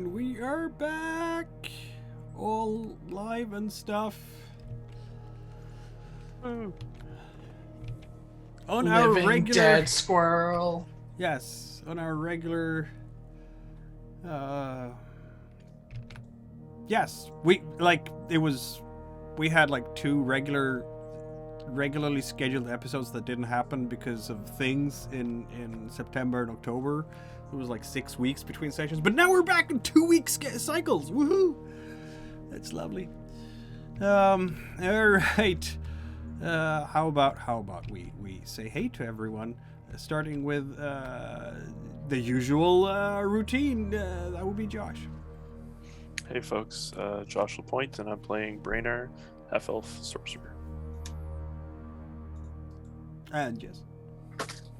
And we are back, all live and stuff. On our regular dead squirrel. Yes, on our regular. Yes, we had like two regularly scheduled episodes that didn't happen because of things in September and October. It was like 6 weeks between sessions, but now we're back in 2 week cycles. Woohoo! That's lovely. All right. How about we say hey to everyone, starting with the usual routine. That would be Josh. Hey folks, Josh LaPointe, and I'm playing Brainer, half-elf sorcerer. And Jess.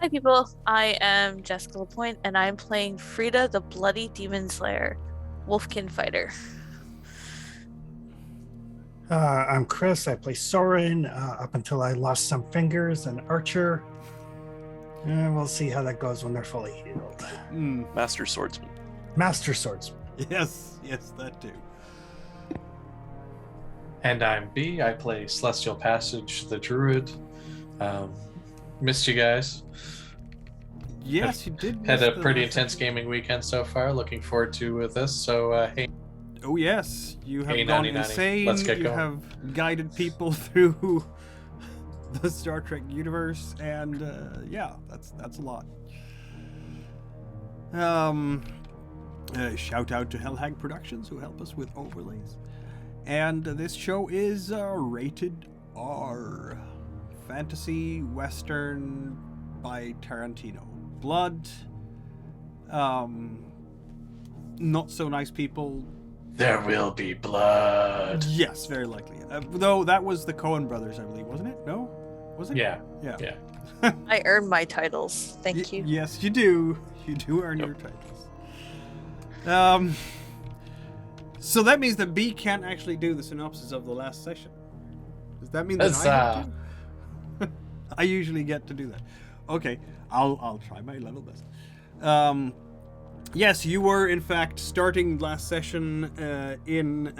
Hi people, I am Jessica LaPointe, and I'm playing Frida, the Bloody Demon Slayer, Wolfkin Fighter. I'm Chris. I play Soren up until I lost some fingers, an archer. And we'll see how that goes when they're fully healed. Master swordsman. Master swordsman. Yes, that too. And I'm B. I play Celestial Passage, the druid. Missed you guys. Yes, you did. Had a pretty intense gaming weekend so far. Looking forward to this. So, hey. Oh yes, you have Hey, gone 90. insane. Let's get you going. have guided people through the Star Trek universe, and yeah, that's a lot. Shout out to Hellhag Productions who help us with overlays. And this show is rated R. Fantasy Western by Tarantino. Blood. Not so nice people. There will be blood. Yes, very likely. Though that was the Coen brothers, I believe, wasn't it? No? Was it? Yeah. I earn my titles. Thank you. Yes, you do. You do earn your titles. So that means that B can't actually do the synopsis of the last session. Does that mean that I have to? I usually get to do that. Okay, I'll try my level best. Yes, you were in fact starting last session in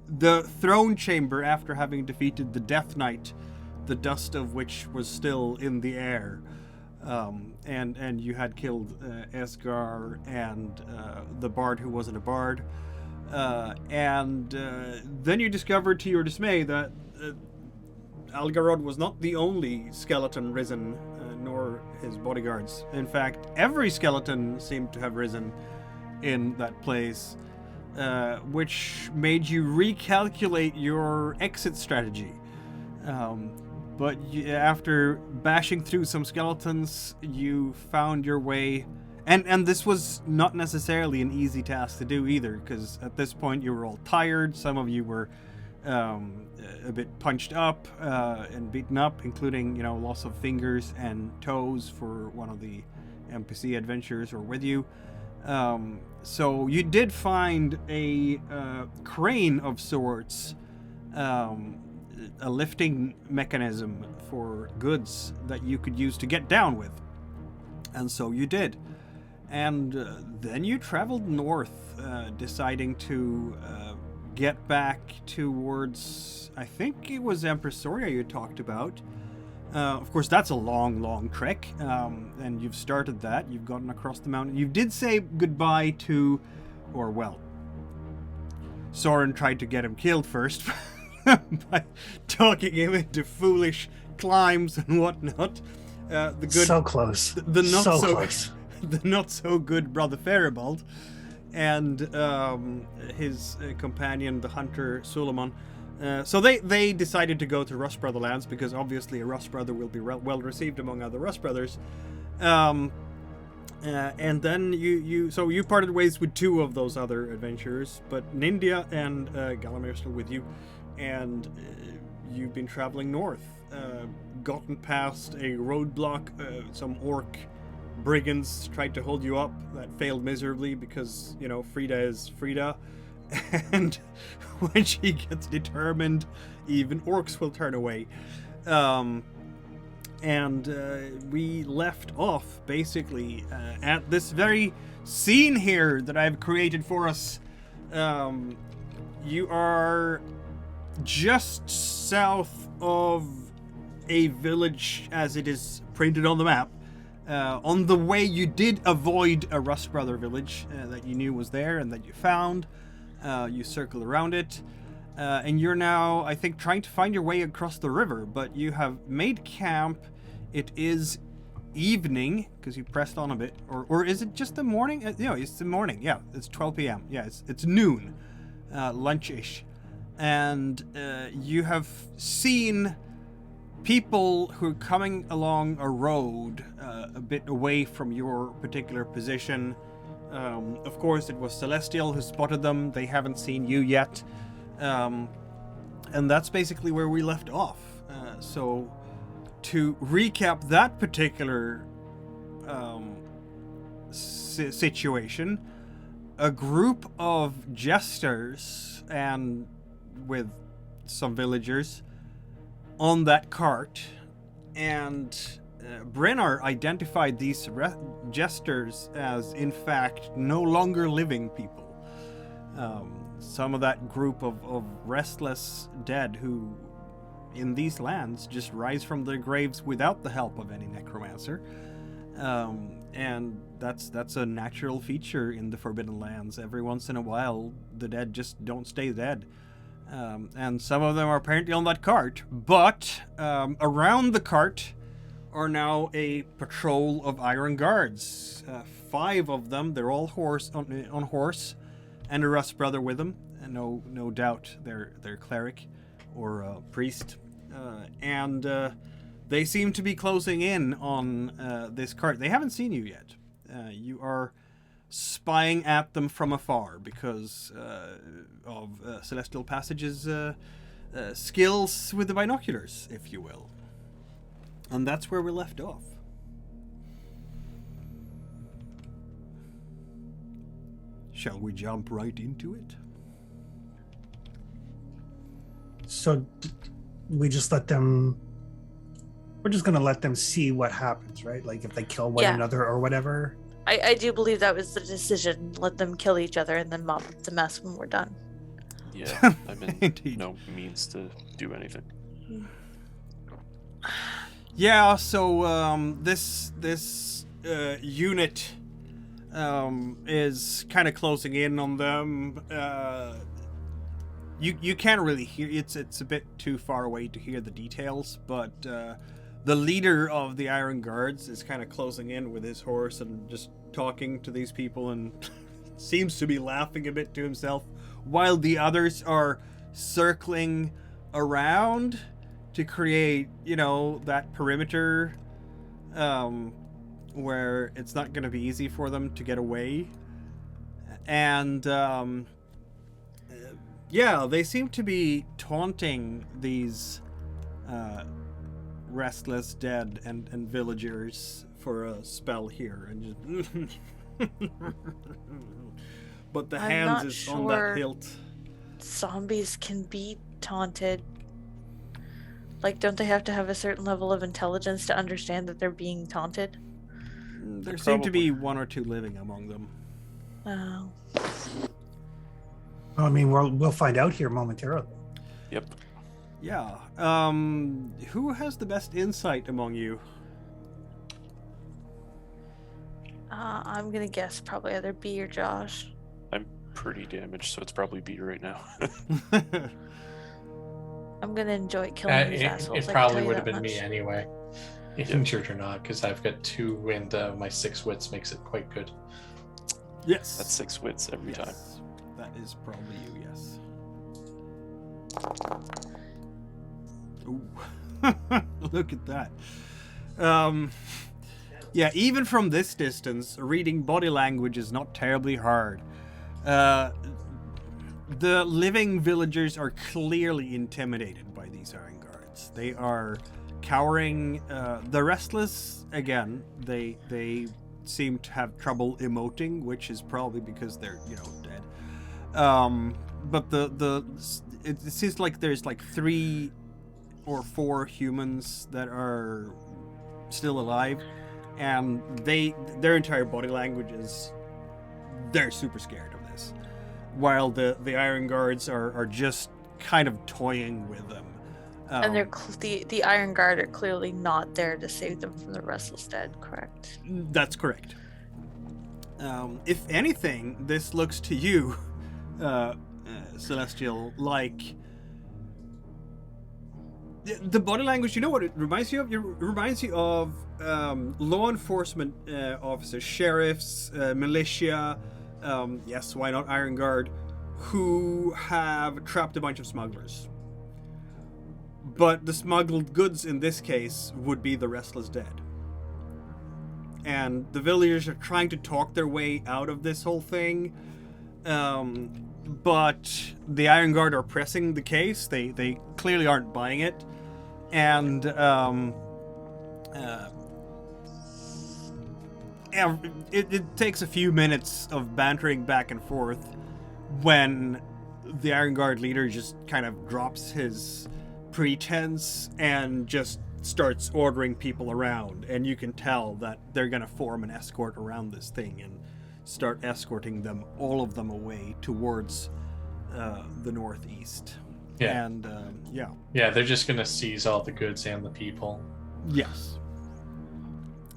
the throne chamber after having defeated the Death Knight, the dust of which was still in the air. And you had killed Esgar and the bard who wasn't a bard. And then you discovered to your dismay that Algarod was not the only skeleton risen, nor his bodyguards. In fact, every skeleton seemed to have risen in that place, which made you recalculate your exit strategy. But after bashing through some skeletons, you found your way. And this was not necessarily an easy task to do either, because at this point you were all tired. Some of you were a bit punched up and beaten up, including, loss of fingers and toes for one of the NPC adventurers who were with you. So you did find a crane of sorts, a lifting mechanism for goods that you could use to get down with. And so you did. And then you traveled north, deciding to get back towards, I think it was Empressoria you talked about. Of course, that's a long trek, and you've started that. You've gotten across the mountain. You did say goodbye to, Soren tried to get him killed first by talking him into foolish climbs and whatnot. So close. The not so so close. The not so good brother Feribald, and his companion, the hunter Suleiman. So they decided to go to Rust Brother lands, because obviously a Rust Brother will be well received among other Rust Brothers. And then you parted ways with two of those other adventurers, but Nindia and Galamir are still with you, and you've been traveling north, gotten past a roadblock. Some orc brigands tried to hold you up. That failed miserably because, Frida is Frida. And when she gets determined, even orcs will turn away. And we left off, basically, at this very scene here that I've created for us. You are just south of a village as it is printed on the map. On the way, you did avoid a Rust Brother village that you knew was there and that you found. You circled around it. And you're now, I think, trying to find your way across the river, but you have made camp. It is evening, because you pressed on a bit. Or is it just the morning? No, it's the morning. Yeah, it's 12 p.m. Yeah, it's noon. Lunch-ish. And you have seen people who are coming along a road a bit away from your particular position. Of course, it was Celestial who spotted them. They haven't seen you yet. And that's basically where we left off. So to recap that particular situation, a group of jesters and with some villagers on that cart, and Brennar identified these jesters as, in fact, no longer living people. Some of that group of restless dead who, in these lands, just rise from their graves without the help of any necromancer. And that's a natural feature in the Forbidden Lands. Every once in a while, the dead just don't stay dead. And some of them are apparently on that cart, but around the cart are now a patrol of Iron Guards. 5 of them, they're all on horse, and a Rust Brother with them, and no doubt they're cleric or priest. And they seem to be closing in on this cart. They haven't seen you yet. You are spying at them from afar because of Celestial Passage's skills with the binoculars, if you will. And that's where we left off. Shall we jump right into it? So we just let them. We're just gonna let them see what happens, right? Like if they kill one another or whatever. I do believe that was the decision. Let them kill each other and then mop up the mess when we're done. Yeah, I'm in Indeed. no means to do anything. Yeah, so this unit is kind of closing in on them. You can't really hear, it's a bit too far away to hear the details, but the leader of the Iron Guards is kind of closing in with his horse and just talking to these people, and seems to be laughing a bit to himself, while the others are circling around to create, that perimeter where it's not going to be easy for them to get away. And they seem to be taunting these restless dead and villagers for a spell here, and just but the hands is on that hilt. Zombies can be taunted. Like, don't they have to have a certain level of intelligence to understand that they're being taunted? There seem to be 1 or 2 living among them. Oh. I mean, we'll find out here momentarily. Yep. Yeah. Who has the best insight among you? I'm gonna guess probably either B or Josh. I'm pretty damaged, so it's probably B right now. I'm gonna enjoy killing these assholes. It probably would have been me anyway, injured or not, because I've got 2 and my 6 wits makes it quite good. Yes. That's 6 wits every time. That is probably you, yes. Ooh. Look at that. Yeah, even from this distance, reading body language is not terribly hard. The living villagers are clearly intimidated by these Iron Guards. They are cowering. The restless, again, they seem to have trouble emoting, which is probably because they're, dead. But it seems like there's like 3 or 4 humans that are still alive, and their entire body language is they're super scared of this, while the Iron Guards are just kind of toying with them. And they're the Iron Guard are clearly not there to save them from the Restless Dead, correct? That's correct. If anything, this looks to you, Celestial, like the body language. You know what it reminds you of? It reminds you of law enforcement officers, sheriffs, militia. Yes, why not Iron Guard, who have trapped a bunch of smugglers. But the smuggled goods in this case would be the Restless Dead. And the villagers are trying to talk their way out of this whole thing. But the Iron Guard are pressing the case. They clearly aren't buying it. And it takes a few minutes of bantering back and forth when the Iron Guard leader just kind of drops his pretense and just starts ordering people around, and you can tell that they're going to form an escort around this thing and start escorting them, all of them, away towards the northeast. Yeah. And Yeah, they're just gonna seize all the goods and the people. yes.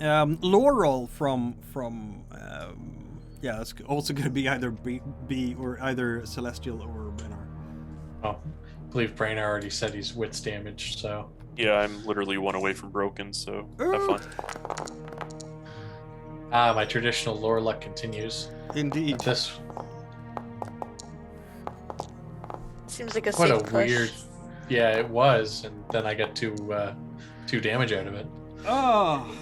Laurel from that's also going to be either B or either Celestial or Benar. Oh, I believe Brainer already said he's wits damaged, so Yeah, I'm literally one away from broken, so have fun. my traditional lore luck continues. Indeed. This Seems like a what safe a push. weird. Yeah, it was, and then I got two damage out of it. Oh.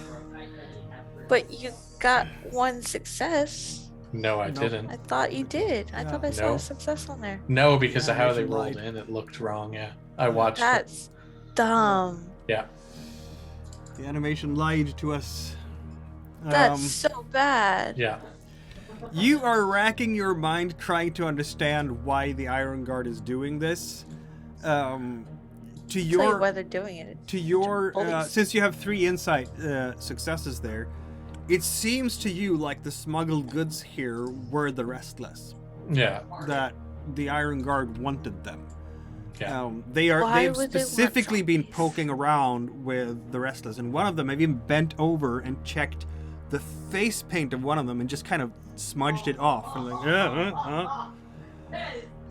But you got one success. No, I Nope. didn't. I thought you did. I Yeah. thought I saw No. a success on there. No, because of how they Animation rolled lied. in, it looked wrong. Yeah, I watched. That's dumb. Yeah, The animation lied to us. That's so bad. yeah. You are racking your mind trying to understand why the Iron Guard is doing this. To Tell you your why they're doing it. Bullies. since you have 3 insight successes there, it seems to you like the smuggled goods here were the Restless, Yeah, that the Iron Guard wanted them. yeah. They've Why would they want specifically been zombies? poking around with the Restless, and one of them have even bent over and checked the face paint of one of them and just kind of smudged it off. And like,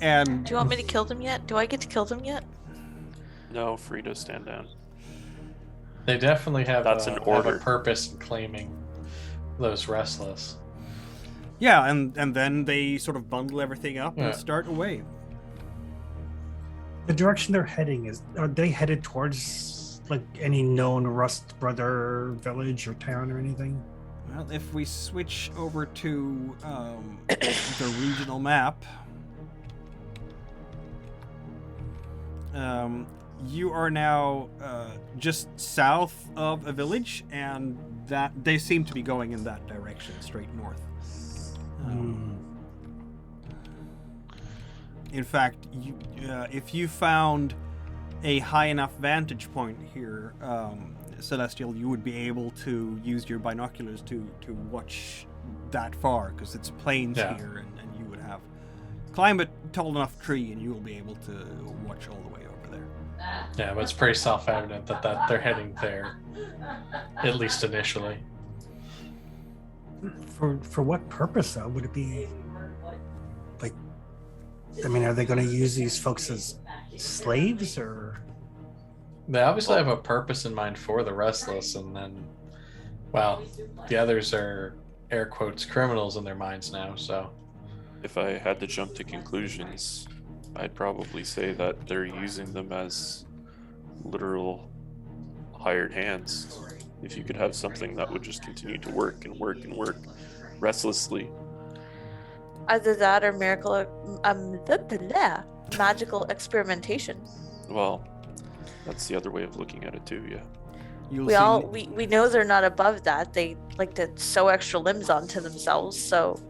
And Do you want me to kill them yet? Do I get to kill them yet? No, Frito, stand down. They definitely have, That's an have order. a purpose in claiming those restless. yeah, and then they sort of bundle everything up Yeah. and start away. The direction they're heading are they headed towards like any known Rust Brother village or town or anything? Well, if we switch over to the regional map, you are now just south of a village, and that they seem to be going in that direction, straight north. In fact, if you found a high enough vantage point here, Celestial, you would be able to use your binoculars to watch that far, because it's plains Yeah. here, and you would have climb a tall enough tree, and you will be able to watch all the way over there. Yeah, but it's pretty self-evident that they're heading there, at least initially. For what purpose though? Would it be like? I mean, are they going to use these folks as slaves or? They obviously have a purpose in mind for the restless, and then, well, the others are air quotes criminals in their minds now. So If I had to jump to conclusions, I'd probably say that they're using them as literal hired hands. If you could have something that would just continue to work and work and work restlessly. Either that or magical experimentation. Well, that's the other way of looking at it too, yeah. You'll We know they're not above that. They like to sew extra limbs onto themselves, so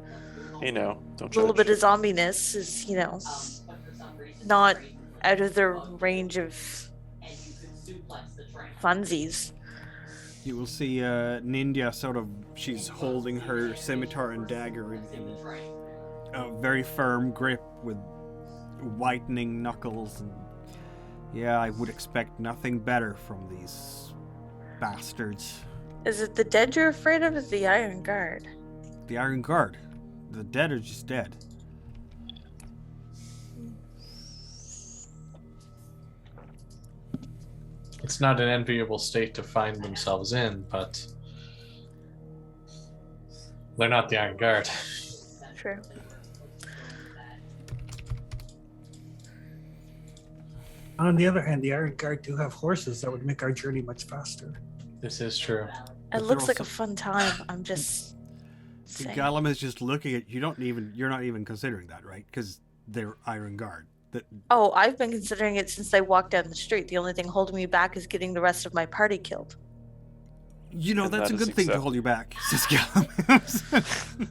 Hey now, don't a little judge. bit of zombiness is, not out of their range of funsies. You will see Ninja she's holding her scimitar and dagger in a very firm grip with whitening knuckles. And yeah, I would expect nothing better from these bastards. Is it the dead you're afraid of, or the Iron Guard? The Iron Guard. The dead are just dead. It's not an enviable state to find themselves in, but they're not the Iron Guard. True. On the other hand, the Iron Guard do have horses that would make our journey much faster. This is true. It But looks they're like a fun time. I'm just saying. Gollum is just looking at you. You're not even considering that, right? Because they're Iron Guard. Oh, I've been considering it since I walked down the street. The only thing holding me back is getting the rest of my party killed. You know, And that's a that is good thing to accept- hold you back, says Gollum.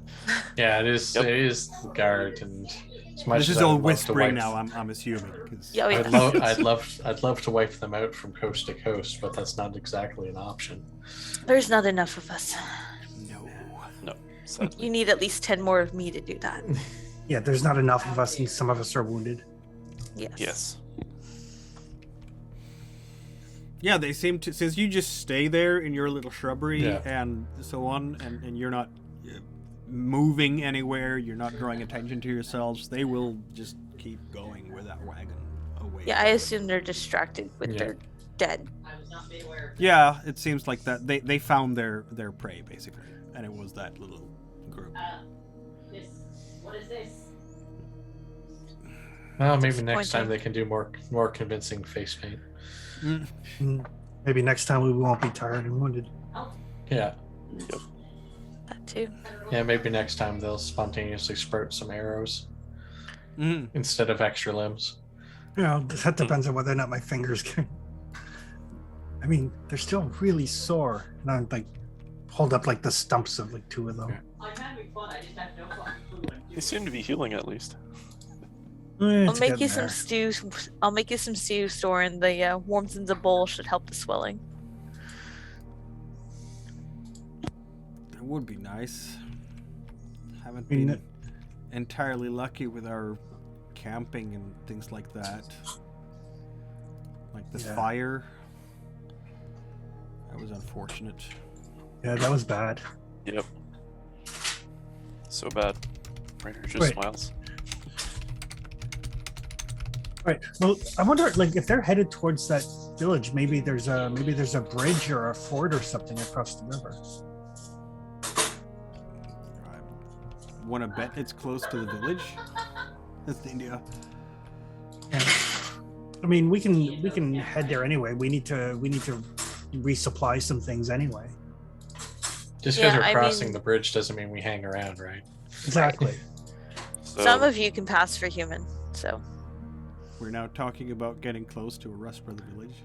Yeah, it is. Yep. It is the guard, and as much This as is I all would love to whispering wipe- now. I'm assuming. 'Cause- Yeah, oh, yeah. I'd love to wipe them out from coast to coast, but that's not exactly an option. There's not enough of us. No. Sadly. You need at least 10 more of me to do that. Yeah, there's not enough of us, and some of us are wounded. Yes. Yes. Yeah, they seem to. Since you just stay there in your little shrubbery Yeah. and so on, and you're not moving anywhere, you're not drawing attention to yourselves, they will just keep going with that wagon away. Yeah, I assume they're distracted with Yeah. their dead. Yeah, it seems like that. They found their prey basically, and it was that little group. What is this? Well, maybe next time Disappointing. they can do more convincing face paint. Maybe next time we won't be tired and wounded. Yeah, That too. yeah. Maybe next time they'll spontaneously spurt some arrows Mm. instead of extra limbs. You know, that depends on whether or not my fingers can. I mean, they're still really sore, and I'm like, hold up like the stumps of like two of them. I'm having fun. I just have no fun. They seem to be healing at least. I'll make you some stew. I'll make you some stew storing the warmth in the bowl should help the swelling. That would be nice. Haven't I mean, been entirely lucky with our camping and things like that. Like the Yeah. fire. That was unfortunate. Yeah, that was bad. Yep. So bad. Rainer just Wait. smiles. Right. Well, I wonder, like, if they're headed towards that village, maybe there's a bridge or a fort or something across the river. I want to bet it's close to the village. That's the idea. Yeah. I mean, we can head there anyway. We need to resupply some things anyway. Just because Yeah, we're I crossing mean- the bridge doesn't mean we hang around, right? Exactly. So, Some of you can pass for human, so We're now talking about getting close to a Rust Brother village.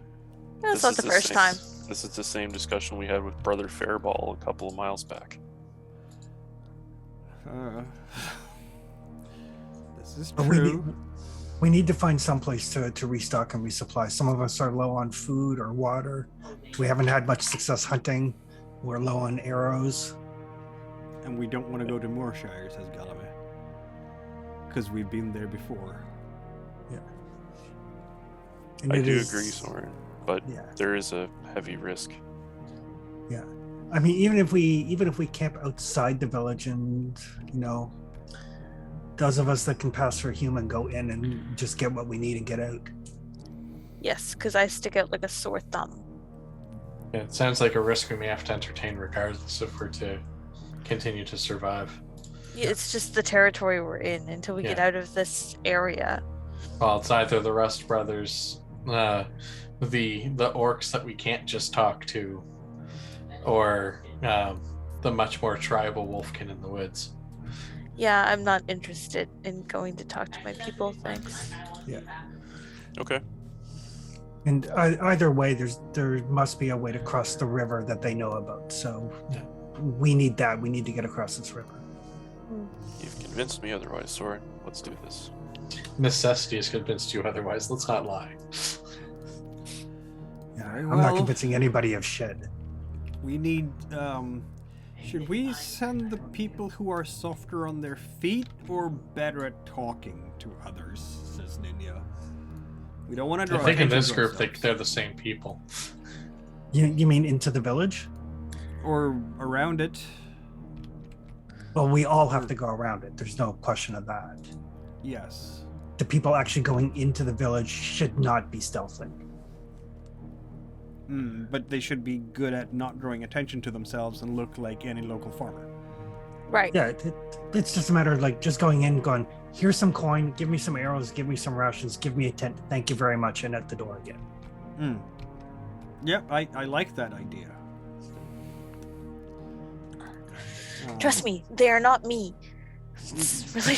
that's this not is the first same- time. This is the same discussion we had with Brother Fairball a couple of miles back. This is But true. we need to find some place to restock and resupply. Some of us are low on food or water. We haven't had much success hunting. We're low on arrows. And we don't want to go to Moorshire, says Galame. Because we've been there before. And I it do is- agree, Soren, but Yeah. there is a heavy risk. I mean, even if we camp outside the village, and those of us that can pass for human go in and just get what we need and get out. Yes, because I stick out like a sore thumb. Yeah, it sounds like a risk we may have to entertain regardless if we're to continue to survive. Yeah, it's just the territory we're in until we get Yeah. out of this area. Well, it's either the Rust Brothers, the orcs that we can't just talk to, or the much more tribal wolfkin in the woods. Yeah, I'm not interested in going to talk to my people, thanks. Okay. And either way, there must be a way to cross the river that they know about. So Yeah. we need that. We need to get across this river. You've convinced me otherwise, Soren. Let's do this. Necessity has convinced you otherwise. Let's not lie. Yeah, Very I'm not well. convincing anybody of shit. We need Should we send the people who are softer on their feet or better at talking to others, says Ninya. We don't want to draw I think in attention this to group ourselves. they're the same people. You mean into the village? Or around it. Well, we all have to go around it. There's no question of that. Yes. The people actually going into the village should not be stealthing. But they should be good at not drawing attention to themselves and look like any local farmer. Right. Yeah, it's just a matter of like just going in, going, here's some coin, give me some arrows, give me some rations, give me a tent, thank you very much, and at the door again. Yep, I like that idea. Trust me, they are not me. It's really.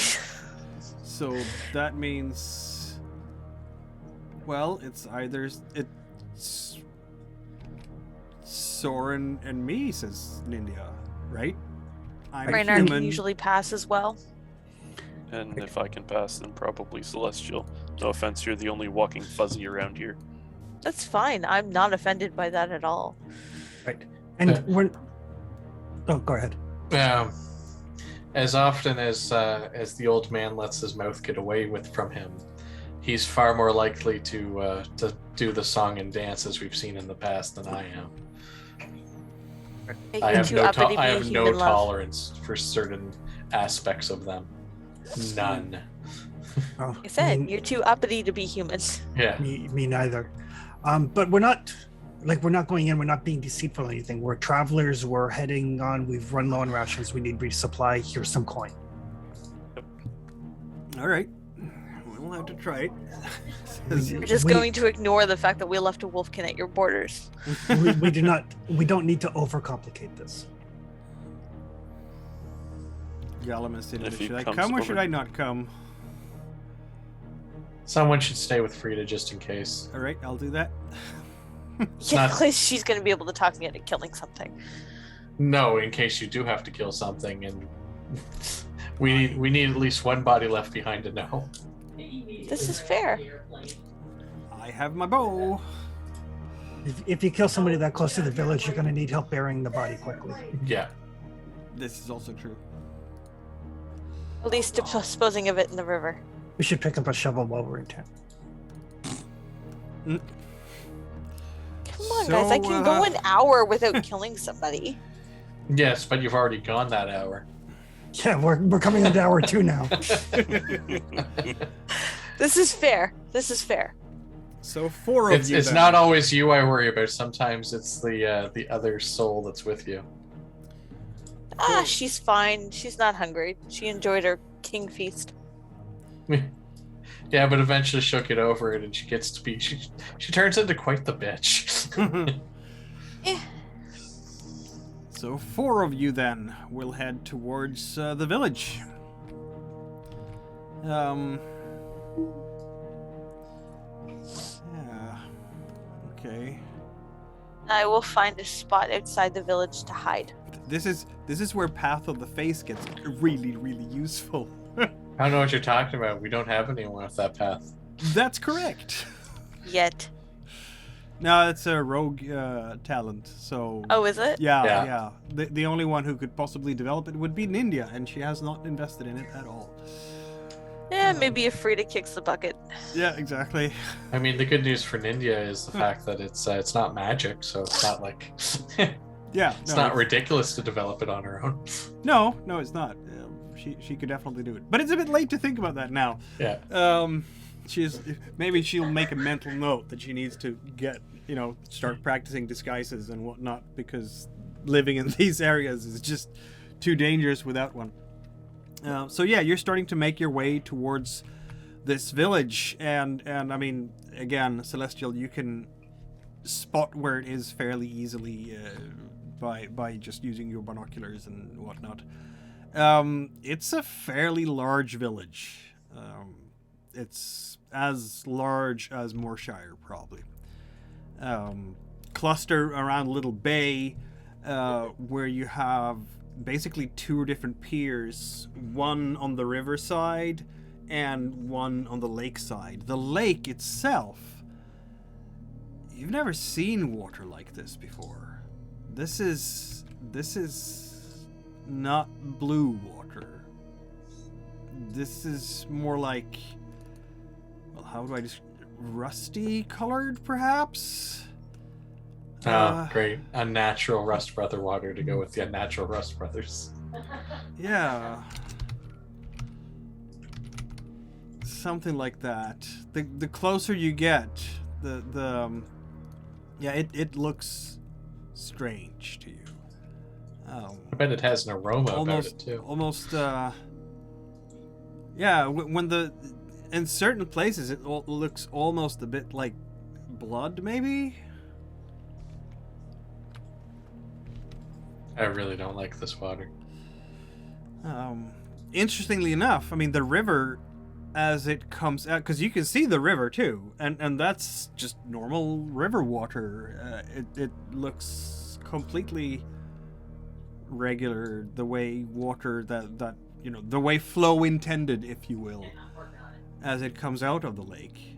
So that means, well, it's either it's Soren and me, says Ninya, right? I'm Ragnar human. can usually pass as well. And if I can pass, then probably Celestial. No offense, you're the only walking fuzzy around here. That's fine. I'm not offended by that at all. Right. And when... Oh, go ahead. As often as the old man lets his mouth get away from him, he's far more likely to do the song and dance as we've seen in the past than I am. I have no tolerance for certain aspects of them. None. Oh, Like I said, you're too uppity to be human. Yeah. me neither. But we're not going in, we're not being deceitful or anything. We're travelers, we're heading on, we've run low on rations, we need resupply, here's some coin. All right, we'll have to try it. You're just going to ignore the fact that we left a wolfkin at your borders. we don't need to overcomplicate this. Yalama said, If he should I comes come or over- should I not come? Someone should stay with Frida just in case. All right, I'll do that. Yeah, Not- because she's going to be able to talk me into killing something. No, in case you do have to kill something, and we need at least one body left behind to know. This is fair. I have my bow. If you kill somebody that close to the village, you're going to need help burying the body quickly. Yeah. This is also true. At least disposing of it in the river. We should pick up a shovel while we're in town. Come on, guys. I can go an hour without killing somebody. Yes, but you've already gone that hour. Yeah, we're coming into hour 2 now. This is fair. This is fair. So 4 of you. It's then. not always you I worry about. Sometimes it's the other soul that's with you. She's fine. She's not hungry. She enjoyed her king feast. Yeah, but eventually she'll get over it, and she gets to be. She turns into quite the bitch. Eh. So 4 of you then will head towards the village. Yeah. Okay. I will find a spot outside the village to hide. This is where Path of the Face gets really, really useful. I don't know what you're talking about. We don't have anyone with that path. That's correct. Yet. No, it's a rogue talent. So. Oh, is it? Yeah. The only one who could possibly develop it would be Nindia, and she has not invested in it at all. Yeah, maybe if Frida kicks the bucket. Yeah, exactly. I mean, the good news for Ninja is the fact that it's not magic, so it's not like Yeah. it's not ridiculous to develop it on her own. No, it's not. She could definitely do it, but it's a bit late to think about that now. Yeah. Maybe she'll make a mental note that she needs to start practicing disguises and whatnot, because living in these areas is just too dangerous without one. So yeah, you're starting to make your way towards this village, and I mean, again, Celestial, you can spot where it is fairly easily by just using your binoculars and whatnot. It's a fairly large village. It's as large as Moorshire, probably. Cluster around a little bay where you have basically 2 different piers, one on the riverside and one on the lakeside. The lake itself, you've never seen water like this before. This is not blue water. This is more like, well, how do I just rusty colored, perhaps? Great. Unnatural Rust Brother water to go with the unnatural Rust Brothers. Yeah. Something like that. The closer you get, it looks strange to you. I bet it has an aroma about it too. When in certain places it looks almost a bit like blood, maybe. I really don't like this water. Interestingly enough, I mean, the river as it comes out, because you can see the river too, and that's just normal river water. It looks completely regular, the way water that the way flow intended, if you will, as it comes out of the lake.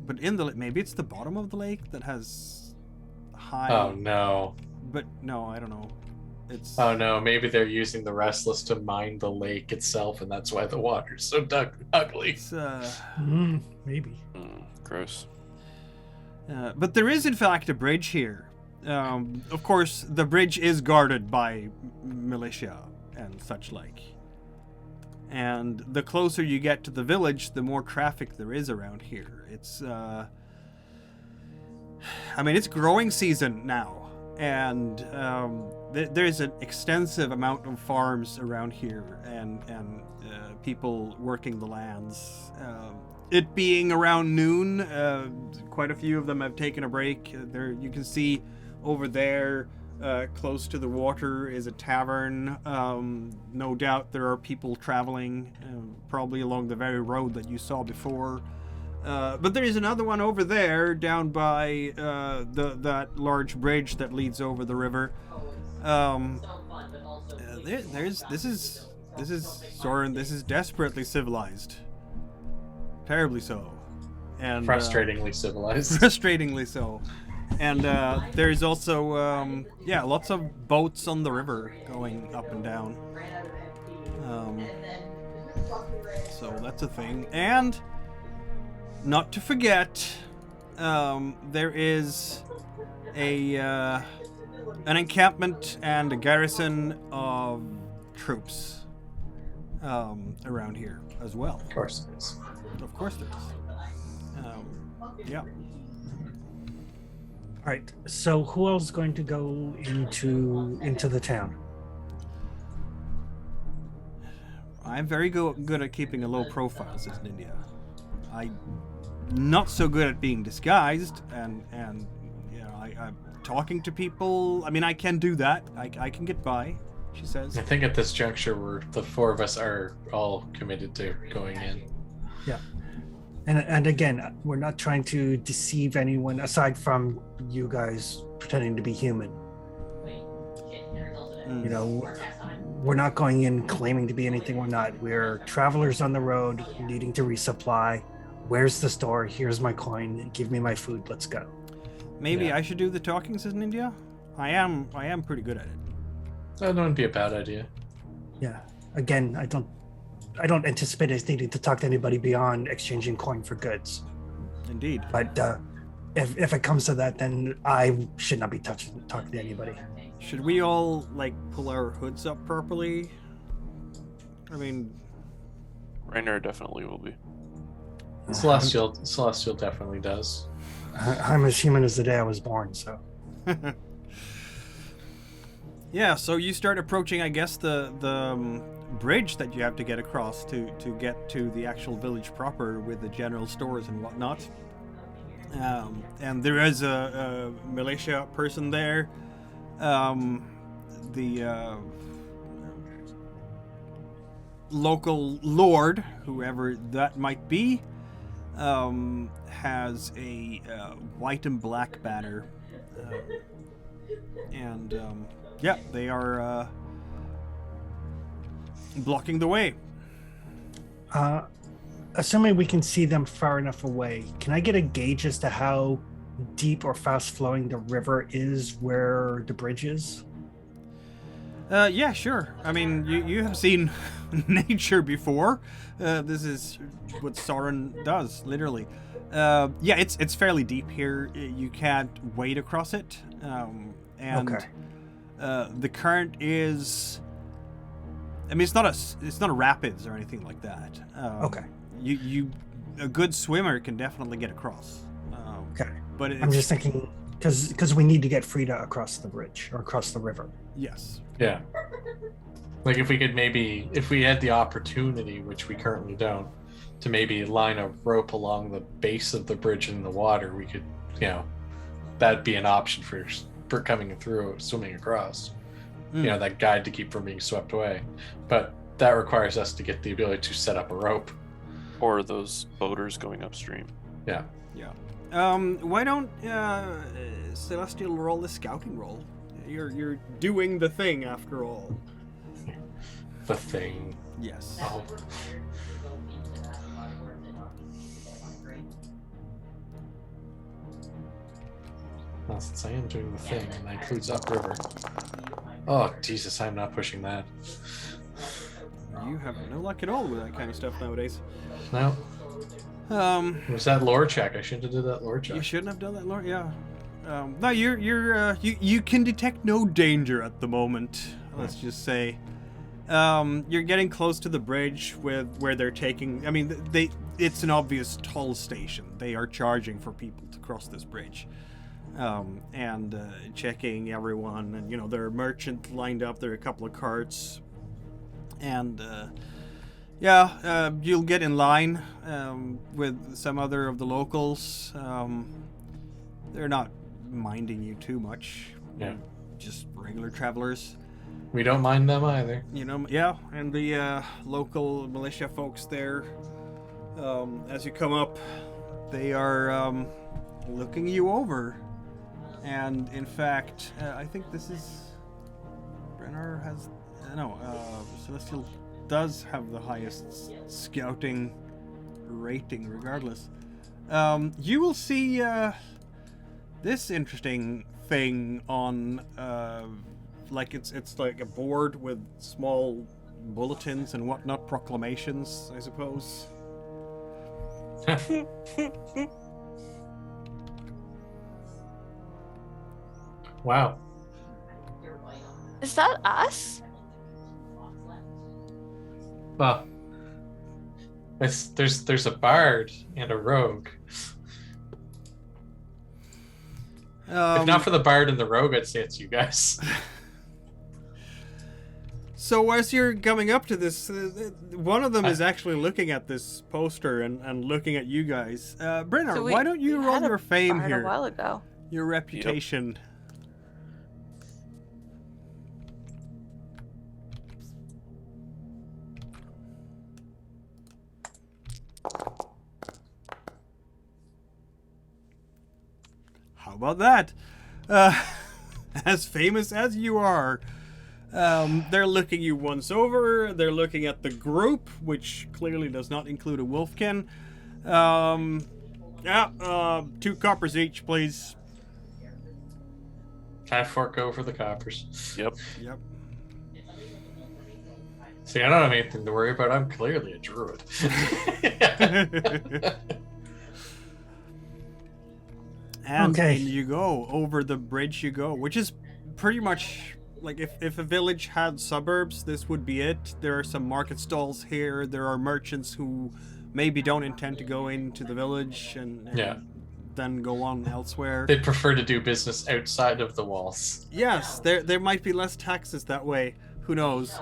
But in the maybe it's the bottom of the lake that has high. Oh no! But no, I don't know. It's. Oh no! Maybe they're using the Restless to mine the lake itself, and that's why the water's so ugly. It's, maybe. Gross. But there is, in fact, a bridge here. Of course, the bridge is guarded by militia and such like. And the closer you get to the village, the more traffic there is around here. It's, it's growing season now, and there's an extensive amount of farms around here, and people working the lands. It being around noon, quite a few of them have taken a break. There, you can see over there, close to the water, is a tavern. No doubt there are people traveling, probably along the very road that you saw before. But there is another one over there, down by that large bridge that leads over the river. This is Soren. This is desperately civilized. Terribly so. And Frustratingly civilized. Frustratingly so. And there's also, lots of boats on the river going up and down. So that's a thing. And, not to forget, there is an encampment and a garrison of troops around here as well. Of course it is. Of course there is. Yeah. All right. So who else is going to go into the town? I'm very good at keeping a low profile, says Ninja. I'm not so good at being disguised and I'm talking to people. I mean, I can do that. I can get by, she says. I think at this juncture, the four of us are all committed to going in. Yeah. And again, we're not trying to deceive anyone aside from you guys pretending to be human. You know, we're not going in claiming to be anything we're not. We're travelers on the road needing to resupply. Where's the store? Here's my coin. Give me my food. Let's go. Maybe I should do the talking, says Ninja. I am pretty good at it. That wouldn't be a bad idea. Yeah. Again, I don't anticipate us needing to talk to anybody beyond exchanging coin for goods. Indeed. But if it comes to that, then I should not be talking to anybody. Should we all, pull our hoods up properly? I mean... Rainer definitely will be. Celestial definitely does. I'm as human as the day I was born, so... Yeah, so you start approaching, I guess, the bridge that you have to get across to get to the actual village proper with the general stores and whatnot. And there is a militia person there. The local lord, whoever that might be, has a white and black banner. They are blocking the way. Assuming we can see them far enough away, can I get a gauge as to how deep or fast flowing the river is where the bridge is? Yeah, sure. I mean, you have seen nature before. This is what Sauron does, literally. Yeah, it's fairly deep here. You can't wade across it. And Okay. the current is. I mean, it's not a rapids or anything like that. Okay. A good swimmer can definitely get across. Okay. But it's, I'm just thinking because we need to get Frida across the bridge or across the river. yes. Yeah. Like if we had the opportunity, which we currently don't, to maybe line a rope along the base of the bridge in the water, we could, that'd be an option for coming through, swimming across. That guide to keep from being swept away. But that requires us to get the ability to set up a rope. Or those boaters going upstream. Yeah. Yeah. Why don't Celestial roll the scouting roll? You're doing the thing after all. The thing. Yes. Oh. Well, since I am doing the thing, and that includes upriver. Oh, Jesus, I'm not pushing that. You have no luck at all with that kind of stuff nowadays. No. Was that lore check? I shouldn't have did that lore check. You shouldn't have done that, Lord. Yeah. No, you can detect no danger at the moment. Let's just say. You're getting close to the bridge where they're taking. I mean, it's an obvious toll station. They are charging for people to cross this bridge, and checking everyone. And there are merchants lined up. There are a couple of carts, and you'll get in line with some other of the locals. They're not minding you too much. Yeah. Just regular travelers. We don't mind them either. And the local militia folks there, as you come up, they are looking you over. And in fact, I think this is... Brenner has... Celestial does have the highest scouting rating regardless. You will see this interesting thing on... it's like a board with small bulletins and whatnot, proclamations, I suppose. Wow. Is that us? Well, there's a bard and a rogue. If not for the bard and the rogue, I'd say it's you guys. So as you're coming up to this, one of them is actually looking at this poster and looking at you guys. Brenner, So why don't you roll had a your fame bard here? a while ago. Your reputation. How about that? As famous as you are. They're looking you once over. They're looking at the group, which clearly does not include a wolfkin. 2 coppers each, please. I fork over the coppers. Yep. Yep. See, I don't have anything to worry about. I'm clearly a druid. And Okay. in you go. Over the bridge you go, which is pretty much like if a village had suburbs, this would be it. There are some market stalls here. There are merchants who maybe don't intend to go into the village and then go on elsewhere. They'd prefer to do business outside of the walls. Yes, there might be less taxes that way. Who knows?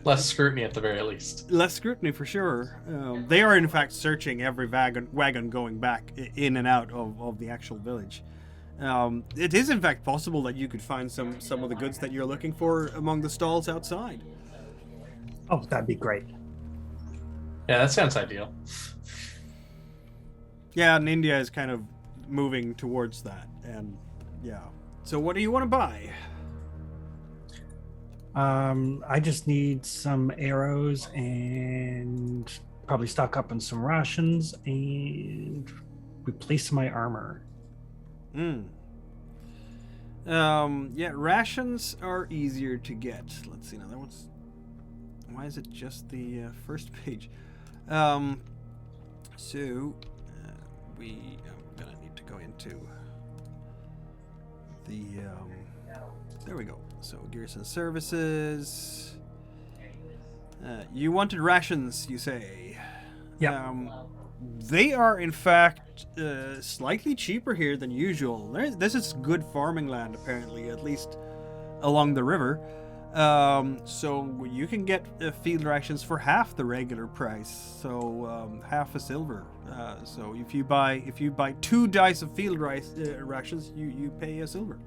Less scrutiny at the very least. Less scrutiny for sure. They are in fact searching every wagon going back in and out of the actual village. It is in fact possible that you could find some of the goods that you're looking for among the stalls outside. Oh, that'd be great. Yeah, that sounds ideal. Yeah, and India is kind of moving towards that. And yeah. So what do you want to buy? I just need some arrows and probably stock up on some rations and replace my armor. Yeah, rations are easier to get. Let's see now. That one's. Why is it just the first page? So we I'm gonna need to go into the. There we go. So Garrison Services. You wanted rations, you say? Yeah. They are, in fact, slightly cheaper here than usual. This is good farming land, apparently, at least along the river. So you can get field rations for half the regular price, so half a silver. So if you buy 2 dice of field rations, you pay a silver.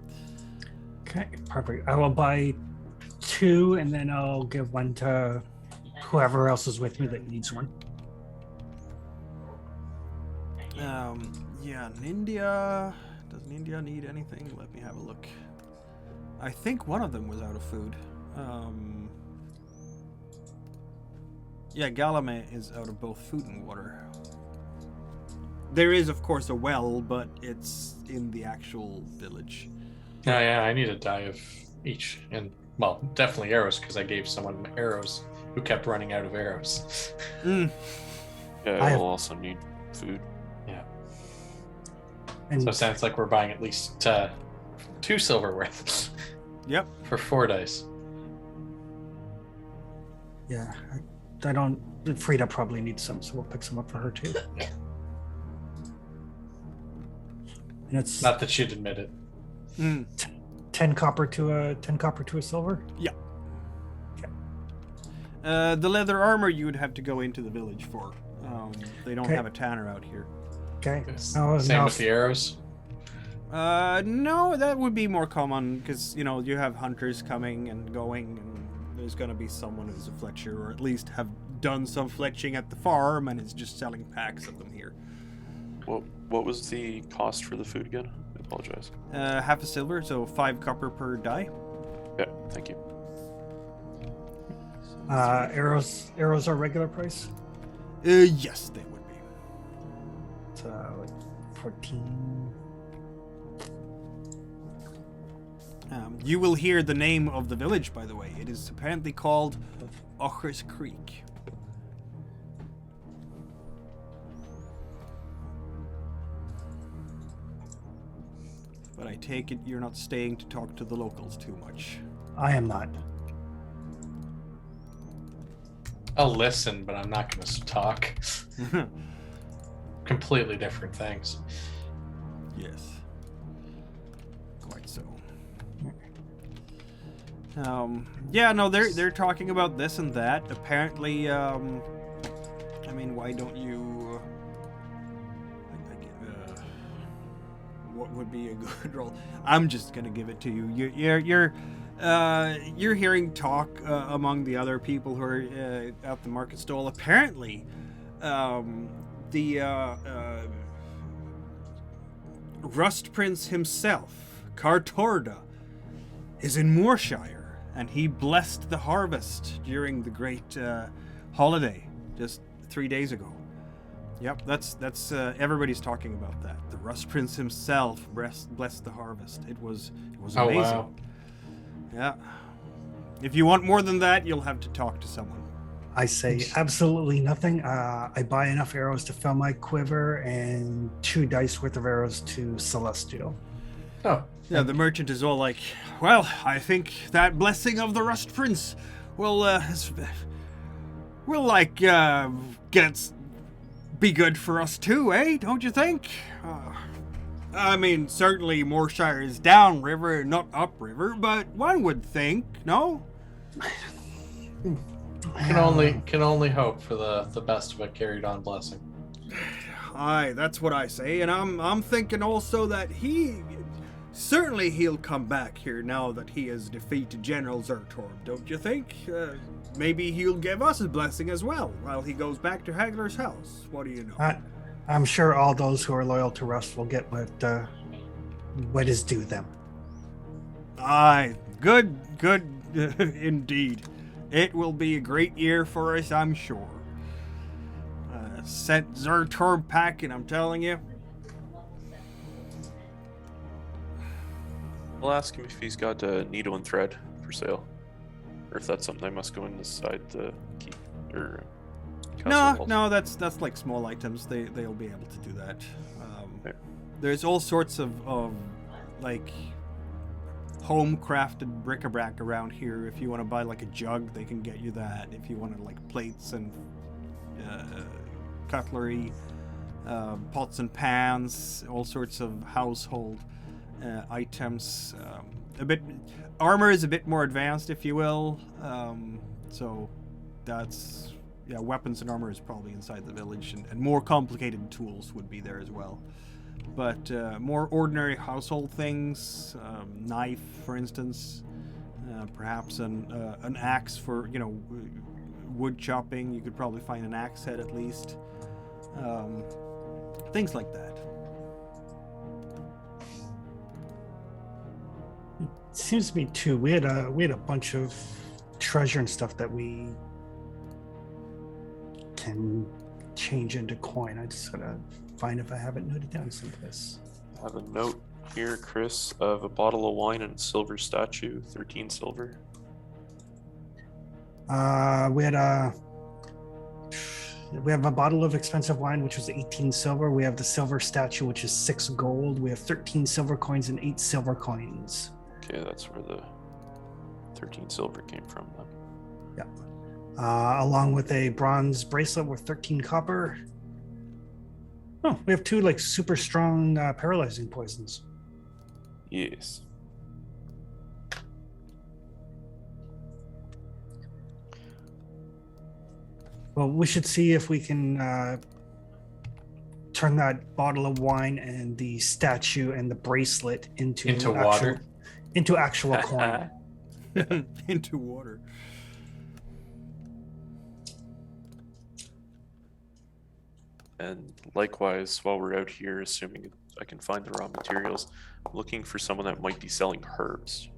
Okay, perfect. I will buy 2, and then I'll give 1 to whoever else is with me that needs one. Yeah, India. Doesn't India need anything? Let me have a look. I think one of them was out of food. Yeah, Galame is out of both food and water. There is, of course, a well, but it's in the actual village. Oh, yeah, I need a die of each. And, well, definitely arrows, because I gave someone arrows who kept running out of arrows. Mm. Yeah, I have- we'll also need food. Yeah. And So it sounds like we're buying at least 2 silver worth Yep. for 4 dice. yeah, I don't. Frida probably needs some, so we'll pick some up for her too. Yeah. And it's Not that she'd admit it. Mm. 10 copper to a silver. The leather armor you would have to go into the village for. They don't Okay. have a tanner out here. Okay. Same now with the arrows. No, that would be more common because you have hunters coming and going, and there's gonna be someone who's a fletcher, or at least have done some fletching at the farm and is just selling packs of them here. What was the cost for the food again? I apologize. Half a silver, so 5 copper per die. Yeah, thank you. Arrows are regular price. Yes, they would be. So 14. You will hear the name of the village, by the way. It is apparently called Ochers Creek. But I take it you're not staying to talk to the locals too much. I am not. I'll listen, but I'm not going to talk. Completely different things. Yes. Quite so. Yeah, no, they're talking about this and that. Apparently, I mean, why don't you? What would be a good role? I'm just gonna give it to you. You're hearing talk among the other people who are at the market stall. Apparently, the Rust Prince himself, Kartorda, is in Moorshire, and he blessed the harvest during the great holiday just 3 days ago. Yep, that's everybody's talking about that. The Rust Prince himself blessed the harvest. It was Oh, amazing. wow. Yeah. If you want more than that, you'll have to talk to someone. I say absolutely nothing. I buy enough arrows to fill my quiver and 2 dice worth of arrows to Celestial. Oh, Yeah, the merchant is all like, well, I think that blessing of the Rust Prince will be good for us too, eh? Don't you think? I mean, certainly Moorshire is downriver, not upriver, but one would think, no? can only hope for the best of a carried on blessing. Aye, that's what I say, and I'm thinking also that he'll come back here now that he has defeated General Zertorb, don't you think? Maybe he'll give us a blessing as well while he goes back to Hagler's house. What do you know? I'm sure all those who are loyal to Rust will get what is due them. Aye, good indeed. It will be a great year for us, I'm sure. Sent Zertorb packing, I'm telling you. I'll ask him if he's got a needle and thread for sale, or if that's something I must go inside the key or castle No, walls. no, that's like small items. They'll be able to do that. Okay. There's all sorts of like home crafted bric-a-brac around here. If you want to buy like a jug, they can get you that. If you want to like plates and cutlery, pots and pans, all sorts of household items. Armor is a bit more advanced, if you will. So that's weapons and armor is probably inside the village, and more complicated tools would be there as well. But more ordinary household things, knife, for instance, perhaps an axe for wood chopping. You could probably find an axe head at least. Things like that. It seems to me too. We had a bunch of treasure and stuff that we can change into coin. I just gotta find if I have it noted down someplace. I have a note here, Chris, of a bottle of wine and a silver statue, 13 silver. We have a bottle of expensive wine, which was 18 silver. We have the silver statue, which is 6 gold. We have 13 silver coins and 8 silver coins. Okay, that's where the 13 silver came from then. Along with a bronze bracelet worth 13 copper. Oh, we have 2 like super strong paralyzing poisons. Yes. Well, we should see if we can turn that bottle of wine and the statue and the bracelet into water. Into actual coin. Into water. And likewise, while we're out here, assuming I can find the raw materials, I'm looking for someone that might be selling herbs.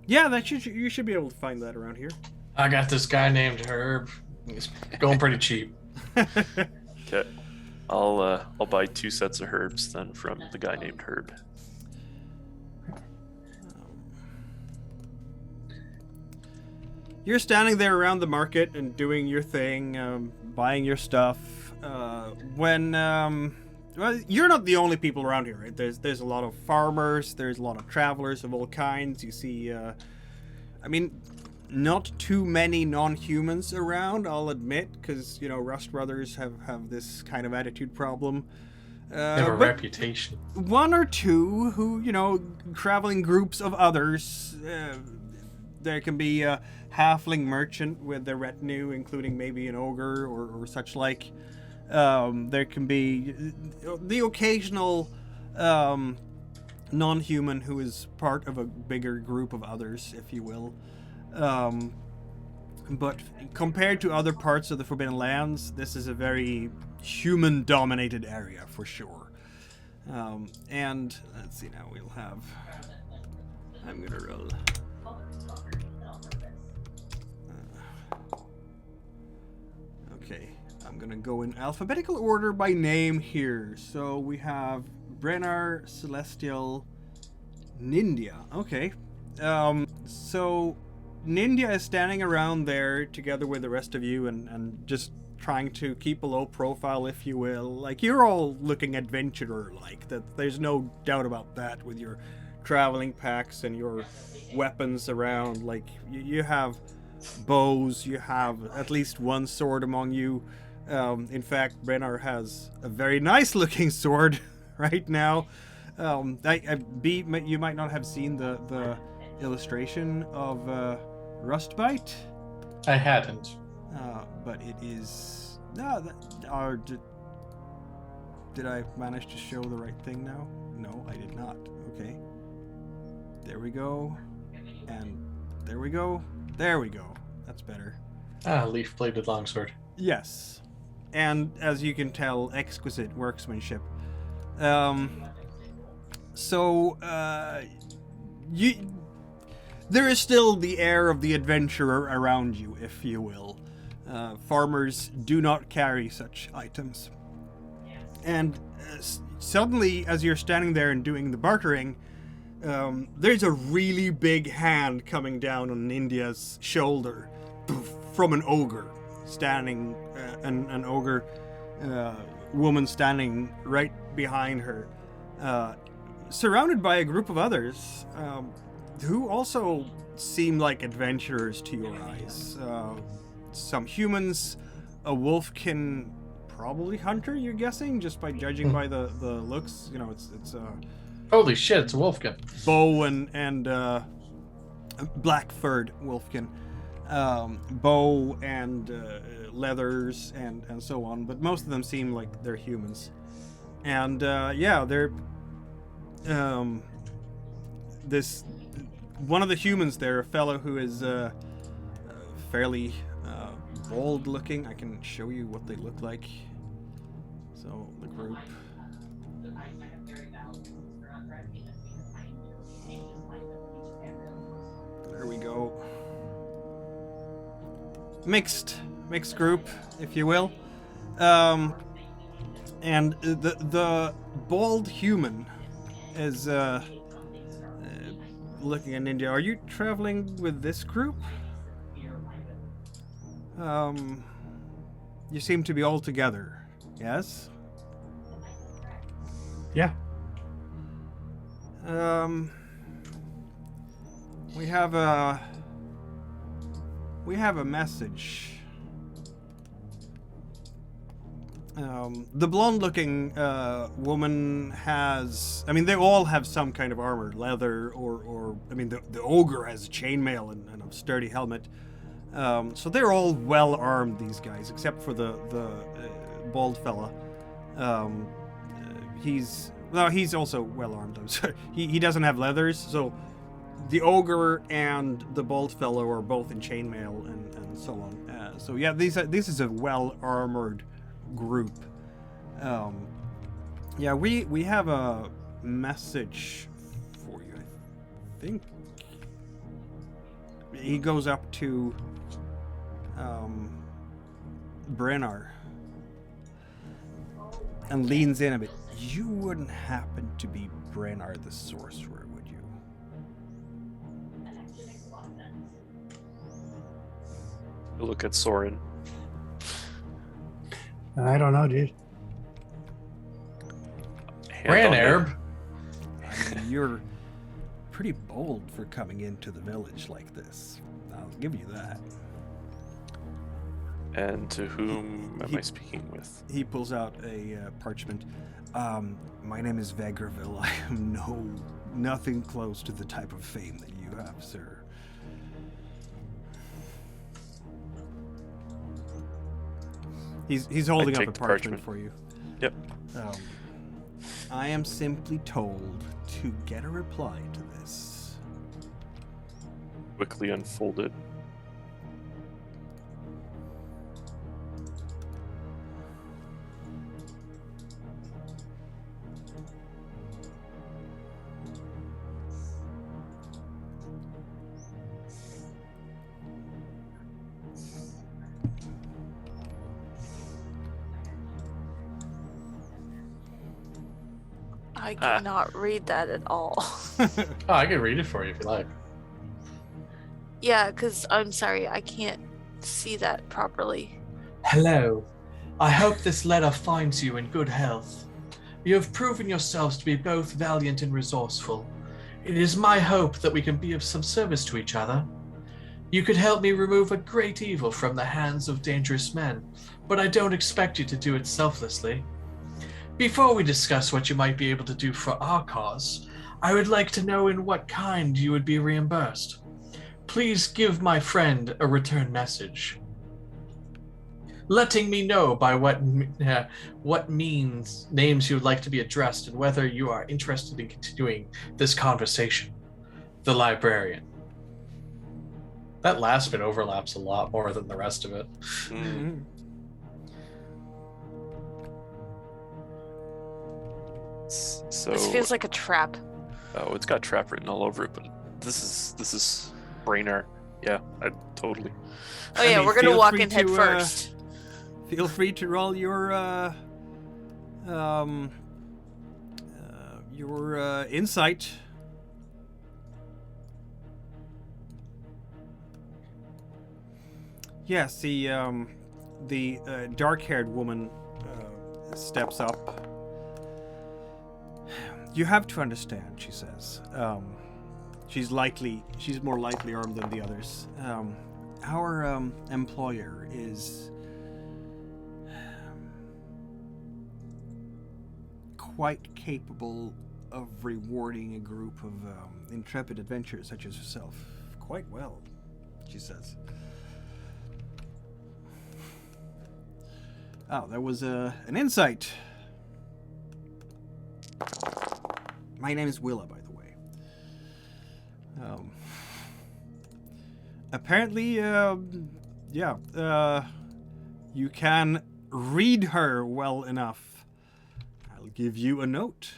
Yeah, you should be able to find that around here. I got this guy named Herb. He's going pretty cheap. Okay, I'll buy 2 sets of herbs then from the guy named Herb. You're standing there around the market and doing your thing, buying your stuff. When well, you're not the only people around here, right? There's a lot of farmers. There's a lot of travelers of all kinds. You see, not too many non-humans around, I'll admit, because Rust Brothers have this kind of attitude problem. They have a reputation. One or two who, traveling groups of others. There can be a halfling merchant with their retinue, including maybe an ogre or such like. There can be the occasional non-human who is part of a bigger group of others, if you will. But compared to other parts of the Forbidden Lands, this is a very human-dominated area for sure. And let's see now, we'll have... I'm gonna roll... Okay, I'm gonna go in alphabetical order by name here. So we have Brennar, Celestial, Nindia. Okay. So Nindia is standing around there together with the rest of you and just trying to keep a low profile, if you will. Like, you're all looking adventurer-like. That there's no doubt about that with your traveling packs and your weapons around. Like, you have bows, you have at least one sword among you. In fact, Brennar has a very nice looking sword right now. You might not have seen the illustration of Rustbite. I hadn't. But it is... Did I manage to show the right thing now? No, I did not. Okay. There we go. And there we go. There we go. That's better. Leaf-bladed longsword. Yes. And as you can tell, exquisite workmanship. There is still the air of the adventurer around you, if you will. Farmers do not carry such items. And suddenly, as you're standing there and doing the bartering, there's a really big hand coming down on India's shoulder from an ogre standing, an ogre woman standing right behind her, surrounded by a group of others who also seem like adventurers to your eyes. Some humans, a wolfkin, probably hunter, you're guessing, just by judging by the looks. You know, it's Holy shit, it's a wolfkin. bow and black furred wolfkin, bow and leathers and so on. But most of them seem like they're humans, and they're this one of the humans there, a fellow who is fairly bald looking. I can show you what they look like. So the group. There we go. Mixed group, if you will. And the bald human is looking at Ninja. Are you traveling with this group? You seem to be all together. Yes? Yeah. We have a message. The blonde-looking woman has... I mean, they all have some kind of armor, leather, or I mean, the ogre has chainmail and a sturdy helmet. So they're all well-armed, these guys, except for the bald fella. He's also well-armed. I'm sorry. He doesn't have leathers, so the ogre and the bald fellow are both in chainmail and so on. So yeah, this is a well-armored group. We have a message for you. I think he goes up to Brennar and leans in a bit. You wouldn't happen to be Brennar the sorcerer, would you? Look at Soren. I don't know, dude. Ran Arab. You're pretty bold for coming into the village like this. I'll give you that. And to whom am I speaking with? He pulls out a parchment. My name is Vegreville. I am nothing close to the type of fame that you have, sir. He's holding up a parchment for you. Yep. I am simply told to get a reply to this. Quickly unfolded. I cannot read that at all. Oh, I can read it for you if you like. Yeah, because I'm sorry, I can't see that properly. Hello. I hope this letter finds you in good health. You have proven yourselves to be both valiant and resourceful. It is my hope that we can be of some service to each other. You could help me remove a great evil from the hands of dangerous men, but I don't expect you to do it selflessly. Before we discuss what you might be able to do for our cause, I would like to know in what kind you would be reimbursed. Please give my friend a return message, letting me know by what names you would like to be addressed and whether you are interested in continuing this conversation. The librarian. That last bit overlaps a lot more than the rest of it. Mm-hmm. So This feels like a trap. oh, it's got trap written all over it, but this is Brainer. Yeah, I totally. Oh yeah, we're gonna feel walk free in head to, first. Feel free to roll your insight. Yes, the dark-haired woman steps up. You have to understand, she says. She's more lightly armed than the others. Our employer is quite capable of rewarding a group of intrepid adventurers such as yourself quite well, she says. Oh, there was an insight. My name is Willa, by the way. Apparently, you can read her well enough. I'll give you a note.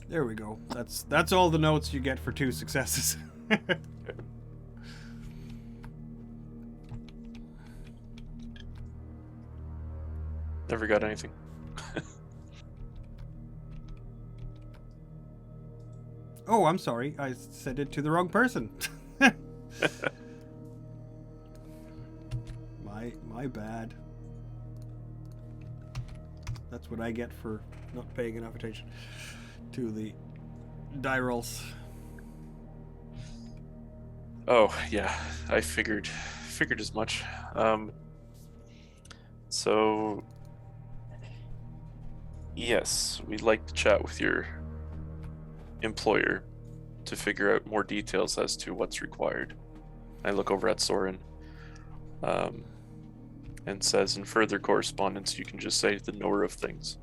There we go. That's all the notes you get for 2 successes. Never got anything. Oh, I'm sorry. I sent it to the wrong person. My bad. That's what I get for not paying enough attention to the die rolls. Oh yeah, I figured as much. So yes, we'd like to chat with your employer to figure out more details as to what's required. I look over at Soren and says, in further correspondence, you can just say the knower of things.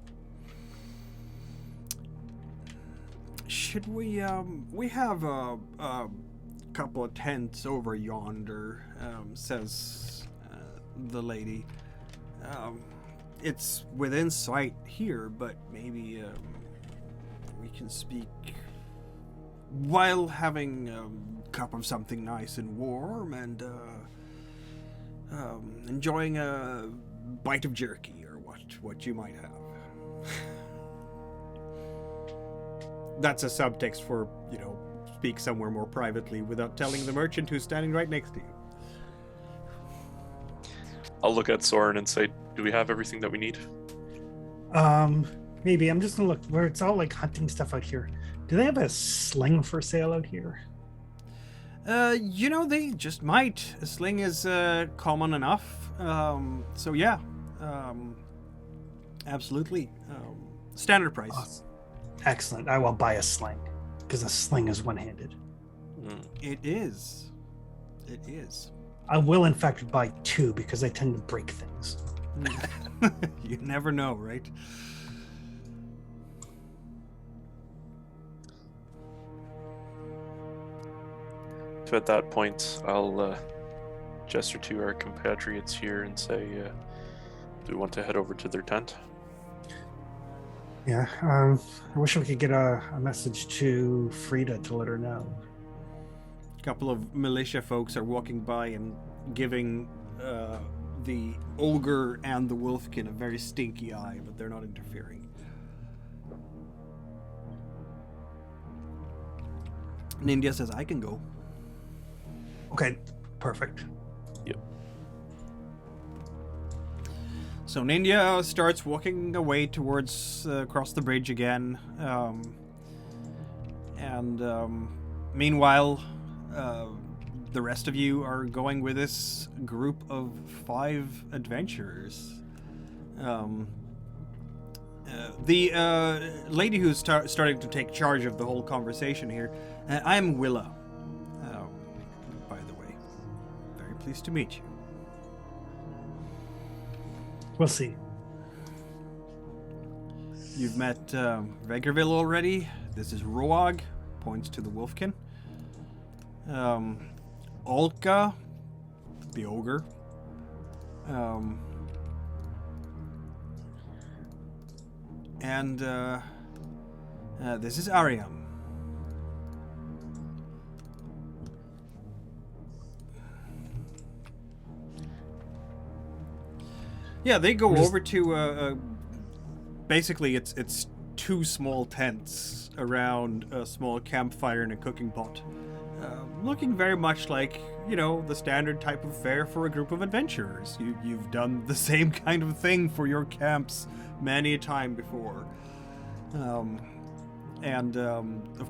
Should we have a couple of tents over yonder, says the lady. It's within sight here, but maybe we can speak while having a cup of something nice and warm and enjoying a bite of jerky or what you might have. That's a subtext for, speak somewhere more privately without telling the merchant who's standing right next to you. I'll look at Soren and say, do we have everything that we need? Maybe. I'm just gonna look where it's all like hunting stuff out here. Do they have a sling for sale out here? They just might. A sling is common enough. So yeah. Absolutely. Standard price. Awesome. Excellent. I will buy a sling because a sling is one-handed. It is. It is. I will, in fact, buy 2 because I tend to break things. You never know, right? So at that point, I'll gesture to our compatriots here and say, do we want to head over to their tent? Yeah. I wish we could get a message to Frida to let her know. A couple of militia folks are walking by and giving the ogre and the wolfkin a very stinky eye, but they're not interfering. Ninja says, I can go. Okay, perfect. Yep. So Ninja starts walking away towards across the bridge again. Meanwhile, the rest of you are going with this group of 5 adventurers. The lady who's starting to take charge of the whole conversation here, I'm Willa, by the way. Very pleased to meet you. We'll see. You've met Vegerville already. This is Roag, points to the Wolfkin. Olka, the ogre. And this is Ariam. Yeah, they go over to basically it's two small tents around a small campfire and a cooking pot, looking very much like, you know, the standard type of fare for a group of adventurers. You've done the same kind of thing for your camps many a time before. Of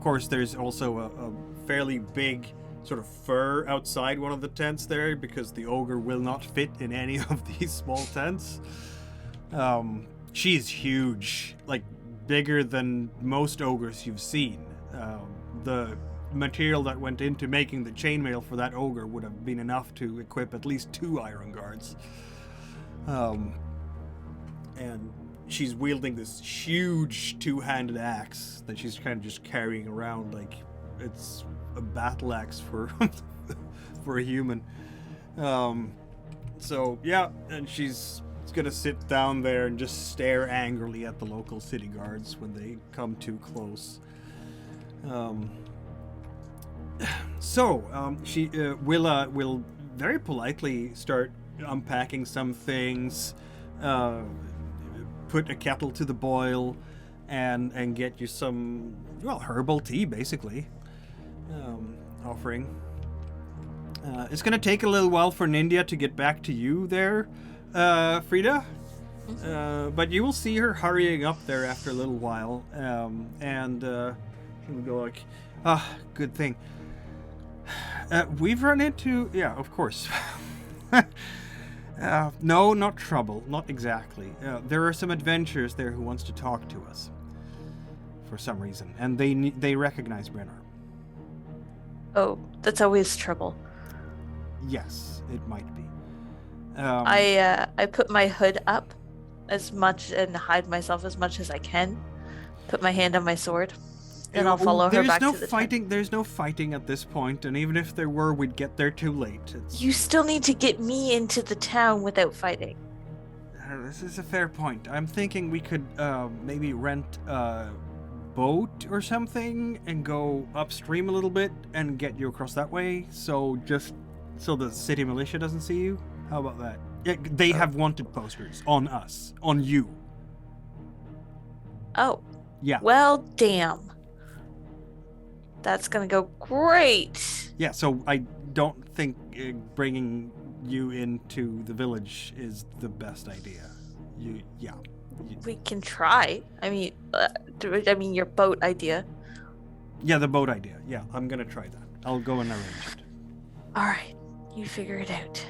course, there's also a fairly big sort of fur outside one of the tents there, because the ogre will not fit in any of these small tents. She's huge, like bigger than most ogres you've seen. The material that went into making the chainmail for that ogre would have been enough to equip at least 2 iron guards. And she's wielding this huge 2-handed axe that she's kind of just carrying around like it's a battle axe for for a human. So yeah, and she's gonna sit down there and just stare angrily at the local city guards when they come too close. She will very politely start unpacking some things, put a kettle to the boil, and get you some, well, herbal tea, basically. Offering. It's going to take a little while for Nindia to get back to you there, Frida. But you will see her hurrying up there after a little while. And she will go like, good thing. We've run into... Yeah, of course. No, not trouble. Not exactly. There are some adventurers there who wants to talk to us. For some reason. And they recognize Brennar. Oh, that's always trouble. Yes, it might be. I put my hood up as much and hide myself as much as I can. Put my hand on my sword, and I'll follow her back to the tent. There's no fighting at this point, and even if there were, we'd get there too late. You still need to get me into the town without fighting. This is a fair point. I'm thinking we could maybe rent a boat or something and go upstream a little bit and get you across that way, so the city militia doesn't see you. How about that? Yeah, they have wanted posters on us, on you. Oh. Yeah. Well, damn. That's gonna go great. Yeah, so I don't think bringing you into the village is the best idea. We can try. I mean, your boat idea. Yeah, the boat idea. Yeah, I'm gonna try that. I'll go and arrange it. All right, you figure it out.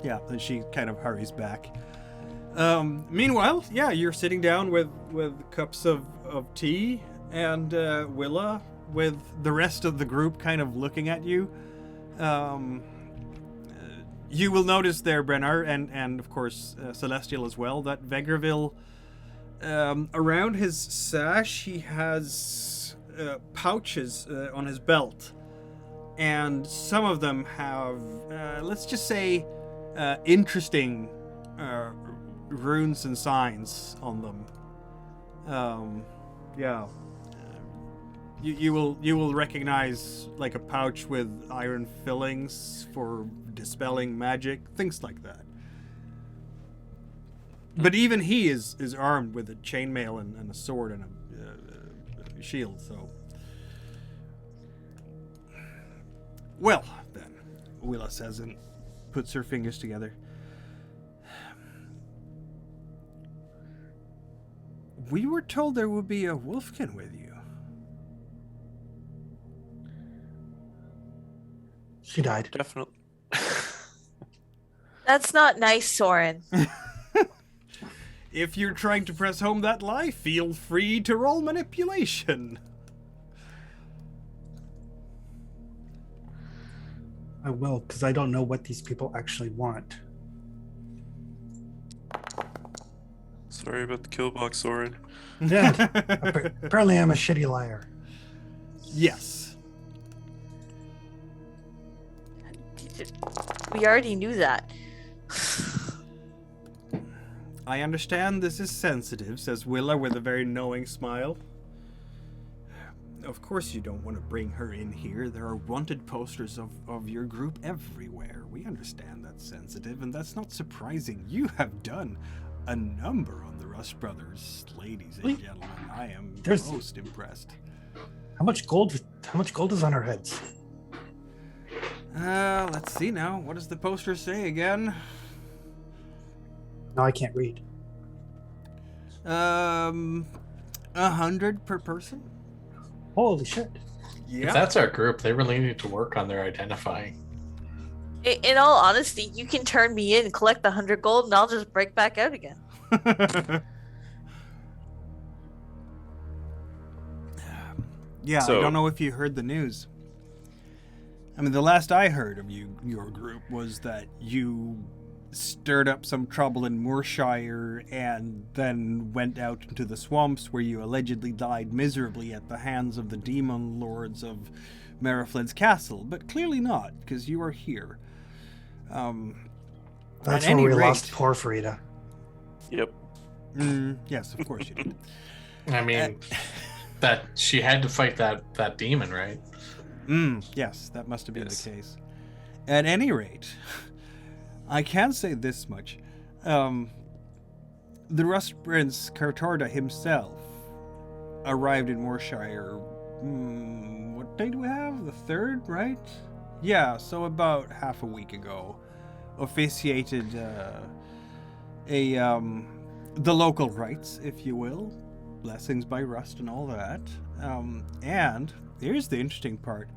Yeah, and she kind of hurries back. Meanwhile, yeah, you're sitting down with cups of tea, and Willa with the rest of the group kind of looking at you. You will notice there, Brennar, and of course Celestial as well, that Vegreville, around his sash, he has pouches on his belt. And some of them have, let's just say, interesting runes and signs on them. Yeah. You will recognize like a pouch with iron fillings for dispelling magic, things like that. But even he is armed with a chainmail and a sword and a shield, so... Well, then, Willa says and puts her fingers together. We were told there would be a wolfkin with you. She died. Definitely. That's not nice, Soren. If you're trying to press home that lie, feel free to roll manipulation. I will, because I don't know what these people actually want. Sorry about the kill box, Soren. Yeah. Apparently I'm a shitty liar. Yes. We already knew that. I understand this is sensitive, says Willa with a very knowing smile. Of course you don't want to bring her in here. There are wanted posters of your group everywhere. We understand that's sensitive, and that's not surprising. You have done a number on the Rush Brothers, ladies and gentlemen. I am most impressed. How much gold is on our heads? Let's see now. What does the poster say again? No, I can't read. 100 per person? Holy shit. Yeah. If that's our group, they really need to work on their identifying. In all honesty, you can turn me in, collect the 100 gold, and I'll just break back out again. Yeah, So- I don't know if you heard the news. I mean, the last I heard of your group was that you stirred up some trouble in Moorshire and then went out into the swamps where you allegedly died miserably at the hands of the demon lords of Meriflin's castle, but clearly not, because you are here. That's at when any we rate- lost poor Frida. Yep. Yes, of course you did. I mean, that she had to fight that demon, right? Yes, that must have been Yes. the case. At any rate, I can say this much. The Rust Prince Cartorda himself arrived in Moorshire, what day do we have? The 3rd, right? Yeah, so about half a week ago. Officiated the local rites, if you will. Blessings by Rust and all that. And here's the interesting part.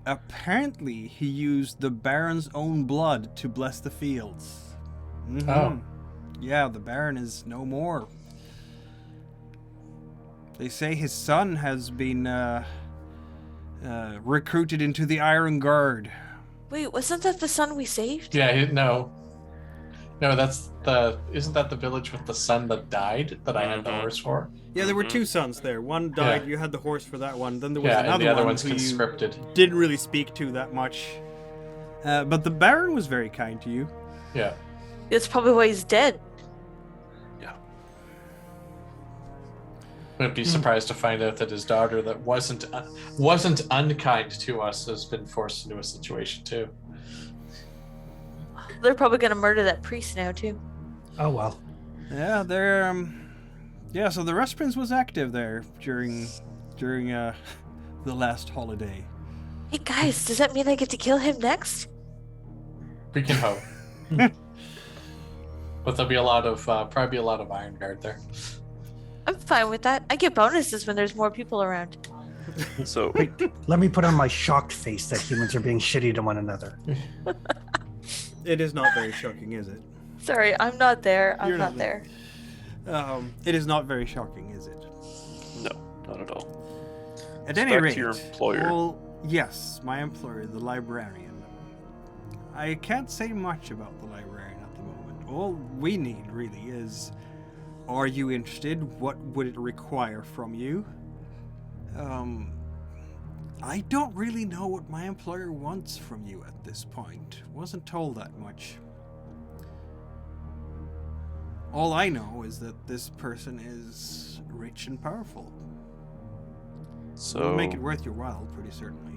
Apparently, he used the Baron's own blood to bless the fields. Mhm. Oh. Yeah, the Baron is no more. They say his son has been recruited into the Iron Guard. Wait, wasn't that the son we saved? Yeah, no, isn't that the village with the son that died that I had the horse for? Yeah, there were Mhm. 2 sons there. One died, Yeah. you had the horse for that one. Then there was Yeah, and another the other one one's who you conscripted. didn't really speak to that much. But the Baron was very kind to you. Yeah. That's probably why he's dead. Wouldn't be surprised to find out that his daughter that wasn't unkind to us has been forced into a situation too. They're probably gonna murder that priest now too. Oh well. Yeah, so the Rust Prince was active there during the last holiday. Hey guys, does that mean I get to kill him next? We can hope. But there'll be probably a lot of Iron Guard there. I'm fine with that. I get bonuses when there's more people around. So Wait, let me put on my shocked face that humans are being shitty to one another. It is not very shocking, is it? Sorry, I'm not there. I'm You're not not there. It is not very shocking, is it? no, not at all. At any Back rate, to your employer. well, yes, my employer, the librarian. I can't say much about the librarian at the moment. All we need really is, are you interested? What would it require from you? I don't really know what my employer wants from you at this point. Wasn't told that much. All I know is that this person is rich and powerful. So It'll make it worth your while, pretty certainly.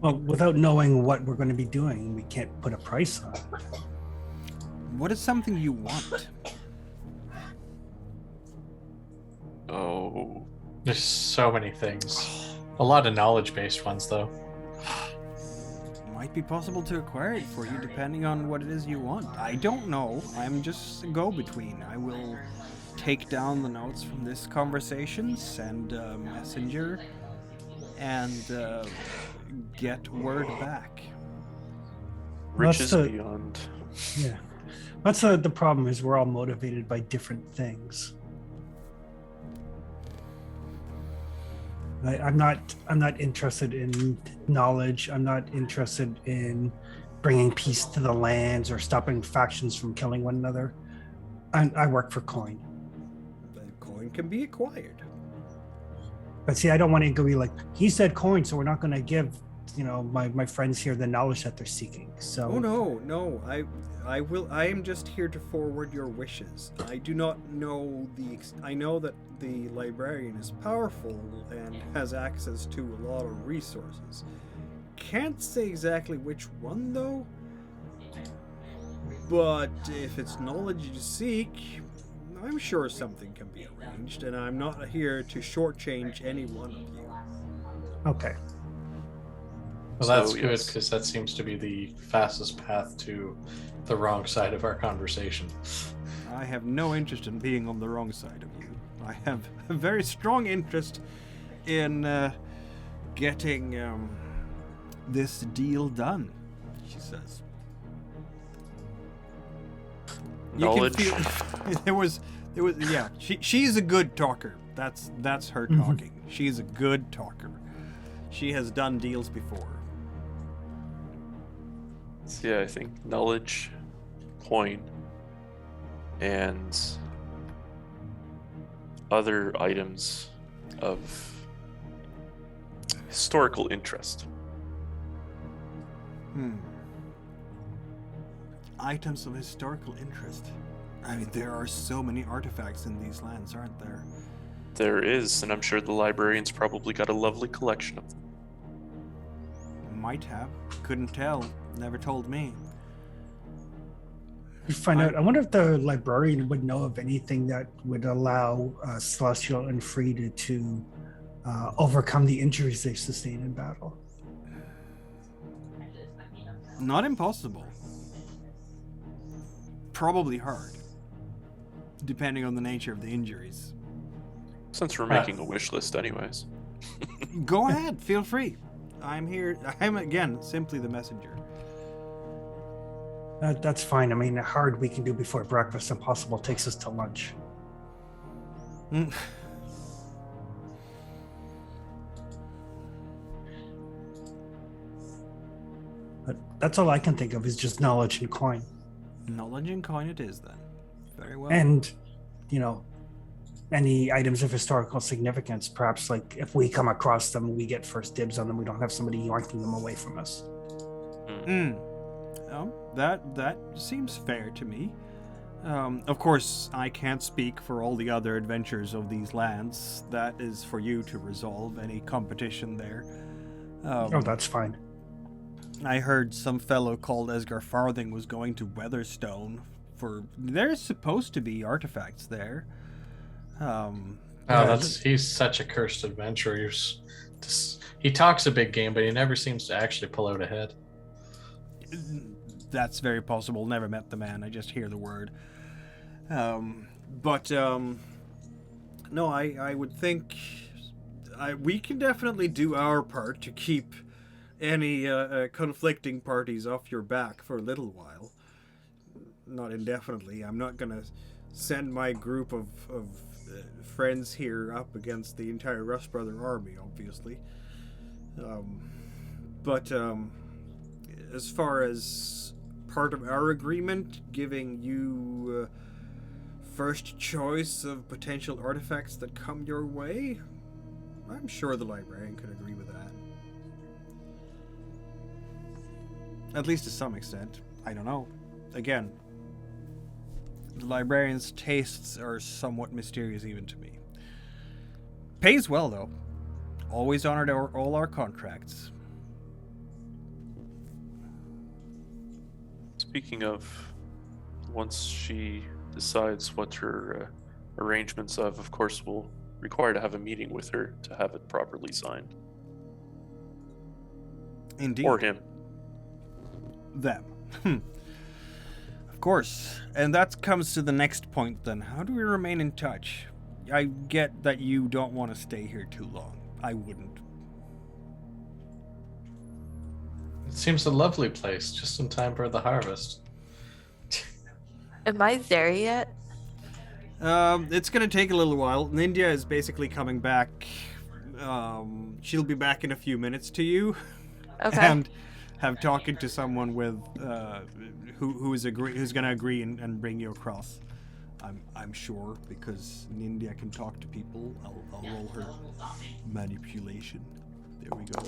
Well, without knowing what we're going to be doing, we can't put a price on it. What is something you want? Oh, There's so many things. A lot of knowledge-based ones, though. Might be possible to acquire it for you depending on what it is you want. I don't know. I'm just a go-between. I will take down the notes from this conversation, send a messenger, and get word back. riches the- beyond. Yeah. That's the problem is we're all motivated by different things. I'm not interested in knowledge. I'm not interested in bringing peace to the lands or stopping factions from killing one another. I work for coin. The coin can be acquired. But see, I don't want to go be like, he said coin, so we're not going to give, my friends here the knowledge that they're seeking. So. Oh no! I will. I am just here to forward your wishes. I do not know I know that the librarian is powerful and has access to a lot of resources. Can't say exactly which one though. But if it's knowledge you seek, I'm sure something can be arranged, and I'm not here to shortchange any one of you. Okay. Well, that's good, because that seems to be the fastest path to the wrong side of our conversation. I have no interest in being on the wrong side of you. I have a very strong interest in getting this deal done, she says. Knowledge. You can feel, there was, yeah. She's a good talker. That's her talking. She's a good talker. She has done deals before. So yeah, I think knowledge, coin, and other items of historical interest. Items of historical interest. I mean, there are so many artifacts in these lands, aren't there? There is, and I'm sure the librarian's probably got a lovely collection of them. Might have. Couldn't tell. Never told me. We find out. I wonder if the librarian would know of anything that would allow Celestial and Frida to overcome the injuries they sustained in battle. Not impossible. Probably hard. Depending on the nature of the injuries. Since we're making a wish list anyways. Go ahead. Feel free. I'm here. I'm, again, simply the messenger. That's fine. I mean, hard we can do before breakfast. Impossible takes us till lunch. But that's all I can think of is just knowledge and coin. Knowledge and coin it is then. Very well. And, any items of historical significance. Perhaps, like, if we come across them, we get first dibs on them. We don't have somebody yoinking them away from us. That seems fair to me. Of course, I can't speak for all the other adventures of these lands. That is for you to resolve any competition there. That's fine. I heard some fellow called Esgar Farthing was going to Weatherstone there's supposed to be artifacts there. He's such a cursed adventurer. He talks a big game, but he never seems to actually pull out ahead. That's very possible. Never met the man. I just hear the word. No, I would think we can definitely do our part to keep any conflicting parties off your back for a little while. Not indefinitely. I'm not going to send my group of friends here up against the entire Rust Brother army, obviously. But as far as part of our agreement, giving you first choice of potential artifacts that come your way, I'm sure the librarian could agree with that. At least to some extent. I don't know. Again, the librarian's tastes are somewhat mysterious even to me. Pays well, though. Always honored all our contracts. Speaking of, once she decides what her arrangements of course, we'll require to have a meeting with her to have it properly signed. Indeed. Or him. Them. Of course. And that comes to the next point then. How do we remain in touch? I get that you don't want to stay here too long. I wouldn't. It seems a lovely place, just in time for the harvest. Am I there yet? It's gonna take a little while. Nindia is basically coming back. She'll be back in a few minutes to you. Okay. And have talking to someone with who's gonna agree and bring you across. I'm sure, because Nindia can talk to people. I'll roll her manipulation. There we go.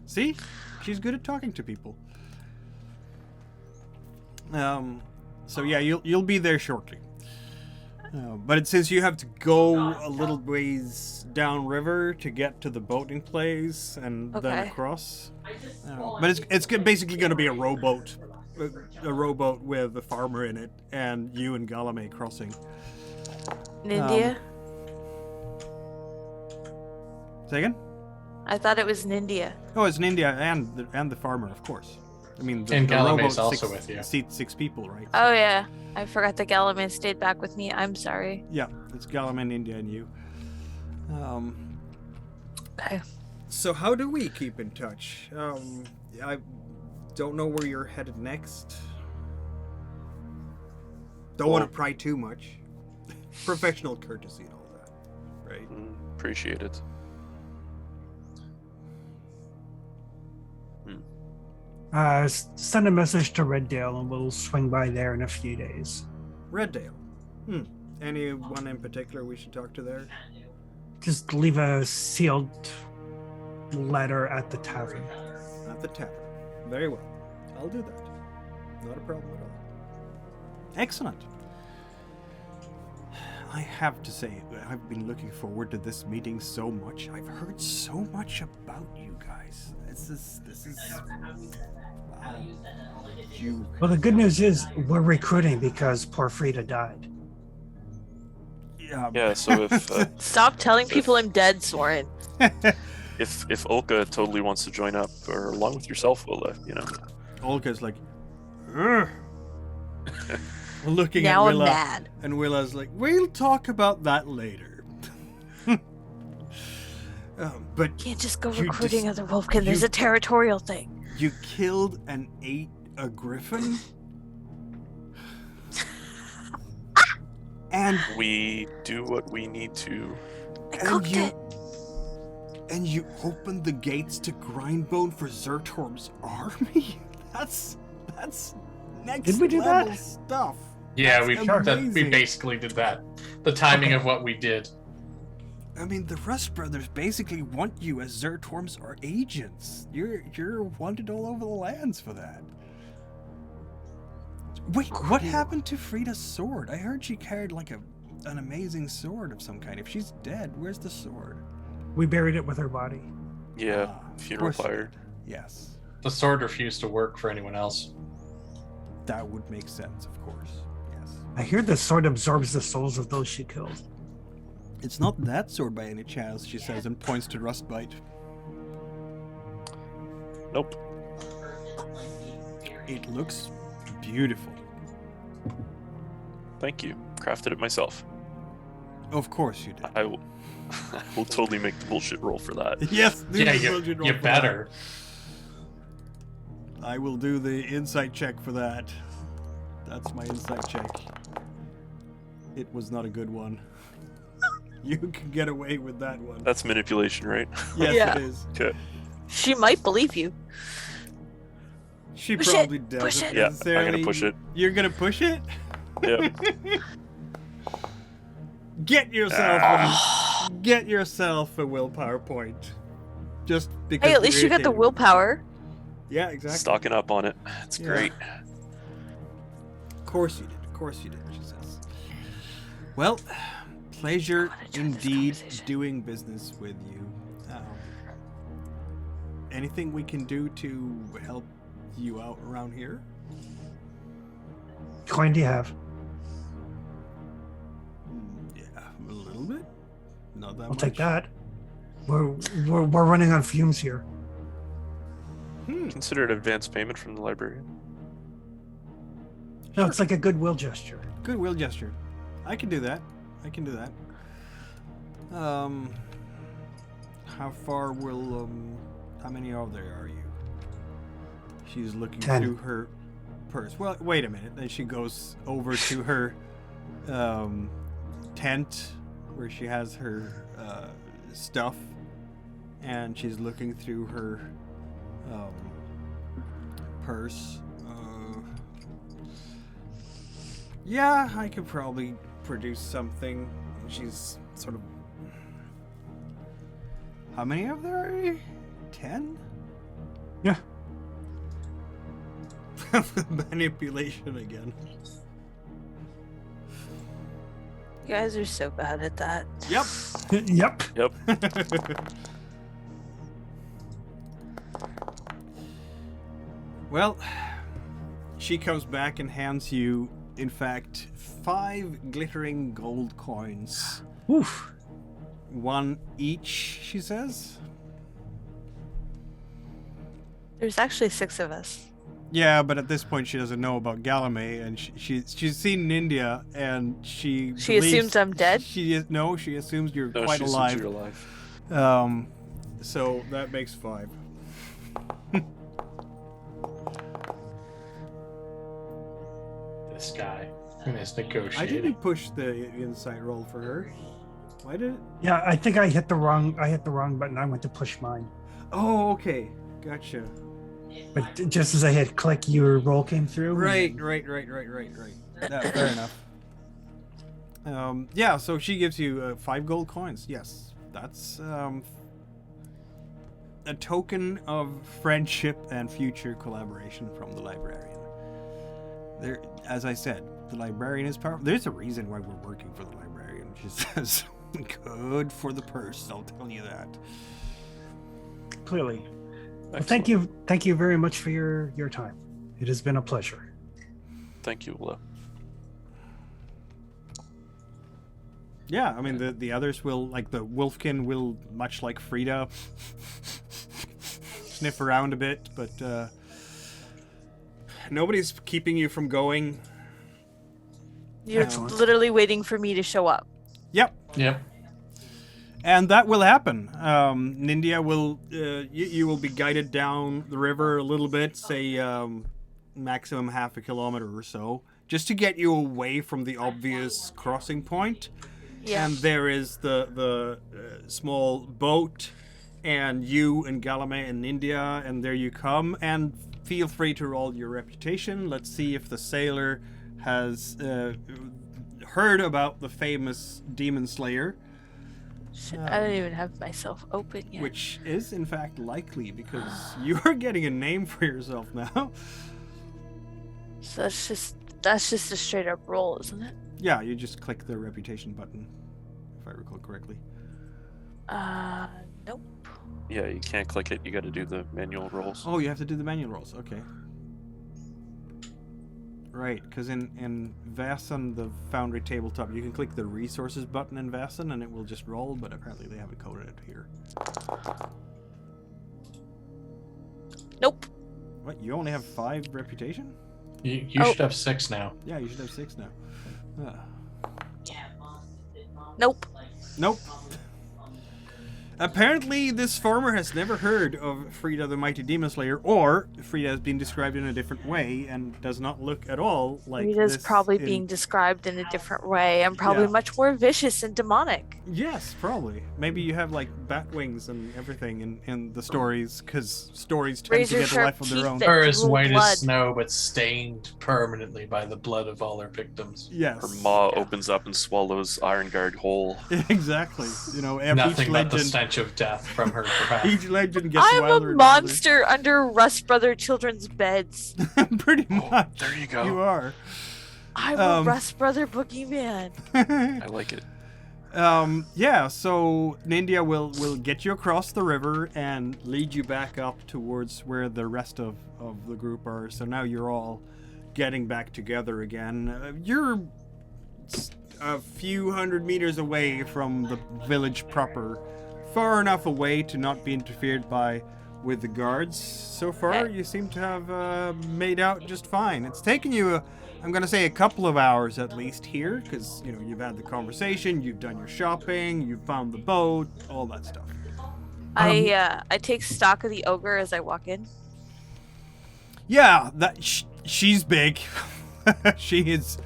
See? She's good at talking to people. So yeah, you'll be there shortly. But since you have to go a little ways downriver to get to the boating place and then across, but it's basically going to be a rowboat with a farmer in it, and you and Galame crossing. Nindia? Say again? I thought it was Nindia. Oh, it's Nindia and the farmer, of course. I mean, the Galame's rowboat also with you. seats 6 people, right? Oh yeah, I forgot that Galame stayed back with me. I'm sorry. Yeah, it's Galame, Nindia, and you. Okay. So how do we keep in touch? I don't know where you're headed next. Don't want to pry too much. Professional courtesy and all that, right? Appreciate it. Send a message to Reddale and we'll swing by there in a few days. Reddale? Anyone in particular we should talk to there? Just leave a sealed letter at the tavern. At the tavern. Very well. I'll do that. Not a problem at all. Excellent. I have to say, I've been looking forward to this meeting so much. I've heard so much about you guys. This is wow. Well, the good news is we're recruiting because poor Frida died. Yeah, so if... Stop telling people I'm dead, Soren. If Olka totally wants to join up, or along with yourself, Willa, Olka's like, looking now at Willa, I'm mad. And Willa's like, we'll talk about that later. But Can't just go recruiting other Wolfkin. There's a territorial thing. You killed and ate a griffin? And we do what we need to. I cooked it. And you opened the gates to Grindbone for Zertorm's army? That's next Did we do level that? stuff. Yeah, That's we basically did that. The timing of what we did. I mean, the Rust Brothers basically want you as Zertorm's agents. You're wanted all over the lands for that. Wait, what happened to Frida's sword? I heard she carried like an amazing sword of some kind. If she's dead, where's the sword? We buried it with her body. Yeah, funeral pyre. Yes. The sword refused to work for anyone else. That would make sense, of course. Yes. I hear the sword absorbs the souls of those she killed. It's not that sword by any chance, she says, and points to Rustbite. Nope. It looks beautiful. Thank you. Crafted it myself. Of course you did. I will totally make the bullshit roll for that. Yes, Yeah, you better. I will do the insight check for that. That's my insight check. It was not a good one. You can get away with that one. That's manipulation, right? Yes, Yeah. it is. Okay. She might believe you. She Push probably it, doesn't push it. Yeah, I'm necessarily. gonna push it. You're gonna push it? Yep. Get yourself a willpower point. Just because. Hey, at least you got the irritated. willpower. Yeah, exactly. Stocking up on it. It's Yeah. great. Of course you did. Of course you did, she says. Well, pleasure enjoyed this indeed conversation. doing business with you. Anything we can do to help you out around here? Coin do you have? Yeah, a little bit. Not that I'll much. take that. We're running on fumes here. Consider it advance payment from the librarian. No, it's like a goodwill gesture. Goodwill gesture. I can do that. How far will how many of there are you? She's looking 10. through her purse. Well, wait a minute. Then she goes over to her tent where she has her stuff, and she's looking through her purse. Yeah, I could probably produce something. She's sort of... How many of there are? 10? Yeah. Manipulation again. You guys are so bad at that. Yep. Yep. Yep. Well, she comes back and hands you, in fact, 5 glittering gold coins. Oof. 1 each, she says. There's actually 6 of us. Yeah, but at this point she doesn't know about Galame, and she's seen in India, and she assumes I'm dead? She assumes you're No, quite she assumes alive. you're alive. So that makes 5. This guy and his negotiating. I didn't push the insight roll for her. Why did it? Yeah, I think I hit the wrong button. I went to push mine. Oh, okay. Gotcha. But just as I hit click, your roll came through. Right. Yeah, fair enough. Yeah, so she gives you 5 gold coins. Yes, that's a token of friendship and future collaboration from the librarian. There, as I said, the librarian is powerful. There's a reason why we're working for the librarian. She says, "Good for the purse." I'll tell you that. Clearly. Well, thank you very much for your time. It has been a pleasure. Thank you, Ula. Yeah, I mean the others will, like the Wolfkin will, much like Frida, sniff around a bit, but nobody's keeping you from going. You're Excellent. literally waiting for me to show up. Yep. Yep. And that will happen. Nindia will, you will be guided down the river a little bit, say maximum half a kilometer or so, just to get you away from the obvious crossing point. Yeah. And there is the small boat, and you and Galame and Nindia, and there you come. And feel free to roll your reputation. Let's see if the sailor has heard about the famous demon slayer. I don't even have myself open yet. Which is, in fact, likely, because you're getting a name for yourself now. So that's just a straight up roll, isn't it? Yeah, you just click the reputation button, if I recall correctly. Nope. Yeah, you can't click it. You got to do the manual rolls. Oh, you have to do the manual rolls. Okay. Right, because in Vaesen, the Foundry tabletop, you can click the resources button in Vaesen and it will just roll, but apparently they haven't coded it here. Nope. What, you only have 5 reputation? You Oh. should have 6 now. Yeah, you should have 6 now. Nope. Nope. Apparently, this farmer has never heard of Frida the Mighty Demon Slayer, or Frida has been described in a different way and does not look at all like Rita's this probably in- being described in a different way. I'm probably Yeah. much more vicious and demonic. Yes, probably. Maybe you have like bat wings and everything in the stories, because stories tend Razor to get a sharp life of their teeth own. that- Or as Little white blood. as snow, but stained permanently by the blood of all her victims. Yes. Her maw opens up and swallows Iron Guard whole. Exactly. You know, each Nothing but the legend, stench of death from her breath. each legend gets I'm wilder a and monster under Rust Brother children's beds. wilder. Pretty much. there you go. You are. I'm Um, a Rust Brother boogeyman. I like it. Yeah, so Nindia will get you across the river and lead you back up towards where the rest of the group are. So now you're all getting back together again. You're a few hundred meters away from the village proper, far enough away to not be interfered by with the guards. So far, Okay. you seem to have made out just fine. It's taken you I'm going to say a couple of hours at least here, because, you know, you've had the conversation, you've done your shopping, you've found the boat, all that stuff. I take stock of the ogre as I walk in. Yeah, that she's big. She is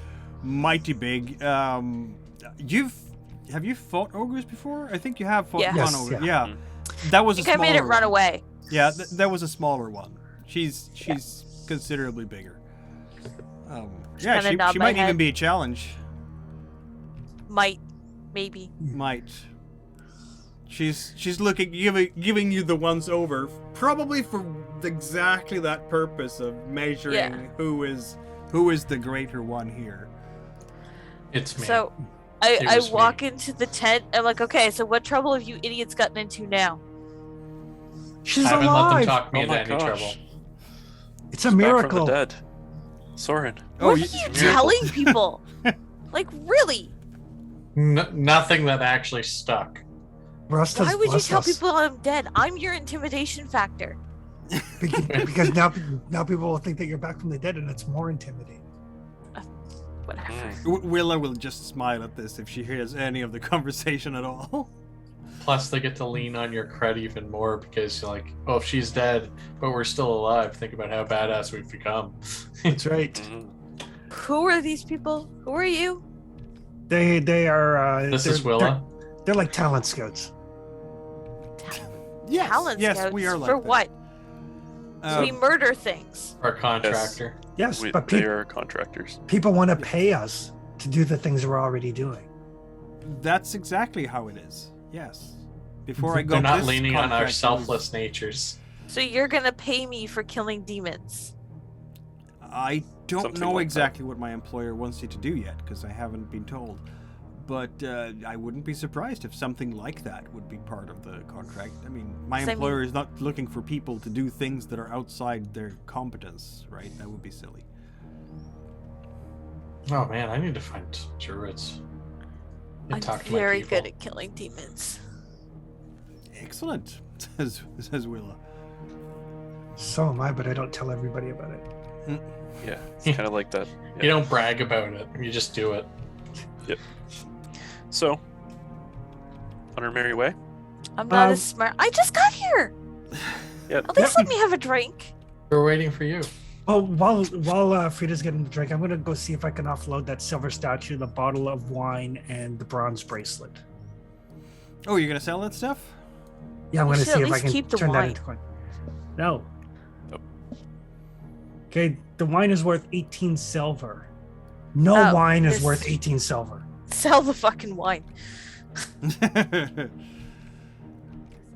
mighty big. Have you fought ogres before? I think you have fought Yeah. one Yes, ogre. yeah. Yeah. That was I a think I smaller made it run one. away. Yeah, that was a smaller one. She's considerably bigger. Yeah, kinda she nod my might even head. be a challenge. Maybe. Might. She's looking, giving you the once over, probably for exactly that purpose of measuring who is the greater one here. It's me. So, I walk into the tent. I'm like, okay, so what trouble have you idiots gotten into now? She's I haven't alive. let them talk me Oh into my any gosh. trouble. It's a Back miracle. from the dead. Soren. Oh, What are you telling people? Like, really? Nothing that actually stuck. Rust has Why would you blessed tell us. people I'm dead? I'm your intimidation factor. Because now people will think that you're back from the dead, and it's more intimidating. Whatever. Willa will just smile at this if she hears any of the conversation at all. Plus, they get to lean on your cred even more because you're like, oh, if she's dead, but we're still alive, think about how badass we've become. That's right. Who are these people? Who are you? They are. This is Willa. They're like talent scouts. Yes, Talent yes, scouts? we are like For that. what? We murder things. Our contractor. Yes, but They are contractors. people want to pay us to do the things we're already doing. That's exactly how it is. Yes. Before I go, They're not this leaning on our contract selfless natures. So you're gonna pay me for killing demons? I don't Something know like exactly what my employer wants you to do yet, because I haven't been told. But I wouldn't be surprised if something like that would be part of the contract. I mean, my employer is not looking for people to do things that are outside their competence, right? That would be silly. Oh man, I need to find druids. And I'm talk to my very people. good at killing demons. Excellent, says Willa. So am I, but I don't tell everybody about it. Yeah, it's kind of like that. You don't brag about it. You just do it. Yep. So, on our merry way. I'm not as smart. I just got here. Yep. At least let me have a drink. We're waiting for you. Oh, while Frida's getting the drink, I'm gonna go see if I can offload that silver statue, the bottle of wine, and the bronze bracelet. Oh, you're gonna sell that stuff? Yeah, I'm You gonna should see at if I least can keep the turn that wine. into coin. No. Nope. Okay, the wine is worth 18 silver. No Oh, wine is this- worth 18 silver. Sell the fucking wine.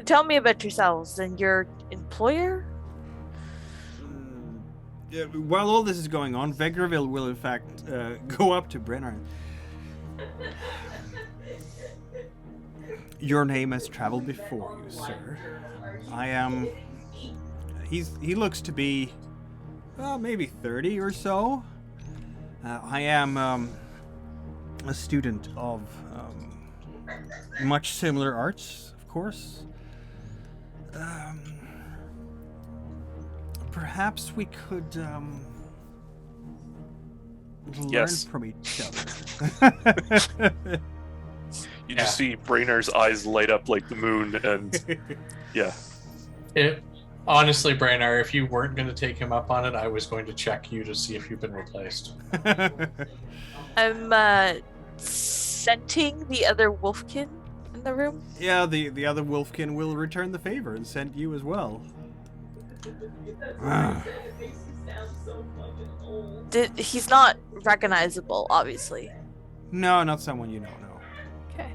Tell me about yourselves and your employer. Yeah, while all this is going on, Vegraville will in fact go up to Brenner. Your name has traveled before you, sir. I am. He looks to be, maybe 30 or so. I am a student of much similar arts, of course. Perhaps we could learn Yes. from each other. You just see Brainard's eyes light up like the moon, and yeah. Honestly, Braynar, if you weren't going to take him up on it, I was going to check you to see if you've been replaced. I'm scenting the other wolfkin in the room. Yeah, the other wolfkin will return the favor and send you as well. He's not recognizable, obviously. No, not someone you know, no. Okay.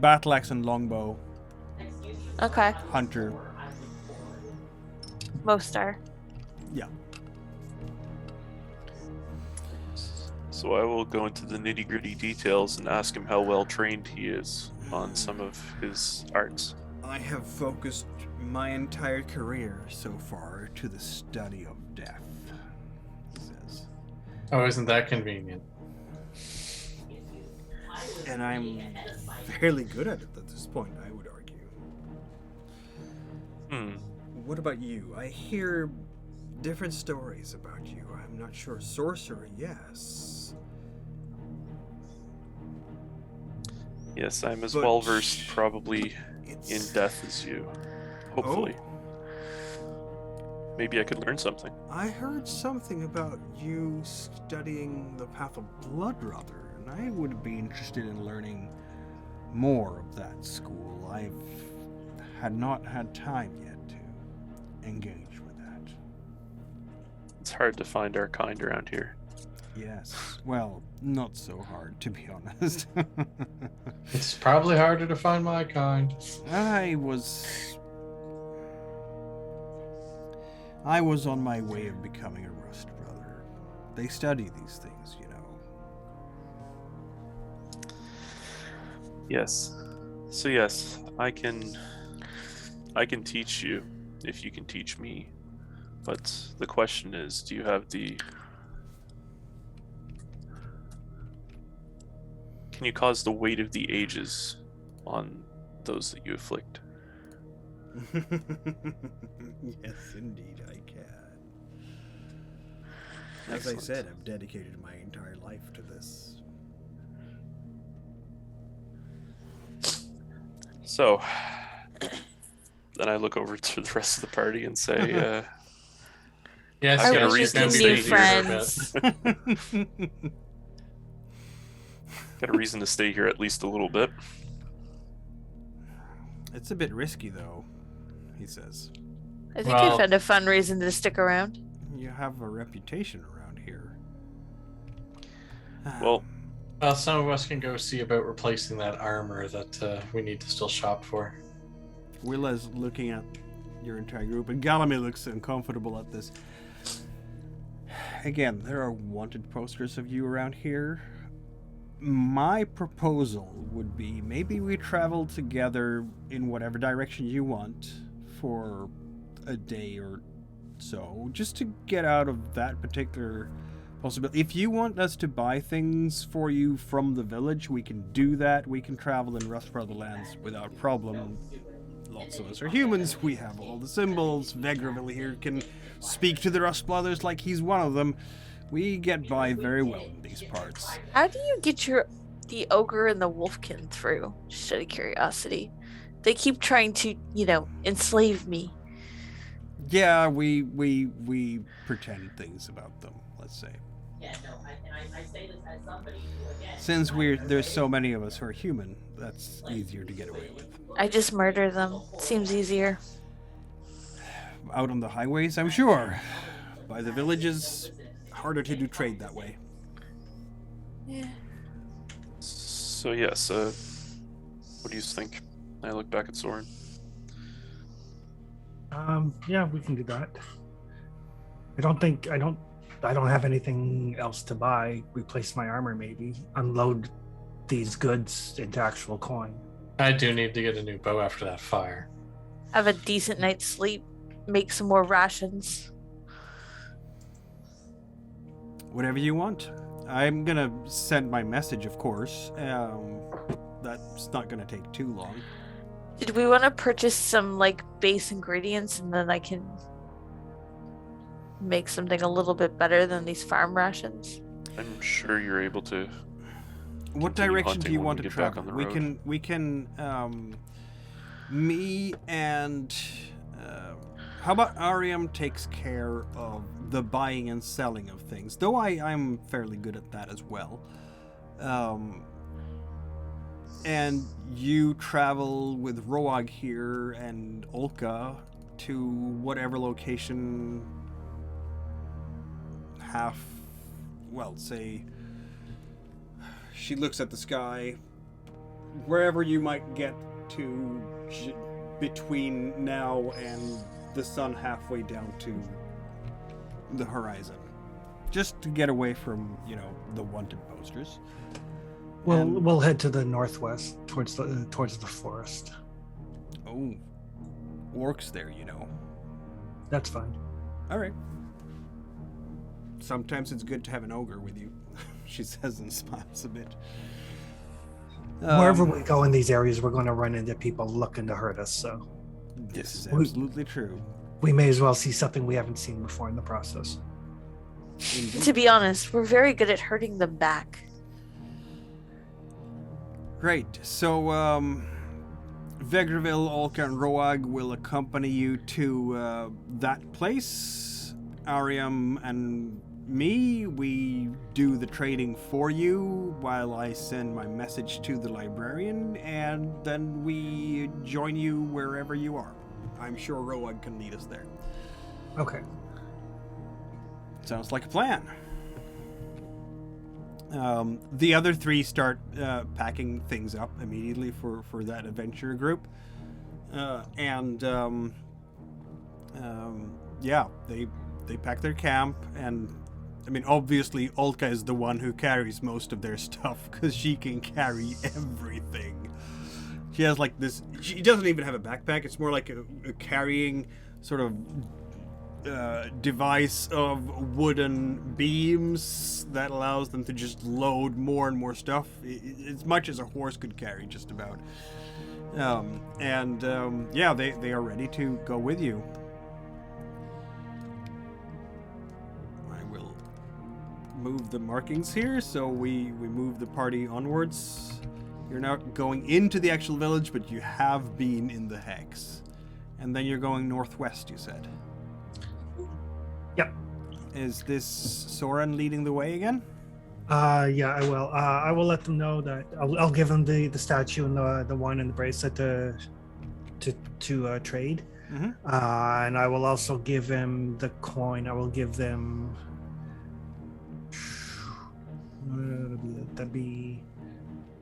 Battle axe and longbow, Okay. hunter. Most are. Yeah. So I will go into the nitty-gritty details and ask him how well trained he is on some of his arts. I have focused my entire career so far to the study of death, he says. Oh, isn't that convenient? And I'm fairly good at it at this point, I would argue. What about you? I hear different stories about you. I'm not sure. Sorcerer, yes. Yes, I'm as But well versed probably in It's... death as you. Hopefully. Oh, Maybe I could learn something. I heard something about you studying the path of blood, rather, and I would be interested in learning more of that school. I've not had time yet to engage with that. It's hard to find our kind around here. Yes. Well, not so hard, to be honest. It's probably harder to find my kind. I was on my way of becoming a Rust Brother. They study these things, you know. Yes. So yes, I can teach you if you can teach me. But the question is, do you have the... Can you cause the weight of the ages on those that you afflict? Yes, indeed, I can. As Excellent. I said, I've dedicated my entire life to this. So, then I look over to the rest of the party and say, Yes, I've got a yes, reason you're to gonna be stay here here. for a bit. got a reason to stay here at least a little bit. It's a bit risky, though, he says. I think I found a fun reason to stick around. You have a reputation around here. Well, Some of us can go see about replacing that armor that we need to still shop for. Willa's looking at your entire group, and Galame looks uncomfortable at this. Again, there are wanted posters of you around here. My proposal would be maybe we travel together in whatever direction you want for a day or so, just to get out of that particular possibility. If you want us to buy things for you from the village, we can do that. We can travel in Rust Brother lands without problem. Lots of us are humans. We have all the symbols. Vegraville here can speak to the Rust Brothers like he's one of them. We get by very well in these parts. How do you get the ogre and the wolfkin through? Just out of curiosity. They keep trying to, enslave me. Yeah, we pretend things about them, let's say. Yeah, no, I say this as somebody who, again... Since there's so many of us who are human, that's easier to get away with. I just murder them. Seems easier. Out on the highways, I'm sure. By the villages, harder to do trade that way. Yeah. so yes, what do you think? I look back at Soren. Yeah, we can do that. I don't have anything else to buy. Replace my armor, maybe. Unload these goods into actual coin. I do need to get a new bow after that fire. Have a decent night's sleep. Make some more rations. Whatever you want. I'm gonna send my message, of course. That's not gonna take too long. Did we want to purchase some base ingredients and then I can make something a little bit better than these farm rations? I'm sure you're able to. What Continue direction do hunting you when want we to get back travel? on the We can me and how about Ariam takes care of the buying and selling of things, though I'm fairly good at that as well. And you travel with Roag here and Olka to whatever location say she looks at the sky, wherever you might get to between now and the sun halfway down to the horizon, just to get away from the wanted posters. We'll head to the northwest towards the forest. Oh, orcs there, That's fine. All right. Sometimes it's good to have an ogre with you, she says and smiles a bit. Wherever we go in these areas, we're going to run into people looking to hurt us, so This is absolutely true. we may as well see something we haven't seen before in the process. Indeed. To be honest, we're very good at hurting them back. Great. So, Vegraville, Olka, and Roag will accompany you to that place. Ariam and me, we do the trading for you while I send my message to the librarian, and then we join you wherever you are. I'm sure Roag can lead us there. Okay. Sounds like a plan. The other three start packing things up immediately for that adventure group. Yeah, they pack their camp, and I mean, obviously, Olka is the one who carries most of their stuff because she can carry everything. She has like this. She doesn't even have a backpack. It's more like a carrying sort of device of wooden beams that allows them to just load more and more stuff, as much as a horse could carry, just about. Yeah, they are ready to go with you. I will move the markings here, so we move the party onwards. You're not going into the actual village, but you have been in the hex. And then you're going northwest, you said. Yep. Is this Soren leading the way again? Yeah, I will. I will let them know that I'll give them the statue and the wine and the bracelet to trade. Mm-hmm. And I will also give them the coin. I will give them. That'd be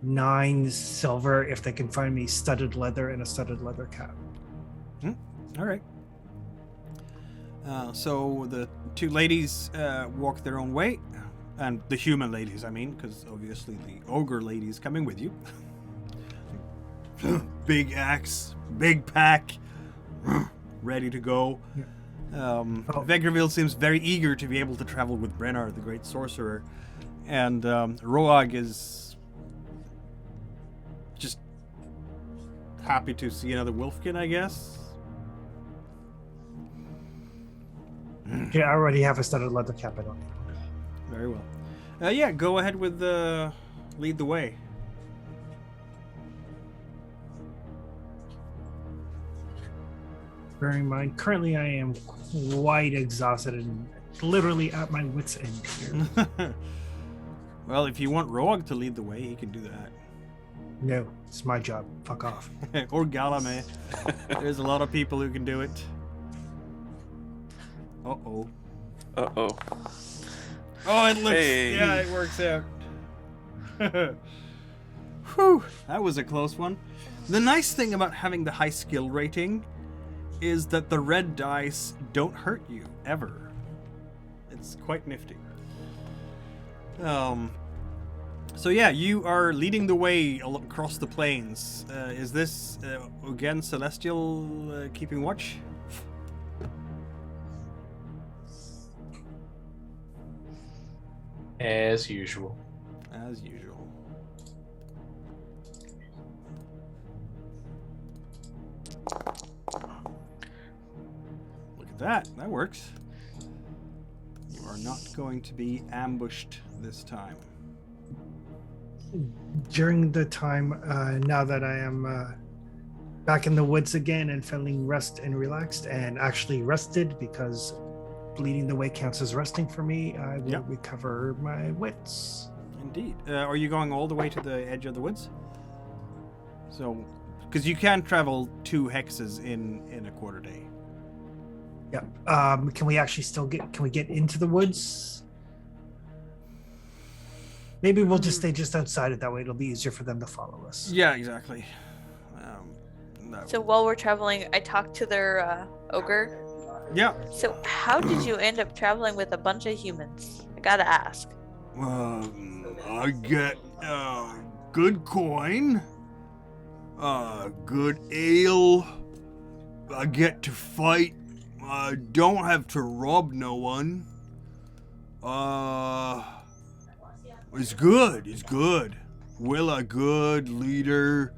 9 silver if they can find me studded leather and a studded leather cap. All right. So the two ladies walk their own way, and the human ladies, I mean, because obviously the ogre lady's coming with you. Big axe, big pack, ready to go. Yeah. Vegreville seems very eager to be able to travel with Brennar, the great sorcerer, and Roag is just happy to see another Wolfkin, I guess. Yeah, I already have a studded leather cap. I don't need. Very well. Yeah, go ahead with lead the way. Bearing in mind, currently I am quite exhausted and literally at my wit's end here. Well, if you want Roag to lead the way, he can do that. No, it's my job. Fuck off. Or Galame. There's a lot of people who can do it. Uh-oh. Uh-oh. Oh, it looks... Hey. Yeah, it works out. Whew, that was a close one. The nice thing about having the high skill rating is that the red dice don't hurt you, ever. It's quite nifty. So yeah, you are leading the way across the plains. Is this, again, Celestial keeping watch? As usual. As usual. Look at that. That works. You are not going to be ambushed this time. During the time, now that I am back in the woods again and feeling rest and relaxed and actually rested because leading the way counts as resting for me, I will recover my wits. Indeed. Are you going all the way to the edge of the woods? So, because you can travel 2 hexes in a quarter day. Yeah. Can we actually can we get into the woods? Maybe we'll just stay just outside it. That way it'll be easier for them to follow us. Yeah, exactly. So while we're traveling, I talked to their ogre. Yeah. So how did you end up traveling with a bunch of humans? I gotta ask. I get good coin, good ale. I get to fight. I don't have to rob no one. It's good. It's good. Willa good leader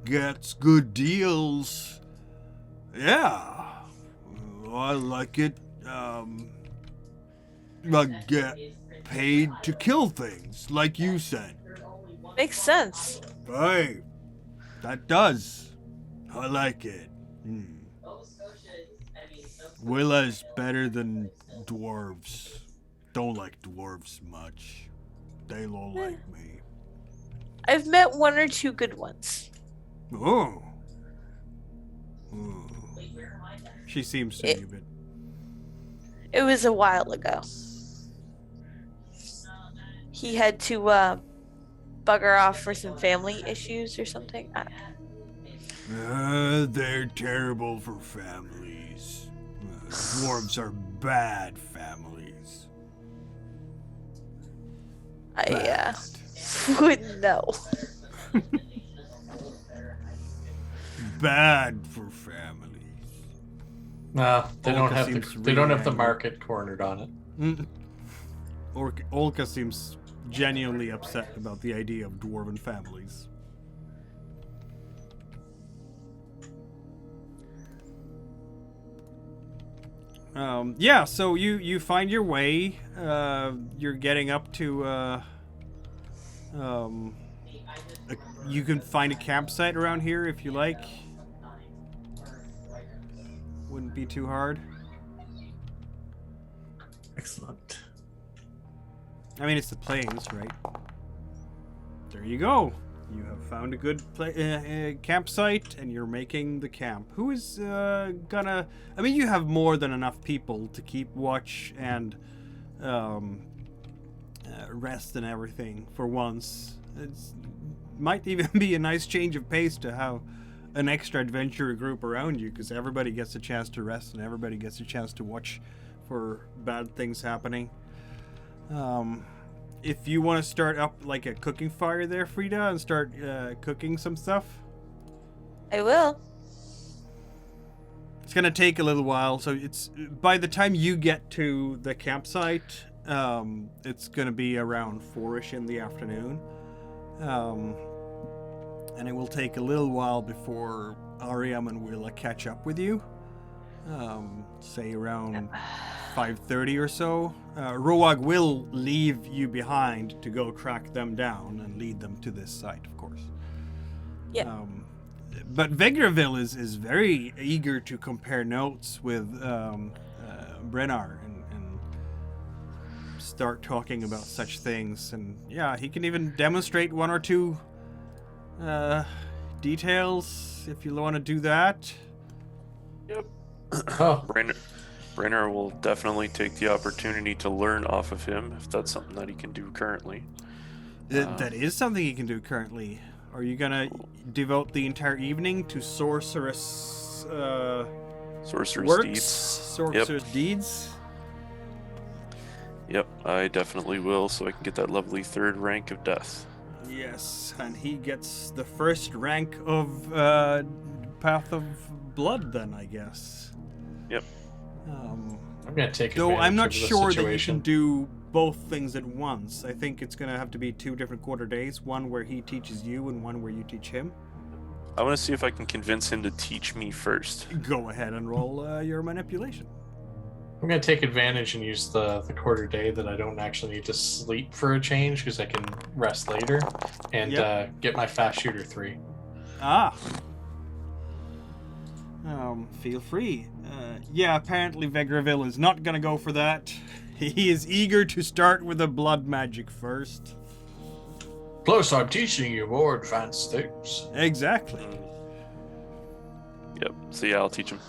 gets good deals. Yeah. I like it. I get paid to kill things, like you said. Makes sense. Hey, that does. I like it. Willa's better than dwarves. Don't like dwarves much. They don't like me. I've met 1 or 2 good ones. Oh. She seems to be a bit. It was a while ago. he had to bugger off for some family issues or something. I don't know. They're terrible for families. Dwarves are bad families. I wouldn't know. Bad for families. No, they don't have really the market cornered on it. Olka seems genuinely upset about the idea of dwarven families. Yeah, so you find your way. You're getting up to you can find a campsite around here if you like. Wouldn't be too hard. Excellent. I mean, it's the plains, right? There you go. You have found a good campsite, and you're making the camp. Who is gonna... I mean, you have more than enough people to keep watch and rest and everything for once. It might even be a nice change of pace to have an extra adventurer group around you, because everybody gets a chance to rest and everybody gets a chance to watch for bad things happening. If you want to start up like a cooking fire there, Frida, and start cooking some stuff. I will. It's gonna take a little while, so it's by the time you get to the campsite, it's gonna be around 4ish in the afternoon. And it will take a little while before Ariam and Willa catch up with you. Say around 5:30 or so. Roag will leave you behind to go track them down and lead them to this site, of course. Yeah. But Vegraville is very eager to compare notes with Brennar and start talking about such things. And yeah, he can even demonstrate one or two details if you want to do that. Yep. Oh. Brenner will definitely take the opportunity to learn off of him if that's something that he can do currently. That is something he can do currently. Are you gonna devote the entire evening to sorcerer's works? Deeds? Sorcerer's deeds? Yep, I definitely will, so I can get that lovely 3rd rank of death. Yes, and he gets the 1st rank of Path of Blood then, I guess. Yep. I'm gonna take Though advantage I'm not of the sure that you situation. can do both things at once. I think it's gonna have to be 2 different quarter days, one where he teaches you and one where you teach him. I want to see if I can convince him to teach me first. Go ahead and roll your manipulation. I'm gonna take advantage and use the quarter day that I don't actually need to sleep for a change because I can rest later and get my fast shooter 3. Ah. Feel free. Yeah, apparently Vegraville is not gonna go for that. He is eager to start with the blood magic first. Plus, I'm teaching you more advanced things. Exactly. Yep. So yeah, I'll teach him.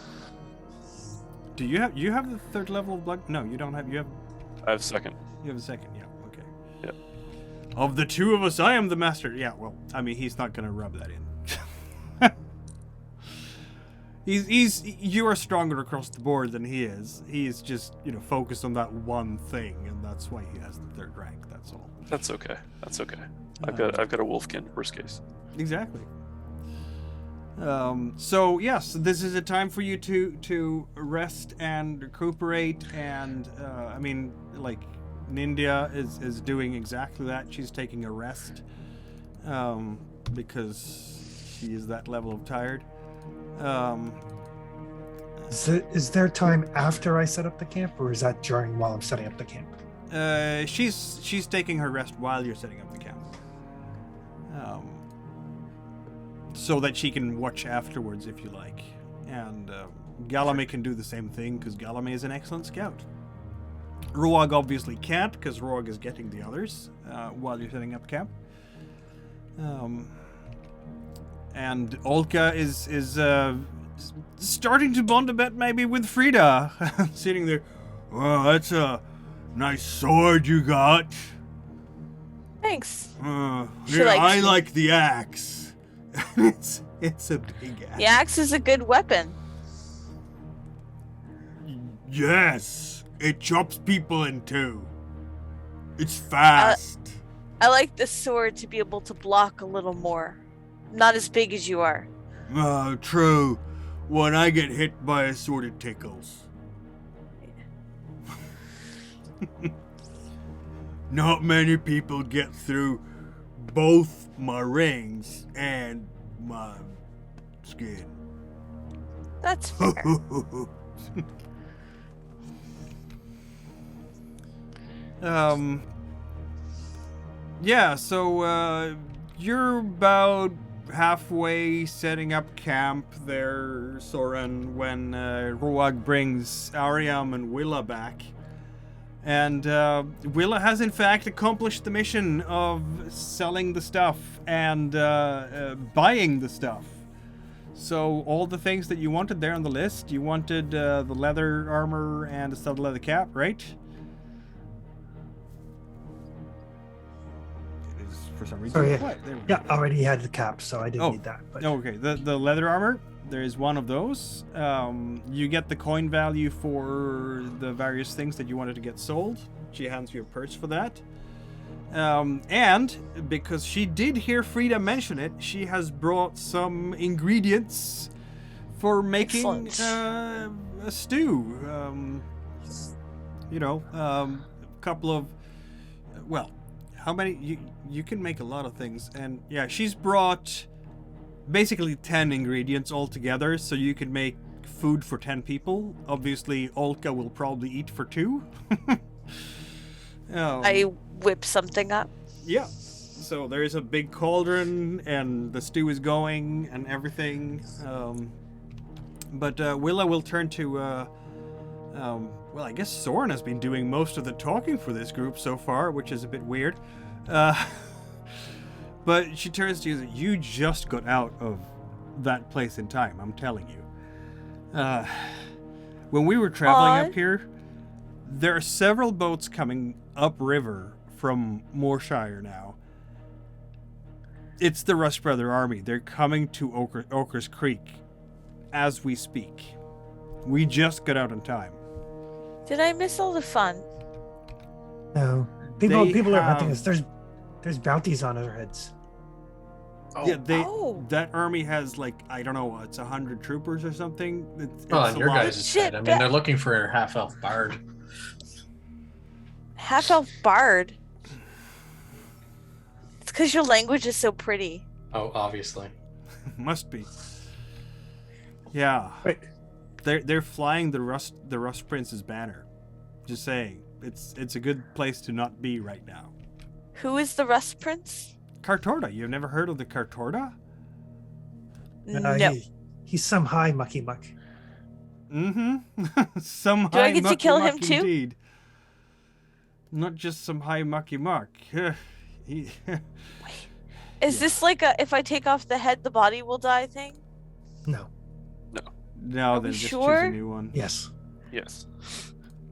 Do you have the 3rd level of blood? No, you don't have. You have. I have 2nd. You have a 2nd. Yeah. Okay. Yep. Of the 2 of us, I am the master. Yeah. Well, I mean, he's not gonna rub that in. You are stronger across the board than he is. He's just, focused on that one thing, and that's why he has the 3rd rank. That's all. That's okay. That's okay. I've got a wolfkin. Worst case. Exactly. So yes, this is a time for you to rest and recuperate, and I mean, like, Nindia is doing exactly that. She's taking a rest because she is that level of tired. Is there time after I set up the camp, or is that during while I'm setting up the camp? She's taking her rest while you're setting up the camp, so that she can watch afterwards if you like. And Galame can do the same thing because Galame is an excellent scout. Roag obviously can't because Roag is getting the others while you're setting up camp. And Olka is starting to bond a bit maybe with Frida. Sitting there, "Oh, that's a nice sword you got." Thanks. Yeah, I like the axe. it's a big axe. The axe is a good weapon. Yes, it chops people in two. It's fast. I like the sword to be able to block a little more. Not as big as you are. True. When I get hit by a sword, it tickles. Not many people get through both my rings and my skin. That's fair. Yeah, so you're about halfway setting up camp there, Soren, when Roag brings Ariam and Willa back. And Willa has in fact accomplished the mission of selling the stuff and buying the stuff. So all the things that you wanted there on the list, you wanted the leather armor and a studded leather cap, right? It is for some reason. Sorry, quiet. There we yeah, go. already had the cap, so I didn't need that. But... Oh, okay. The leather armor, there is one of those. You get the coin value for the various things that you wanted to get sold. She hands you a purse for that. And because she did hear Frida mention it, she has brought some ingredients for making a stew. A couple of, well, how many? You can make a lot of things. And yeah, she's brought basically 10 ingredients all together, so you can make food for 10 people. Obviously, Olka will probably eat for 2. I whip something up. Yeah. So there's a big cauldron, and the stew is going, and everything. But Willa will turn to, well, I guess Soren has been doing most of the talking for this group so far, which is a bit weird. But she turns to you. You just got out of that place in time, I'm telling you. When we were traveling up here, there are several boats coming upriver from Moorshire now. It's the Rust Brother army. They're coming to Oaker's Creek as we speak. We just got out in time. Did I miss all the fun? No. People are hunting us. There's bounties on our heads. Oh. Yeah, that army has, like, I don't know, it's 100 troopers or something. It's on your lot. guys' side. I mean, they're looking for a half-elf bard. Half-elf bard? It's because your language is so pretty. Oh, obviously. Must be. Yeah. Wait. They're flying the Rust Prince's banner. Just saying. It's a good place to not be right now. Who is the Rust Prince? Kartorda. You've never heard of the Kartorda? No. He's some high mucky muck. Mm-hmm. Some Do high I get to mucky kill muck him too? Indeed. Not just some high mucky muck. Is this like a if I take off the head, the body will die thing? No. No, then we just sure? choose a new one. Yes. Yes.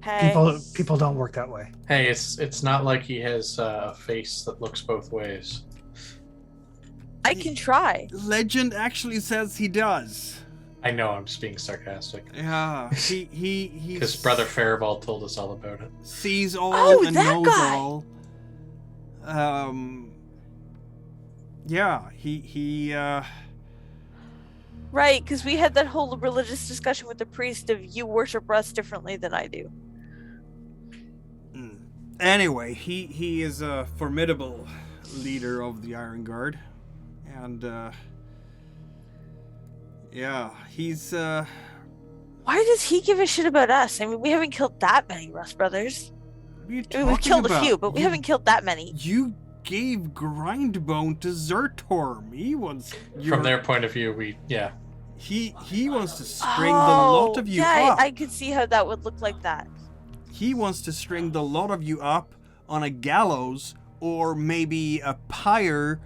Hey. People don't work that way. Hey, it's not like he has a face that looks both ways. I can try. Legend actually says he does. I know, I'm just being sarcastic. Yeah, he Because Brother Farabald told us all about it. sees all and that knows guy. all. Yeah, he Right, because we had that whole religious discussion with the priest of you worship us differently than I do. Anyway, he is a formidable leader of the Iron Guard, and yeah, he's Why does he give a shit about us? I mean, we haven't killed that many Rust Brothers. What are you I mean, we've talking killed about? a few, but we haven't killed that many. You gave Grindbone to Zertorm. He wants From their point of view, He wants to string the lot of you up. I could see how that would look like that. He wants to string the lot of you up on a gallows or maybe a pyre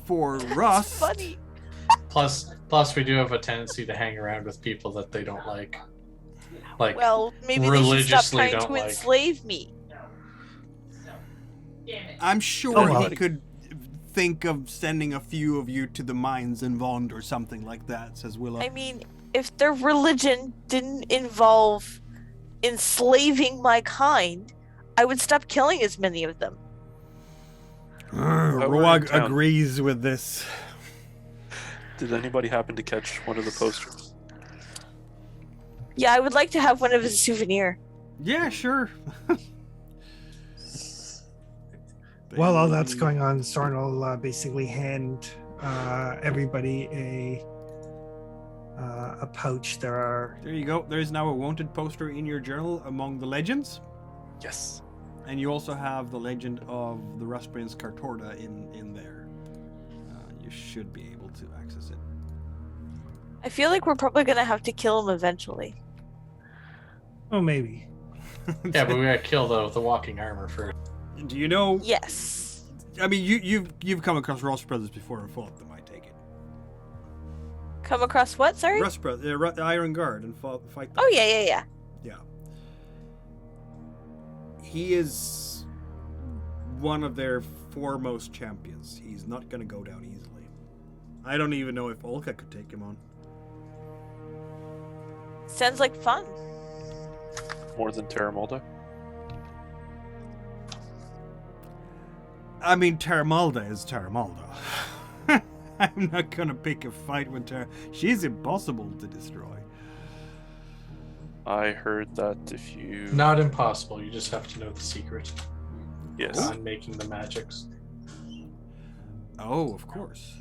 for Rust. Funny. Plus, we do have a tendency to hang around with people that they don't like. Like, Well, maybe they should stop religiously trying don't to like. enslave me. Damn it. I'm sure Oh, well. he could think of sending a few of you to the mines in Vond or something like that, says Willow. I mean, if their religion didn't involve enslaving my kind, I would stop killing as many of them. Roag agrees with this. Did anybody happen to catch one of the posters? Yeah, I would like to have one of as a souvenir. Yeah, sure. While all that's going on, Soren will basically hand everybody a pouch. There you go. There is now a wanted poster in your journal among the legends. Yes. And you also have the legend of the Rustbrain's Cartorda in there. You should be able to access it. I feel like we're probably going to have to kill him eventually. Oh, maybe. Yeah, but we gotta kill the walking armor first. Do you know? Yes. I mean, you've come across Rust Brothers before and fought them, I take it. Come across what? Sorry. Rust Brothers, Iron Guard, and fight them. Oh yeah. Yeah. He is one of their foremost champions. He's not going to go down easily. I don't even know if Olka could take him on. Sounds like fun. More than Terramalda? I mean, Terramalda is Terramalda. I'm not going to pick a fight with her. She's impossible to destroy. I heard that if you... Not impossible, you just have to know the secret. Yes. On making the magics. Oh, of course.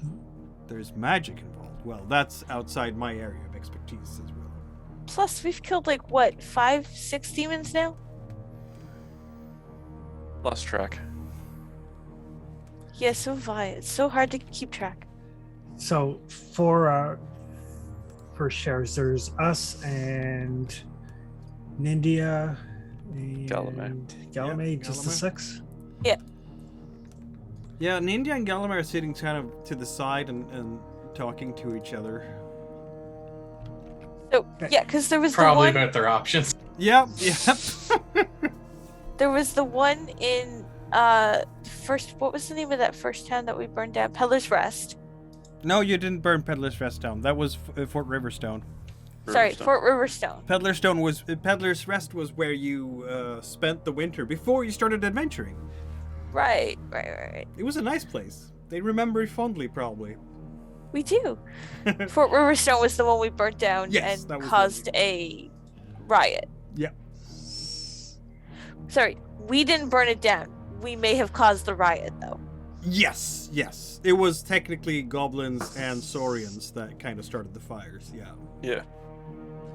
There's magic involved. Well, that's outside my area of expertise as well. Plus, we've killed like what, 5, 6 demons now? Lost track. Yeah, so it's so hard to keep track. So for shares, there's us and Nindia and Galamay, just the 6. Yeah. Yeah, Nindia and Galamay are sitting kind of to the side and talking to each other. So yeah, because there was probably the one... about their options. Yep. There was the one in first. What was the name of that first town that we burned down? Peddler's Rest. No, you didn't burn Peddler's Rest down. That was Fort Riverstone. Sorry, Fort Riverstone. Peddler's Rest was where you spent the winter before you started adventuring. Right. It was a nice place. They remember it fondly, probably. We do. Fort Riverstone was the one we burnt down Yes, and caused a riot. Yeah. Sorry, we didn't burn it down. We may have caused the riot, though. Yes. It was technically goblins and saurians that kind of started the fires, yeah. Yeah.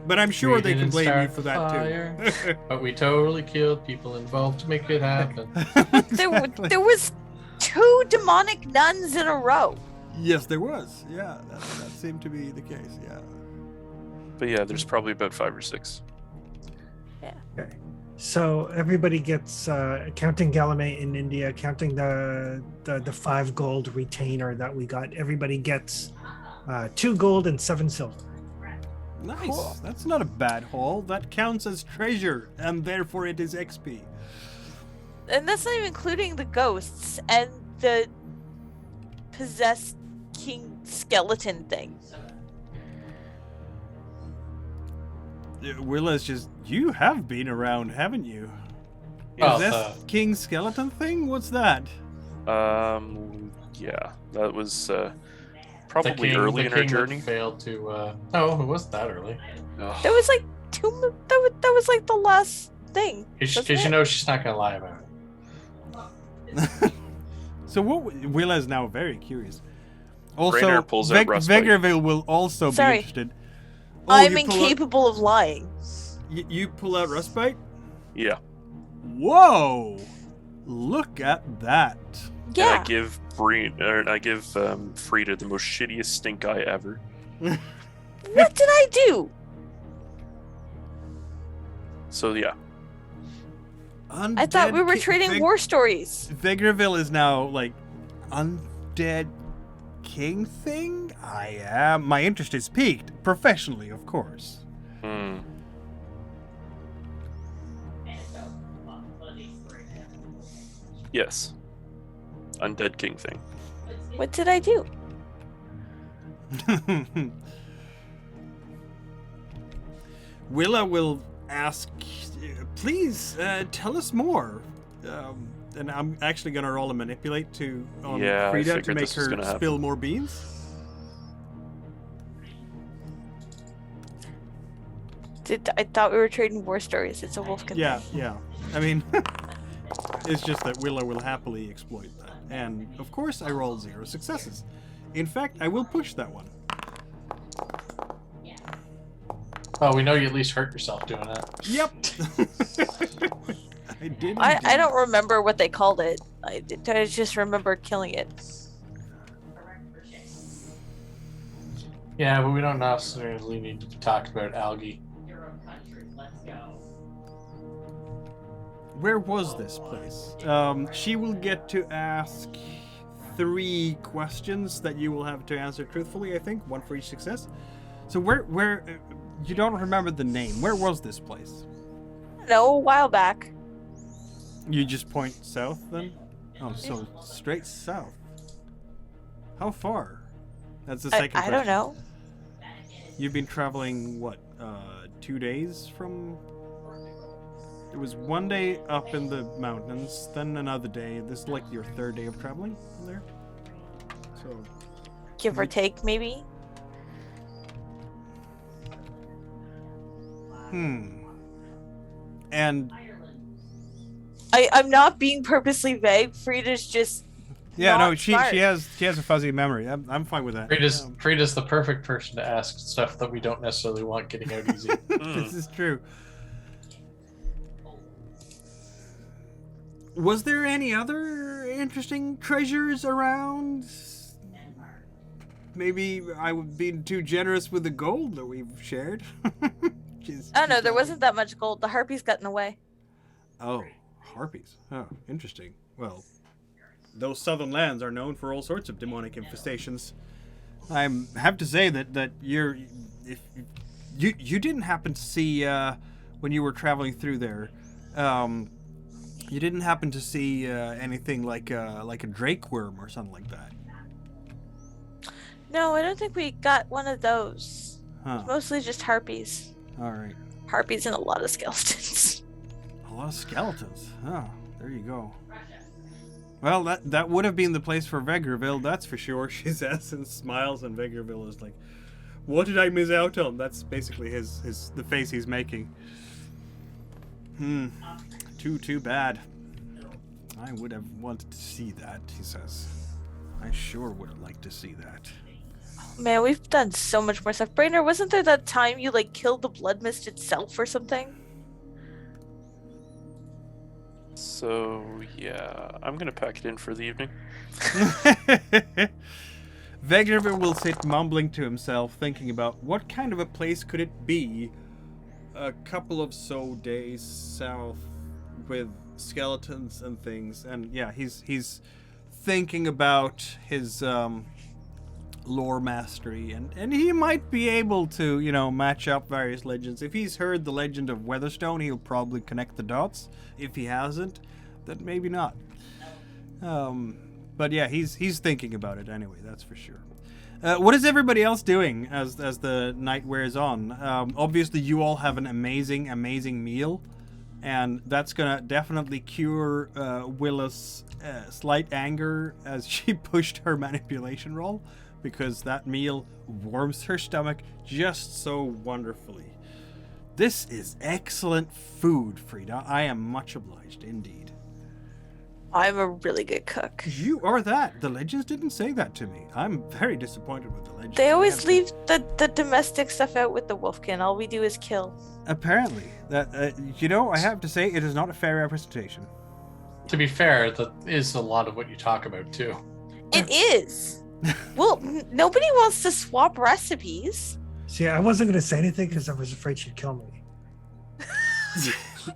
But I'm sure they can blame you start for the that fire, too. But we totally killed people involved to make it happen. There was 2 demonic nuns in a row. Yes, there was. Yeah, that seemed to be the case, yeah. But yeah, there's probably about 5 or 6. Yeah. Okay. So everybody gets, counting Galamay in India, counting the 5 gold retainer that we got, everybody gets 2 gold and 7 silver. Nice. Cool. That's not a bad haul. That counts as treasure, and therefore it is XP. And that's not even including the ghosts and the possessed king skeleton thing. Willa's just, you have been around, haven't you? Well, Is this king skeleton thing? What's that? Yeah, that was probably early in our journey. Failed to. No, it wasn't that early. Ugh. That was like that was like the last thing. Because you know she's not gonna lie about it. So Willa is now very curious. Also, Raynor pulls out Rustbite. Vegerville will also be interested. Oh, I'm incapable of lying. You pull out Rustbite? Yeah. Whoa! Look at that. Yeah. And I give Frida the most shittiest stink eye ever. What did I do? So yeah. I thought we were trading war stories. Vegerville is now like undead king thing? I am. My interest is piqued. Professionally, of course. Hmm. Yes. Undead king thing. What did I do? Willa will ask, please tell us more. And I'm actually going to roll a manipulate on Frida to make her spill more beans. I thought we were trading war stories. It's a Wolfkin thing. Yeah. I mean, it's just that Willa will happily exploit that. And, of course, I rolled 0 successes. In fact, I will push that one. Oh, we know you at least hurt yourself doing that. Yep. I did. I don't remember what they called it. I just remember killing it. Yeah, but we don't necessarily need to talk about algae. Where was this place? She will get to ask 3 questions that you will have to answer truthfully, I think. 1 for each success. So where you don't remember the name. Where was this place? No, a while back. You just point south then? Oh, so straight south. How far? That's the second question. I don't know. You've been traveling, what, 2 days from... It was 1 day up in the mountains, then another day. This is like your 3rd day of traveling there? So... Give or take, maybe? And... I'm not being purposely vague. Frida's just... Yeah, no, she has a fuzzy memory. I'm fine with that. Frida's the perfect person to ask stuff that we don't necessarily want getting out easy. This is true. Was there any other interesting treasures around? Maybe I would be too generous with the gold that we've shared. Oh no, there wasn't that much gold. The harpies got in the way. Oh, harpies. Oh, interesting. Well, those southern lands are known for all sorts of demonic infestations. I have to say that you didn't happen to see when you were traveling through there. You didn't happen to see anything like a drake worm or something like that. No, I don't think we got one of those. Huh. It's mostly just harpies. All right. Harpies and a lot of skeletons. A lot of skeletons. Oh, there you go. Well, that would have been the place for Vegreville, that's for sure. She says and smiles, and Vegreville is like, "What did I miss out on?" That's basically the face he's making. Too bad. I would have wanted to see that, he says. I sure would have liked to see that. Man, we've done so much more stuff. Brainer, wasn't there that time you killed the blood mist itself or something? So, yeah, I'm gonna pack it in for the evening. Vegreville will sit mumbling to himself, thinking about what kind of a place could it be a couple of days south with skeletons and things. And yeah, he's thinking about his lore mastery, and he might be able to match up various legends. If he's heard the legend of Weatherstone, he'll probably connect the dots. If he hasn't, then maybe not. But yeah, he's thinking about it anyway, that's for sure. What is everybody else doing as the night wears on? Obviously you all have an amazing meal, and that's gonna definitely cure Willa's slight anger as she pushed her manipulation roll, because that meal warms her stomach just so wonderfully. This is excellent food, Frida. I am much obliged indeed. I'm a really good cook. You are that. The legends didn't say that to me. I'm very disappointed with the legends. They always leave the domestic stuff out with the Wolfkin. All we do is kill. Apparently. That I have to say, it is not a fair representation. To be fair, that is a lot of what you talk about, too. It is. Well, nobody wants to swap recipes. See, I wasn't going to say anything because I was afraid she'd kill me.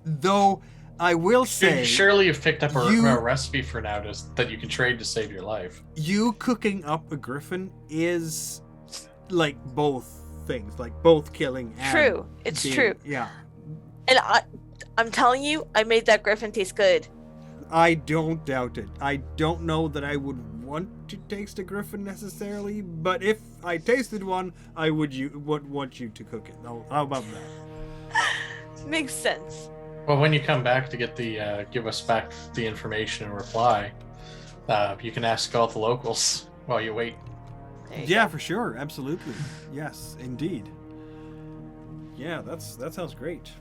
Though, I will say... Surely you've picked up a recipe for now that you can trade to save your life. You cooking up a griffin is like both things, like both killing and... True. It's true. Yeah. And I'm telling you, I made that griffin taste good. I don't doubt it. I don't know that I would want to taste a griffin necessarily, but if I tasted one, I would want you to cook it. How about that? Makes sense. Well, when you come back to get the give us back the information and reply, you can ask all the locals while you wait. Yeah, for sure. Absolutely. Yes, indeed. Yeah, that sounds great.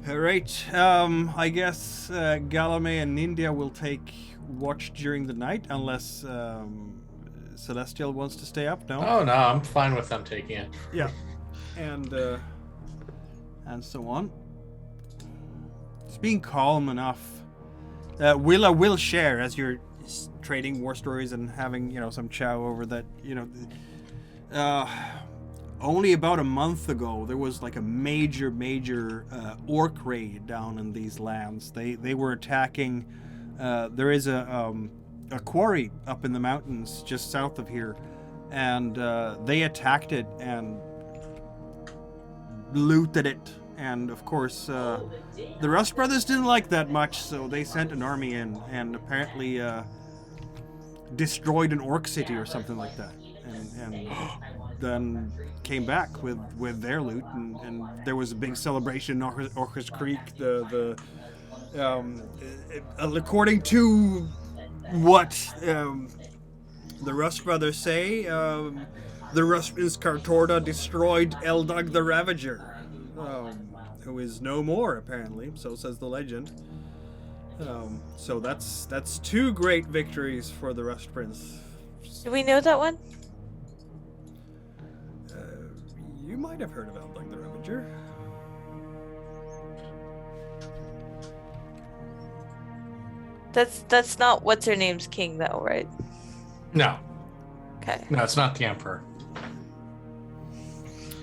All right. I guess Galame and Nindia will take watch during the night, unless Celestial wants to stay up. No. Oh no, I'm fine with them taking it. Yeah, and so on. It's being calm enough. Willa will share as you're trading war stories and having some chow over that. Only about a month ago, there was like a major orc raid down in these lands. They were attacking. There is a quarry up in the mountains just south of here, and they attacked it and looted it. And of course, the Rust Brothers didn't like that much, so they sent an army in and apparently destroyed an orc city or something like that. And then came back with their loot, and there was a big celebration in Orcus Creek. According to what the Rust Brothers say, the Rustman's Kartorda destroyed Eldog the Ravager, who is no more apparently. So says the legend. So that's two great victories for the Rust Prince. Do we know that one? You might have heard about Eldog the Ravager. That's not what's her name's king though, right? No. Okay. No, it's not the Emperor.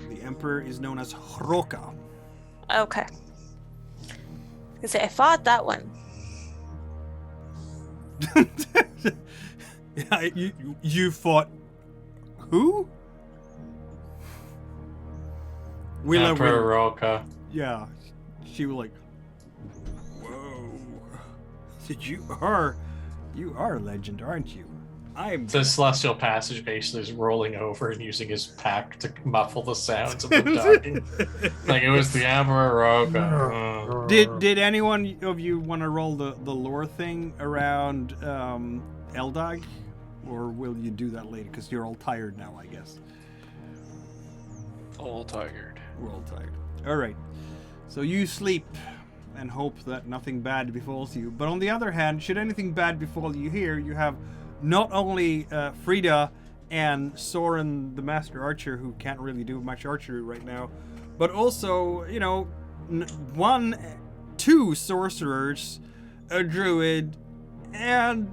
The Emperor is known as Hroka. Okay. I say I fought that one. Yeah, you fought who? Emperor Roka. Yeah, she was like, "Whoa, you are a legend, aren't you?" The Celestial Passage basically is rolling over and using his pack to muffle the sounds of them talking. Like it was the Emperor Roka. Did anyone of you want to roll the lore thing around Eldog, or will you do that later? Because you're all tired now, I guess. All tired. We're all tired. All right. So you sleep and hope that nothing bad befalls you. But on the other hand, should anything bad befall you here, you have not only Frida and Soren, the master archer, who can't really do much archery right now, but also, two sorcerers, a druid, and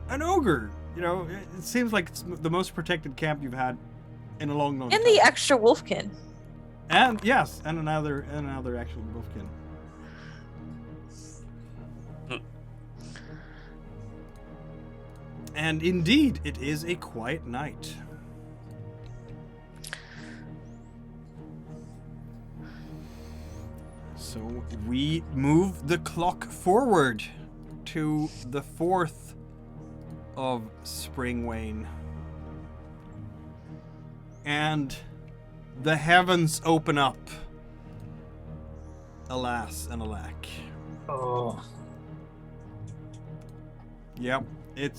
an ogre. It seems like it's the most protected camp you've had in a long time. And the extra wolfkin. And yes, and another actual wolfkin. And indeed, it is a quiet night. So we move the clock forward to the 4th of Springwain. And the heavens open up. Alas and alack. Oh. Yep, it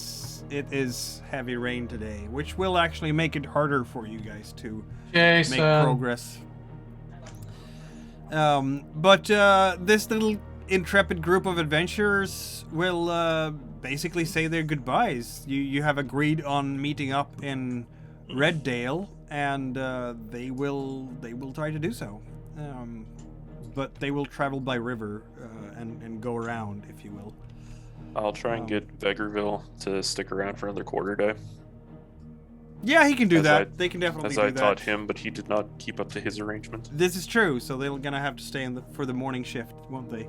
is heavy rain today, which will actually make it harder for you guys to make progress. But this little intrepid group of adventurers will basically say their goodbyes. You have agreed on meeting up in Reddale, and they will try to do so. But they will travel by river and go around, if you will. I'll try and get Vegerville to stick around for another quarter day. Yeah, he can do that. They can definitely do that. As I taught him, but he did not keep up to his arrangement. This is true, so they're gonna have to stay for the morning shift, won't they?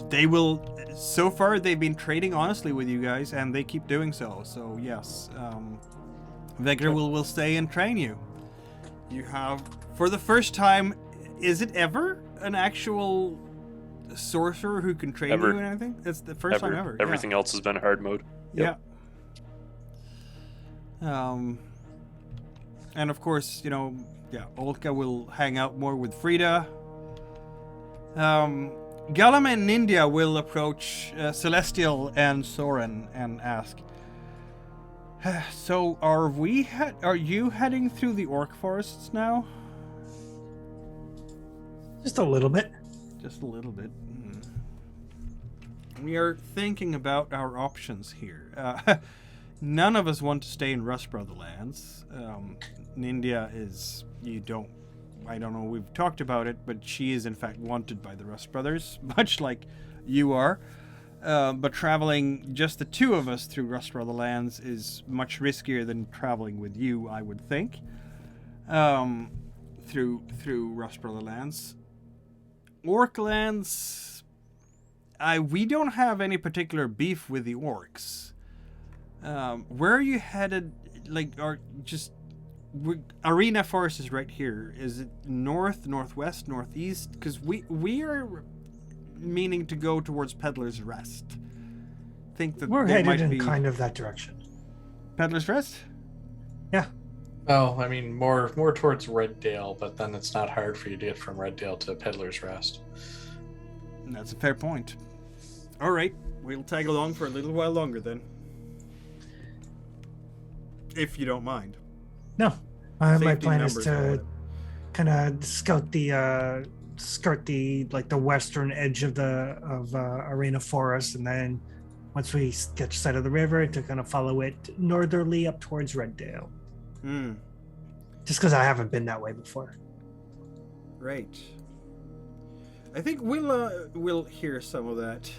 They will. So far, they've been trading honestly with you guys, and they keep doing so. So yes, Vegr will stay and train you. You have, for the first time, is it ever an actual sorcerer who can train you and anything? It's the first time ever. Everything else has been hard mode. Yep. Yeah. And of course, Olka will hang out more with Frida. Galam and India will approach Celestial and Soren and ask, so are you heading through the orc forests now? Just a little bit. Just a little bit. We are thinking about our options here. None of us want to stay in Rust Brother lands. India is, I don't know, we've talked about it, but she is in fact wanted by the Rust Brothers, much like you are. But traveling just the two of us through Rust Brother lands is much riskier than traveling with you, I would think. Through Rust Brother lands. Orc lands, we don't have any particular beef with the orcs. Where are you headed? Arena Forest is right here. Is it north, northwest, northeast? Because we are meaning to go towards Peddler's Rest. Think that we're they headed might in be kind of that direction. Peddler's Rest? Yeah. Oh, I mean more towards Reddale, but then it's not hard for you to get from Reddale to Peddler's Rest. That's a fair point. All right, we'll tag along for a little while longer then, if you don't mind. No, my plan is numbers to kind of skirt the western edge of Arena Forest, and then once we get sight of the river, to kind of follow it northerly up towards Reddale. Just because I haven't been that way before. Right. I think we'll hear some of that.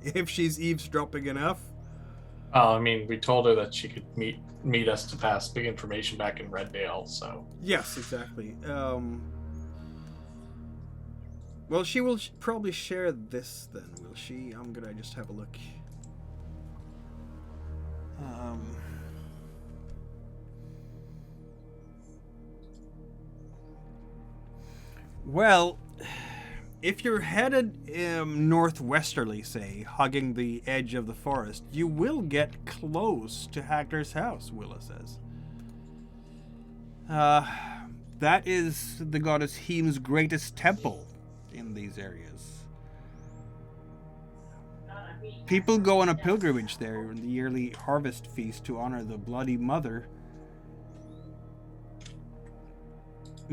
If she's eavesdropping enough. I mean, we told her that she could meet us to pass big information back in Reddale, so... Yes, exactly. Well, she will probably share this then, will she? I'm gonna just have a look. Well, if you're headed northwesterly, say, hugging the edge of the forest, you will get close to Hagner's house, Willa says. That is the goddess Heem's greatest temple in these areas. People go on a pilgrimage there in the yearly harvest feast to honor the Bloody Mother,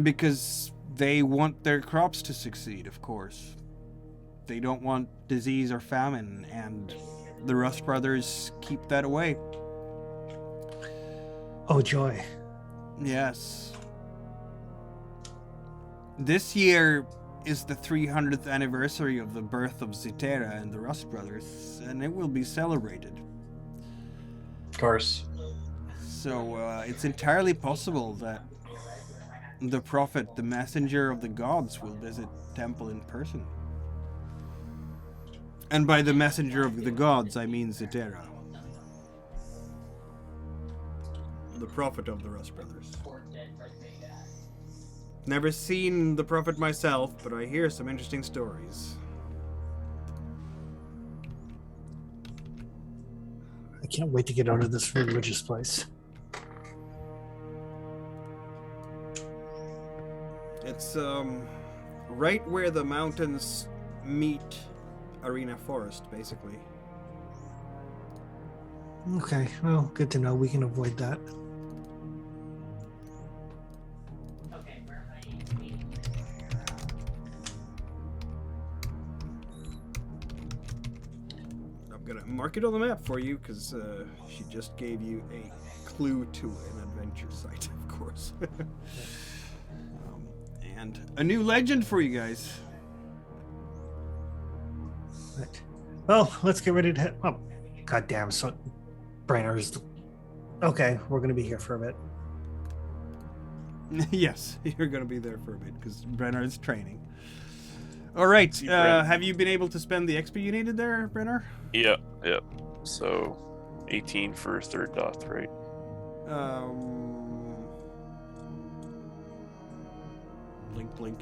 because they want their crops to succeed, of course. They don't want disease or famine, and the Rust Brothers keep that away. Oh, joy. Yes. This year is the 300th anniversary of the birth of Zitera and the Rust Brothers, and it will be celebrated. Of course. So it's entirely possible that the prophet, the messenger of the gods, will visit temple in person. And by the messenger of the gods, I mean Zitera, the prophet of the Rust Brothers. Never seen the prophet myself, but I hear some interesting stories. I can't wait to get out of this religious place. It's right where the mountains meet Arena Forest, basically. Okay, well, good to know. We can avoid that. I'm gonna mark it on the map for you, because she just gave you a clue to an adventure site, of course. And a new legend for you guys. Right. Well, let's get ready to head. Oh, goddamn! So, Brainer's. Okay, we're gonna be here for a bit. Yes, you're gonna be there for a bit because Brenner is training. All right. Have you been able to spend the XP you needed there, Brenner? Yeah. So, 18 for third doth, right? Blink, blink.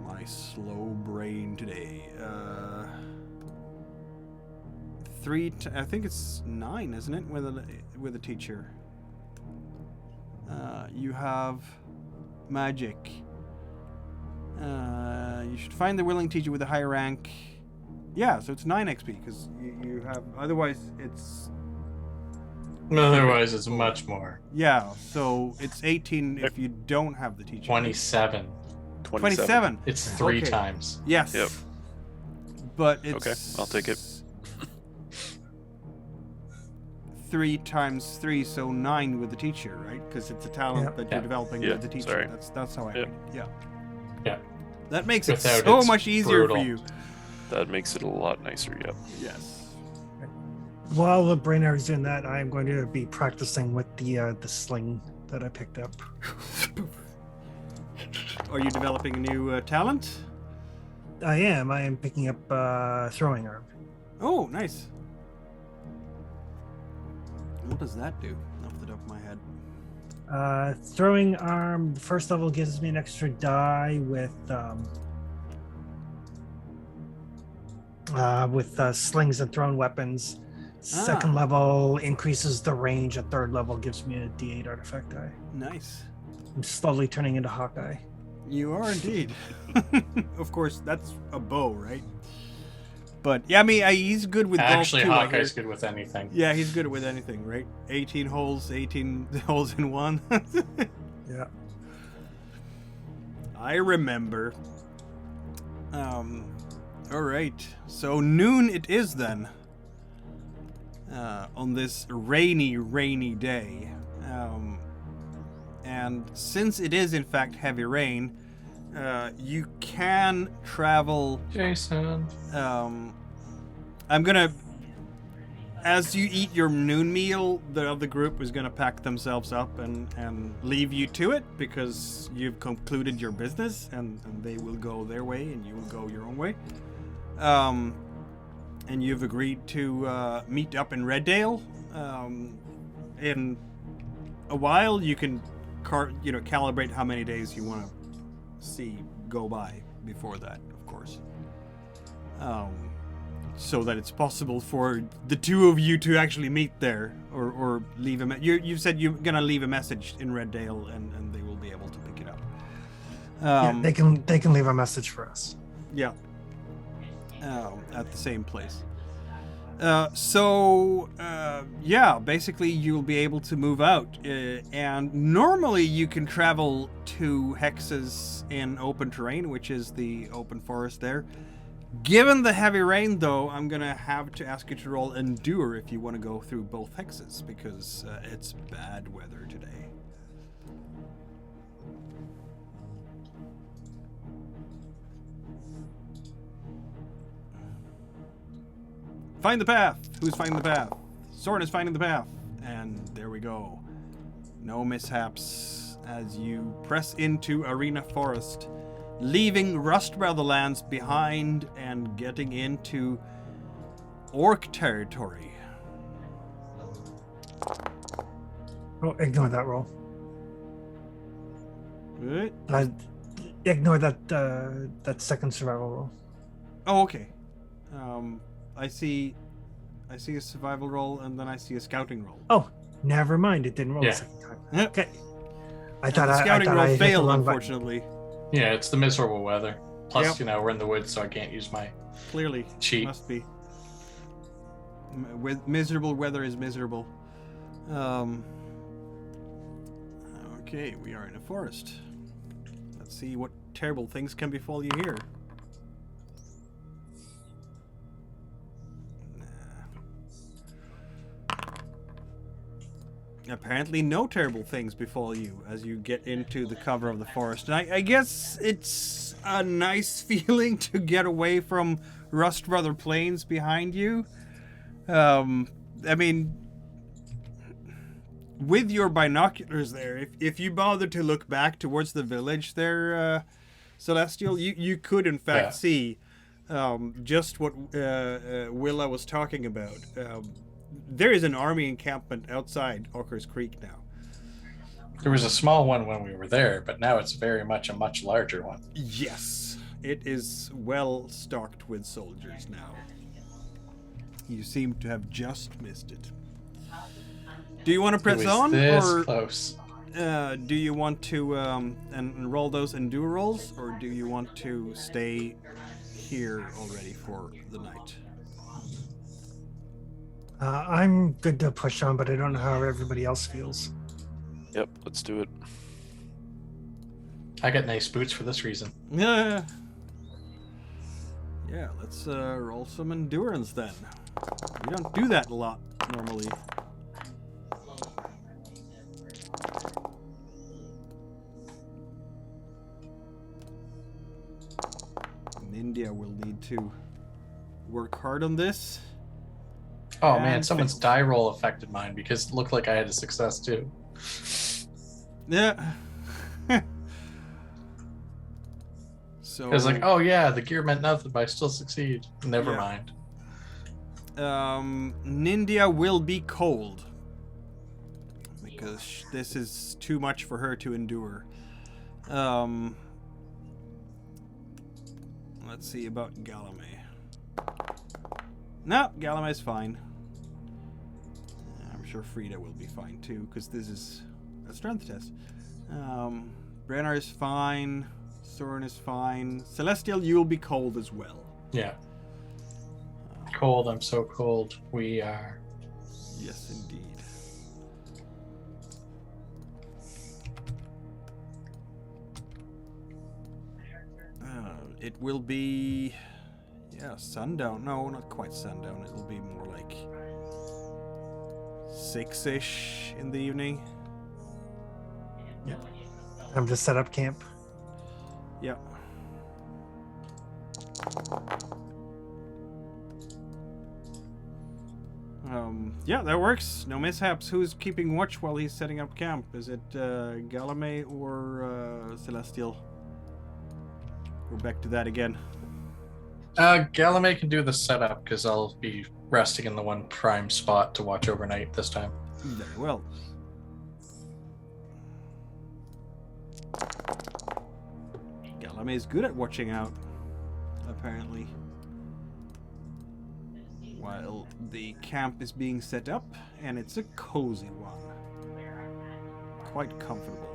My slow brain today. I think it's 9, isn't it, with a teacher? You have magic. You should find the willing teacher with a high rank. Yeah, so it's 9 XP because you have. Otherwise, it's. Otherwise, it's much more. Yeah, so it's 18 if you don't have the teacher. 27. 27. It's 3 times. Yes. Yep. But it's. Okay, I'll take it. 3 times 3, so 9 with the teacher, right? Because it's a talent that you're developing with the teacher. Sorry. That's how I read it. Yeah. Yeah. That makes it Without so it's much easier brutal. for you. That makes it a lot nicer, yep. Yes. While the Brainerd is doing that, I am going to be practicing with the sling that I picked up. Are you developing a new talent? I am picking up throwing arm. Oh, nice. What does that do off the top of my head? Throwing arm, first level gives me an extra die with slings and thrown weapons. Second level increases the range. At third level gives me a D8 artifact die. Nice. I'm slowly turning into Hawkeye. You are indeed. Of course, that's a bow, right? But yeah, I mean, he's good with golf Actually, too. Hawkeye's good with anything. Yeah, he's good with anything, right? 18 holes in one. Yeah. I remember. All right. So noon it is then. On this rainy day. And since it is in fact heavy rain, you can travel. Jason. I'm gonna. As you eat your noon meal, the other group is gonna pack themselves up and leave you to it because you've concluded your business, and they will go their way and you will go your own way. And you've agreed to meet up in Reddale. In a while, you can calibrate how many days you want to see go by before that, of course. So that it's possible for the two of you to actually meet there, or leave a you said you're gonna leave a message in Reddale, and they will be able to pick it up. Yeah, they can leave a message for us. Yeah. At the same place. Yeah, basically you'll be able to move out, and normally you can travel to hexes in open terrain, which is the open forest there. Given the heavy rain, though, I'm gonna have to ask you to roll Endure if you want to go through both hexes, because it's bad weather today. Find the path! Who's finding the path? Soren is finding the path. And there we go. No mishaps as you press into Arena Forest, leaving Rust Brotherlands behind and getting into Orc territory. Oh, ignore that roll. What? Ignore that second survival roll. Oh, okay. I see a survival roll, and then I see a scouting roll. Oh, never mind. It didn't roll the second time. Okay. The scouting roll failed, unfortunately. Yeah, it's the miserable weather. Plus, Yep. we're in the woods, so I can't use my Clearly, cheat. must be. Miserable weather is miserable. Okay, we are in a forest. Let's see what terrible things can befall you here. Apparently no terrible things befall you as you get into the cover of the forest. And I guess it's a nice feeling to get away from Rust Brother Plains behind you. I mean, with your binoculars there, if you bother to look back towards the village there, Celestial, you could in fact see just what Willa was talking about. There is an army encampment outside Ockers Creek now. There was a small one when we were there, but now it's very much a much larger one. Yes, it is well stocked with soldiers now. You seem to have just missed it. Do you want to press on, or close? Do you want to and roll those endure rolls, or do you want to stay here already for the night? I'm good to push on, but I don't know how everybody else feels. Yep, let's do it. I got nice boots for this reason. Yeah, let's roll some endurance then. We don't do that a lot normally. In India, we'll need to work hard on this. Oh man, someone's die roll affected mine because it looked like I had a success too. Yeah. So I was like, oh yeah, the gear meant nothing, but I still succeed. Never mind. Nindia will be cold because this is too much for her to endure. Let's see about Galame. No, Galame's fine. I'm sure Frida will be fine too, because this is a strength test. Brenner is fine. Soren is fine. Celestial, you'll be cold as well. Yeah. Cold, I'm so cold. We are. Yes, indeed. It will be... Yeah, sundown. No, not quite sundown. It'll be more like 6-ish in the evening. Yeah. I'm just set up camp. Yeah. Yeah, that works. No mishaps. Who's keeping watch while he's setting up camp? Is it Galame or Celestial? We're back to that again. Galame can do the setup because I'll be resting in the one prime spot to watch overnight this time. Very well. Galame is good at watching out, apparently. While the camp is being set up, and it's a cozy one. Quite comfortable.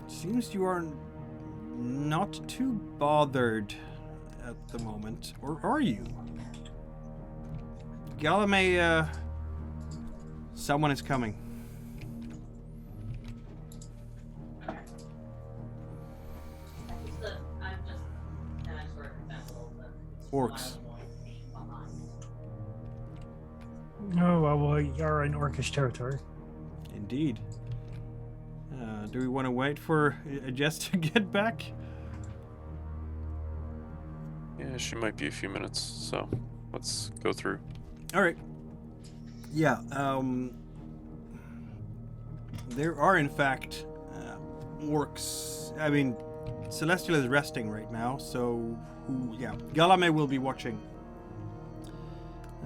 Seems you are not too bothered at the moment, or are you? Galame, someone is coming. Orcs. Oh, well, you're in Orcish territory. Indeed. Do we want to wait for Jess to get back? Yeah, she might be a few minutes, so let's go through. All right. Yeah. There are, in fact, orcs. I mean, Celestial is resting right now, so yeah, Galame will be watching.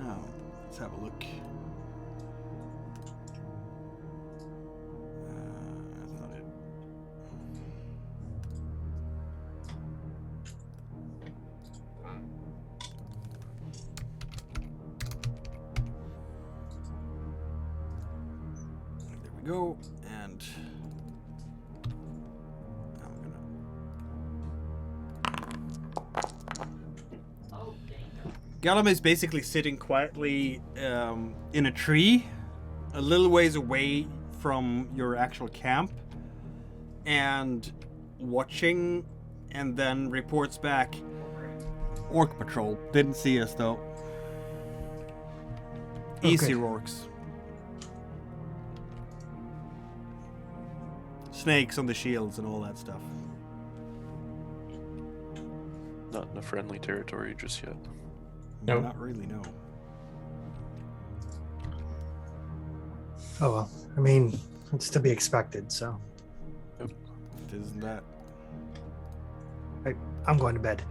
Oh, let's have a look. That's not it. There we go, and Galame is basically sitting quietly in a tree, a little ways away from your actual camp, and watching, and then reports back. Orc patrol. Didn't see us though. Easy orcs. Snakes on the shields and all that stuff. Not in a friendly territory just yet. Nope. Not really, no. Oh, well. I mean, it's to be expected, so. It isn't that. I'm going to bed.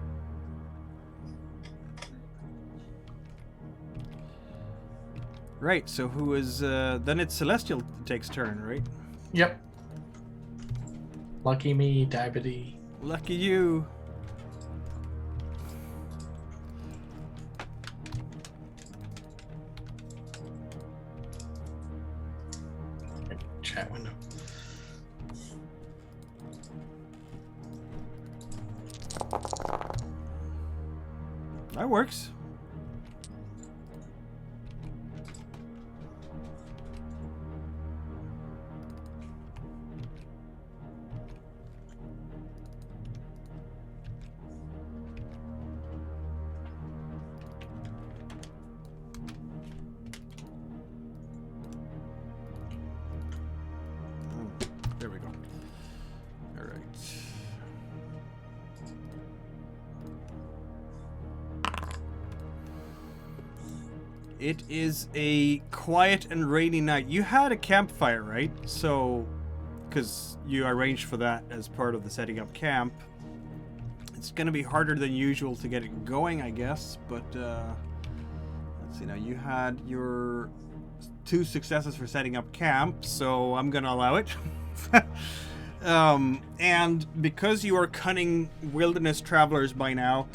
Right, so who is... then it's Celestial takes turn, right? Yep. Lucky me, Dabbity. Lucky you. Chat window. That works. There we go. All right. It is a quiet and rainy night. You had a campfire, right? So, because you arranged for that as part of the setting up camp, it's going to be harder than usual to get it going, I guess. But let's see now. You had your 2 successes for setting up camp, so I'm going to allow it. And because you are cunning wilderness travelers by now,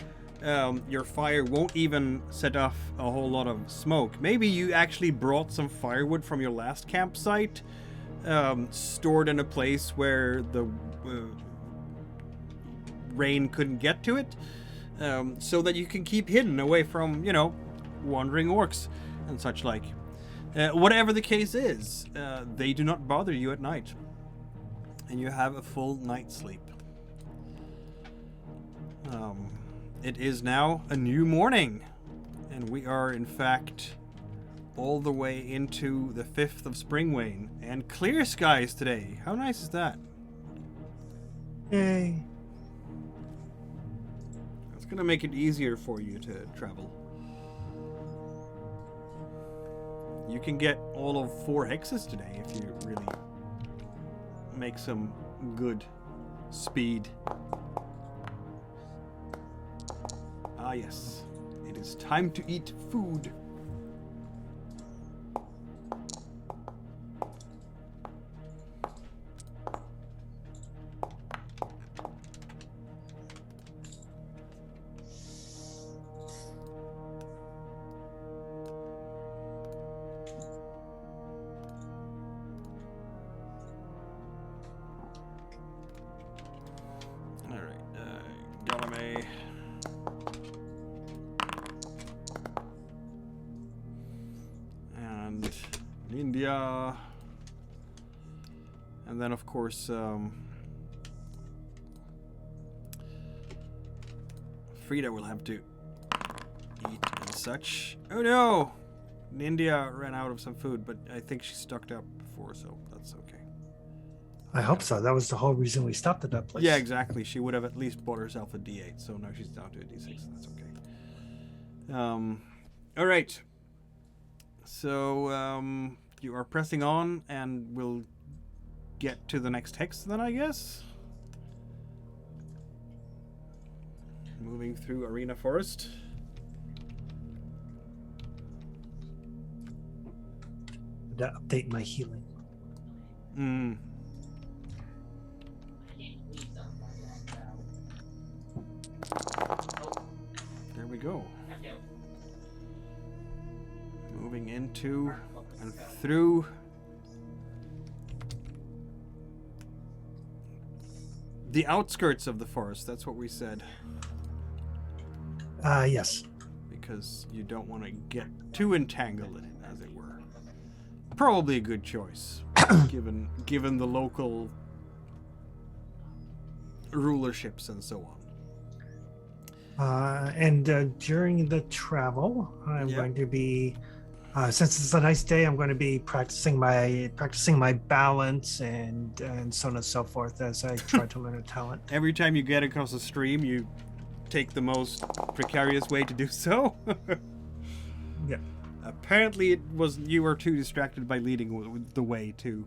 your fire won't even set off a whole lot of smoke. Maybe you actually brought some firewood from your last campsite, stored in a place where the rain couldn't get to it, so that you can keep hidden away from, wandering orcs and such like. Whatever the case is, they do not bother you at night, and you have a full night's sleep. It is now a new morning, and we are, in fact, all the way into the 5th of Springwain, and clear skies today. How nice is that? Yay. It's going to make it easier for you to travel. You can get all of 4 hexes today if you really make some good speed. Ah, yes. It is time to eat food. All right, Galame. And India. And then, of course, Frida will have to eat and such. Oh no! India ran out of some food, but I think she stocked up before, so that's okay. I hope so. That was the whole reason we stopped at that place. Yeah, exactly. She would have at least bought herself a D8, so now she's down to a D6. That's okay. All right. So you are pressing on, and we'll get to the next hex then, I guess. Moving through Arena Forest. To update my healing. There we go. Moving into and through the outskirts of the forest. That's what we said. Yes. Because you don't want to get too entangled in it, as it were. Probably a good choice, given the local rulerships and so on. And during the travel, I'm going to be, since it's a nice day, I'm going to be practicing my balance and so on and so forth as I try to learn a talent. Every time you get across a stream, you take the most precarious way to do so. Yeah. Apparently, it was you were too distracted by leading the way to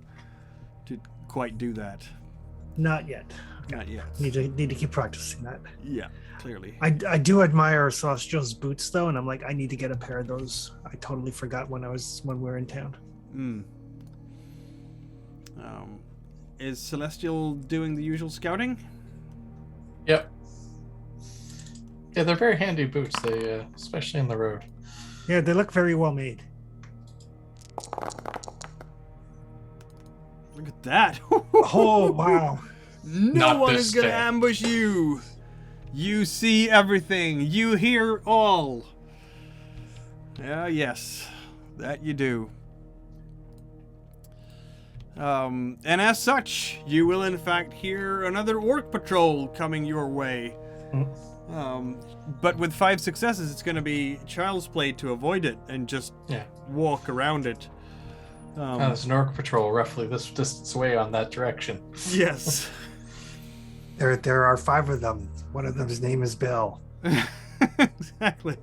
quite do that. Not yet. Not yet. Need to keep practicing that. Yeah, clearly. I do admire Celestial's boots though, and I'm like, I need to get a pair of those. I totally forgot when we were in town. Is Celestial doing the usual scouting? Yep. Yeah, they're very handy boots. They, especially in the road. Yeah, they look very well made. Look at that! Oh wow! No Not one this is gonna day. ambush you. You see everything. You hear all. Yes, that you do. And as such, you will in fact hear another orc patrol coming your way. But with 5 successes, it's going to be child's play to avoid it and just walk around it. There's an orc patrol roughly this distance away on that direction. Yes. There are 5 of them. One of them's name is Bill. Exactly.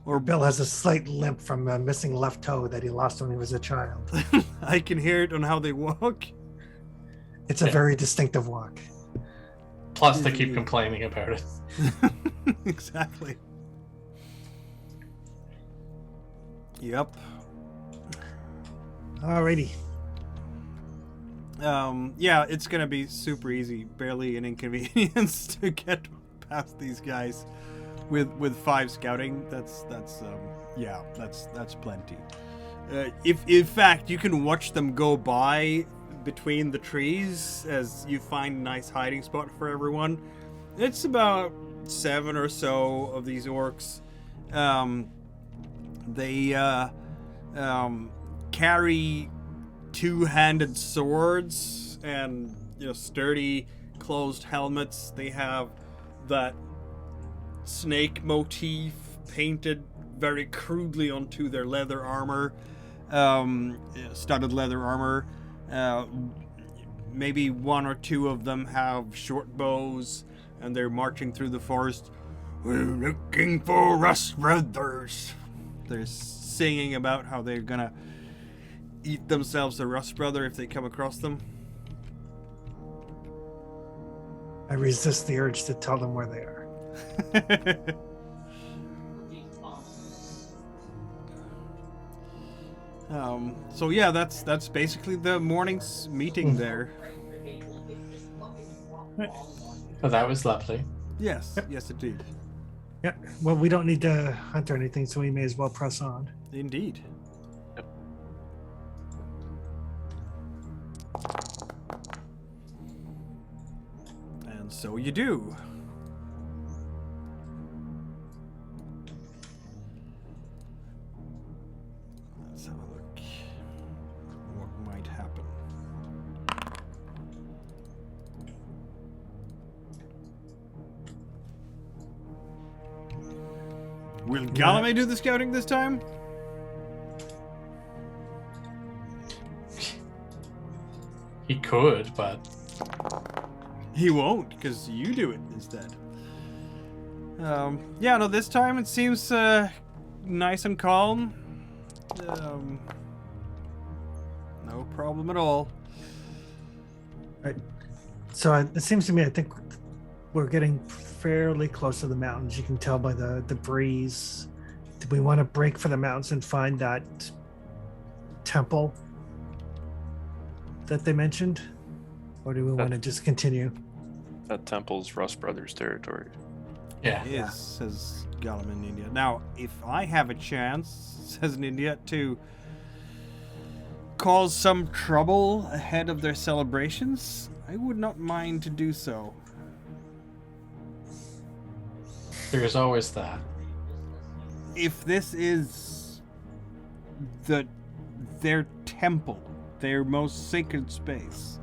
Or Bill has a slight limp from a missing left toe that he lost when he was a child. I can hear it on how they walk. It's a very distinctive walk. Plus, they keep complaining about it. Exactly. Yep. Alrighty. Yeah, it's gonna be super easy, barely an inconvenience to get past these guys. With 5 scouting, that's plenty. If in fact you can watch them go by between the trees as you find a nice hiding spot for everyone. It's about 7 or so of these orcs. They carry 2-handed swords and sturdy closed helmets. They have that snake motif painted very crudely onto their leather armor, studded leather armor. Maybe 1 or 2 of them have short bows, and they're marching through the forest. We're looking for Rust Brothers. They're singing about how they're gonna eat themselves a Rust Brother if they come across them. I resist the urge to tell them where they are. So yeah, that's basically the morning's meeting there. Oh, that was lovely. Yes, yes indeed. Yeah. Well, we don't need to hunt or anything, so we may as well press on. Indeed. And so you do. Let's have a look. What might happen? Will Galame do the scouting this time? He could, but He won't, because you do it instead. Yeah, no, this time it seems nice and calm. No problem at all. Right. So it seems to me, I think we're getting fairly close to the mountains. You can tell by the breeze. Do we want to break for the mountains and find that temple that they mentioned? Or do we want to just continue? That temple's Rust Brothers territory. yeah. It is, says Gollum in India. Now, if I have a chance, says India, to cause some trouble ahead of their celebrations, I would not mind to do so. There's always that. If this is their temple, their most sacred space,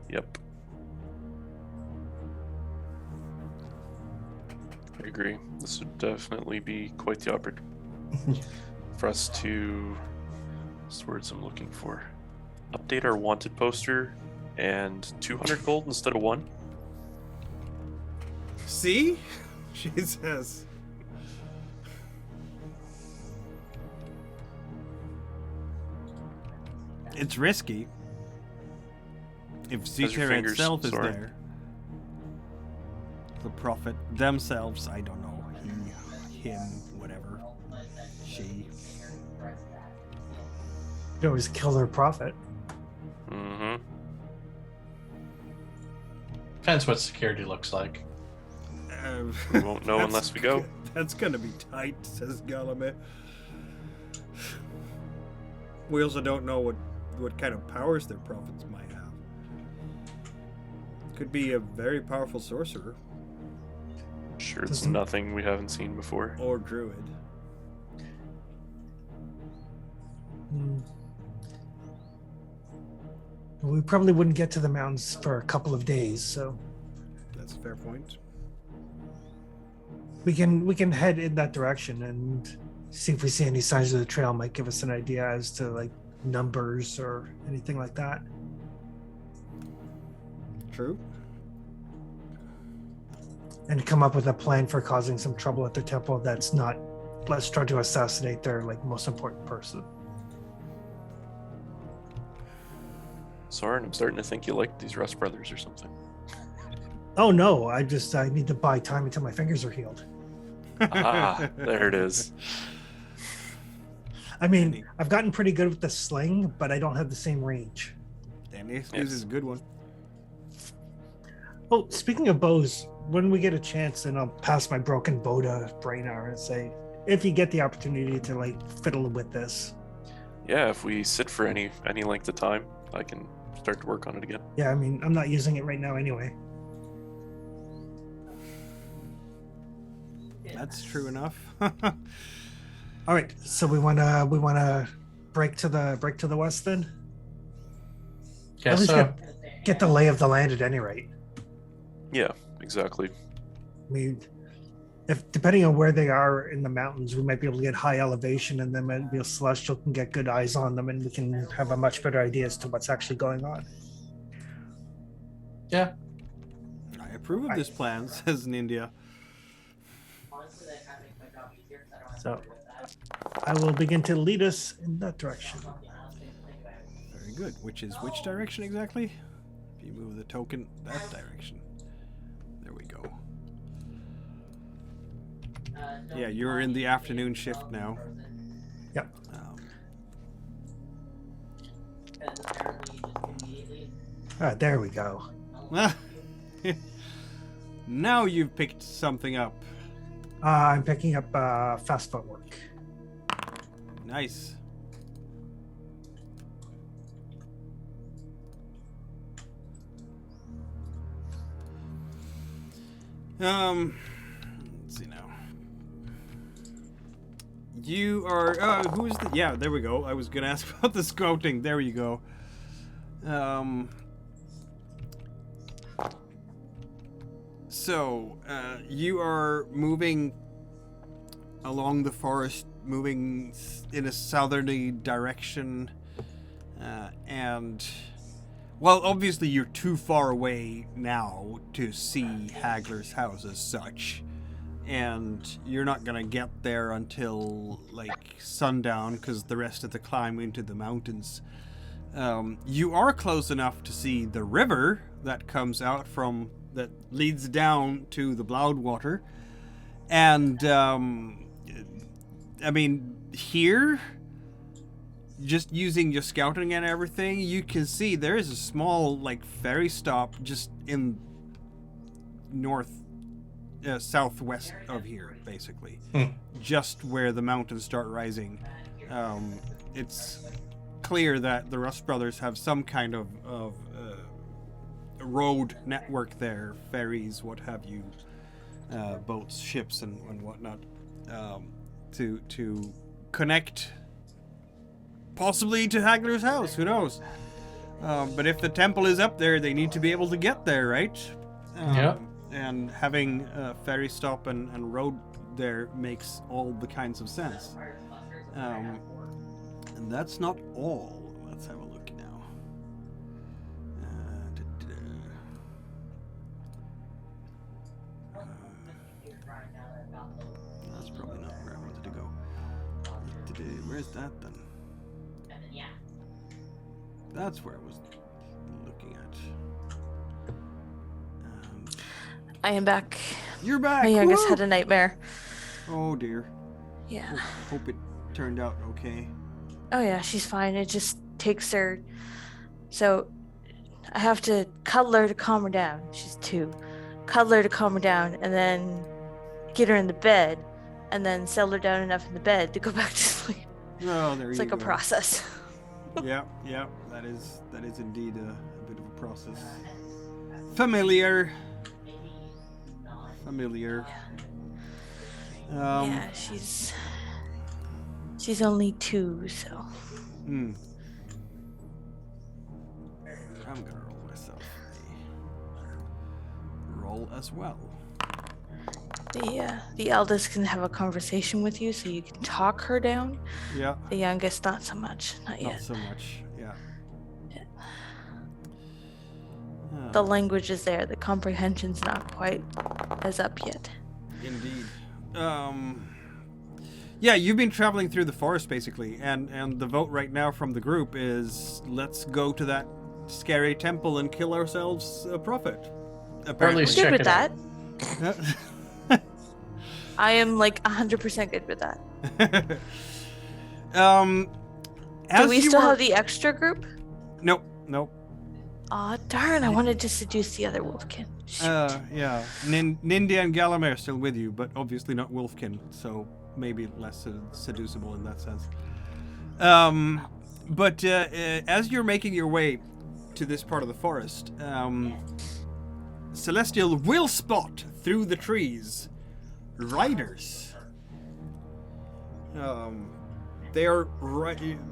Yep. I agree. This would definitely be quite the opportunity for us to, what's the words I'm looking for? Update our wanted poster and 200 gold instead of 1. see? She says. It's risky. If Zeta itself is there, the prophet themselves, I don't know, he, him, whatever, she. You always kill their prophet. Mm-hmm. Depends what security looks like. We won't know unless we go. That's gonna be tight, says Galame. We also don't know what kind of powers their prophets might have. Could be a very powerful sorcerer. Sure, it's nothing we haven't seen before. Or druid. We probably wouldn't get to the mountains for a couple of days, so That's a fair point. we can head in that direction and see if we see any signs of the trail. Might give us an idea as to like numbers or anything like that. True. And come up with a plan for causing some trouble at the temple that's not, let's try to assassinate their like most important person. Soren, I'm starting to think you like these Rust Brothers or something. Oh no, I need to buy time until my fingers are healed. Ah, there it is. I mean, I've gotten pretty good with the sling, but I don't have the same range. And this is a good one. Oh, speaking of bows, when we get a chance, then I'll pass my broken bow to Braynar and say, if you get the opportunity to like fiddle with this. Yeah, if we sit for any length of time, I can start to work on it again. Yeah, I mean, I'm not using it right now anyway. That's true enough. All right, so we wanna break to the west then. Yeah, At least so get the lay of the land at any rate. Yeah, exactly. I mean, if depending on where they are in the mountains, we might be able to get high elevation, and then maybe a celestial can get good eyes on them, and we can have a much better idea as to what's actually going on. yeah, I approve of this plan, says Nindia. Honestly, that kind of makes my job easier because I don't have So- to worry about that. I will begin to lead us in that direction. Very good. Which is which direction exactly? If you move the token that direction. There we go. Yeah, you're in the afternoon shift now. Yep. There we go. Now you've picked something up. I'm picking up fast footwork. Nice. Let's see now. You are, who's the, yeah, there we go. I was gonna ask about the scouting. There you go. So, you are moving along the forest, moving in a southerly direction, and, well, obviously you're too far away now to see Hagler's house as such, and you're not gonna get there until, like, sundown, because the rest of the climb into the mountains. You are close enough to see the river that comes out from, that leads down to the Bloudwater, and, I mean, here, just using your scouting and everything, you can see there is a small, like, ferry stop just in southwest of here, basically. Just where the mountains start rising. It's clear that the Rust Brothers have some kind of road network there, ferries, what have you, boats, ships, and whatnot, to connect possibly to Hagler's house, who knows. But if the temple is up there, they need to be able to get there, right? Yeah. And having a ferry stop and road there makes all the kinds of sense. And that's not all. Let's have a look now. That's probably not where I wanted to go. Where's that then? That's where I was looking at. I am back. You're back. My youngest Woo! had a nightmare. Oh dear. Yeah. Hope it turned out okay. Oh yeah, she's fine. It just takes her. So I have to cuddle her to calm her down. She's 2. Cuddle her to calm her down, and then get her in the bed, and then settle her down enough in the bed to go back to sleep. Oh, there It's you like go. a process. Yeah. That is indeed a bit of a process. Familiar. Yeah, she's only 2, so. I'm gonna roll myself a roll as well. The eldest can have a conversation with you, so you can talk her down. Yeah. The youngest, not so much. Not Not yet. so much. Yeah. The language is there. The comprehension's not quite as up yet. Indeed. Yeah, you've been traveling through the forest basically, and the vote right now from the group is let's go to that scary temple and kill ourselves a prophet. Or at least Good check with it that. out. I am like 100% good with that. Do Do we still have the extra group? Nope. Aw, darn, I wanted to seduce the other wolfkin. Shoot. Yeah. Nindy and Gallagher are still with you, but obviously not Wolfkin, so maybe less seducible in that sense. But as you're making your way to this part of the forest, Celestial will spot through the trees riders. They are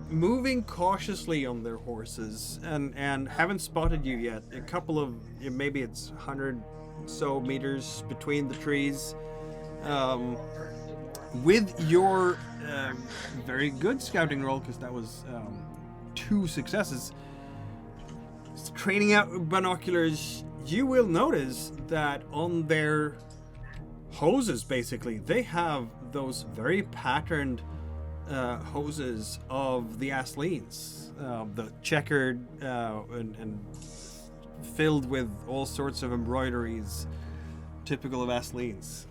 moving cautiously on their horses and haven't spotted you yet. A couple of, maybe it's 100 so meters between the trees. With your very good scouting roll, because that was 2 successes, training out binoculars, you will notice that on their hoses, basically, they have those very patterned hoses of the Asleens, the checkered and filled with all sorts of embroideries typical of Asleens.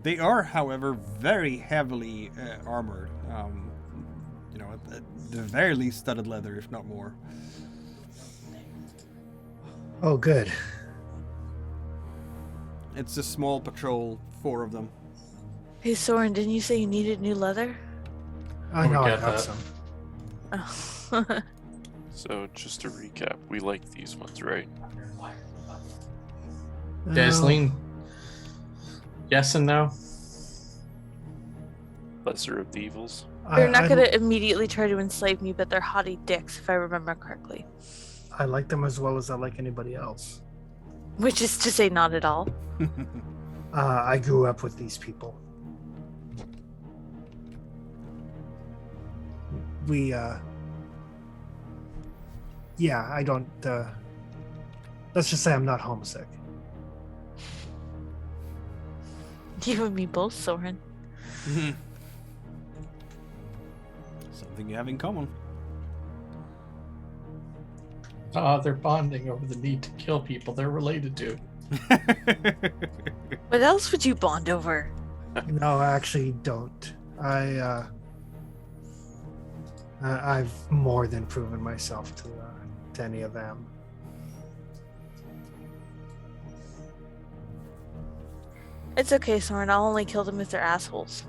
They are, however, very heavily armored. At the very least studded leather, if not more. Oh, good. It's a small patrol, 4 of them. Hey, Soren, didn't you say you needed new leather? I know, I get got that. some. Oh. So just to recap, we like these ones, right? Dazzling. Yes and no. Lesser of the evils. They're not going to immediately try to enslave me, but they're haughty dicks, if I remember correctly. I like them as well as I like anybody else. Which is to say not at all. I grew up with these people. I don't, let's just say I'm not homesick. You and me both, Soren. Something you have in common. They're bonding over the need to kill people they're related to. What else would you bond over? No, I actually don't. I've more than proven myself to any of them. It's okay, Soren. I'll only kill them if they're assholes.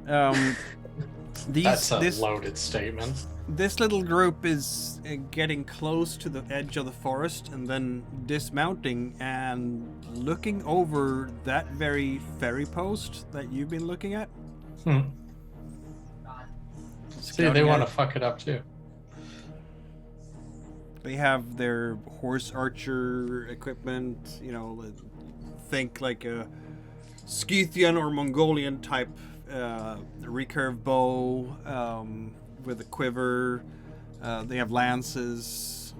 That's a loaded statement. This little group is getting close to the edge of the forest and then dismounting and looking over that very ferry post that you've been looking at. See, they want to fuck it up too. They have their horse archer equipment, think like a Scythian or Mongolian type recurve bow with a quiver. They have lances,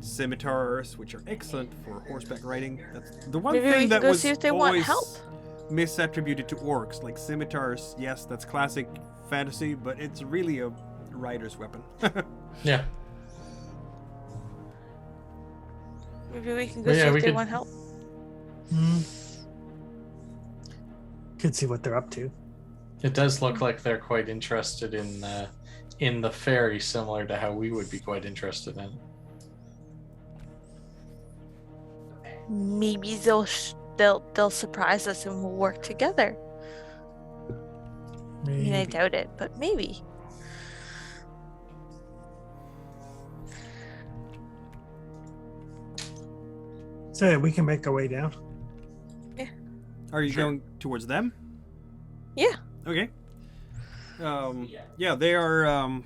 scimitars, which are excellent for horseback riding. That's the one Maybe thing we that can go was see if they want always help. misattributed to orcs. Like scimitars, yes, that's classic fantasy, but it's really a rider's weapon. Yeah. Maybe we can go Yeah, see we if they could- want help. Could see what they're up to. It does look like they're quite interested in the ferry, similar to how we would be quite interested in. Maybe they'll surprise us and we'll work together. I mean, I Maybe. doubt it, but maybe. So we can make our way down. Are you Sure. going towards them? Yeah. Okay. Yeah, they are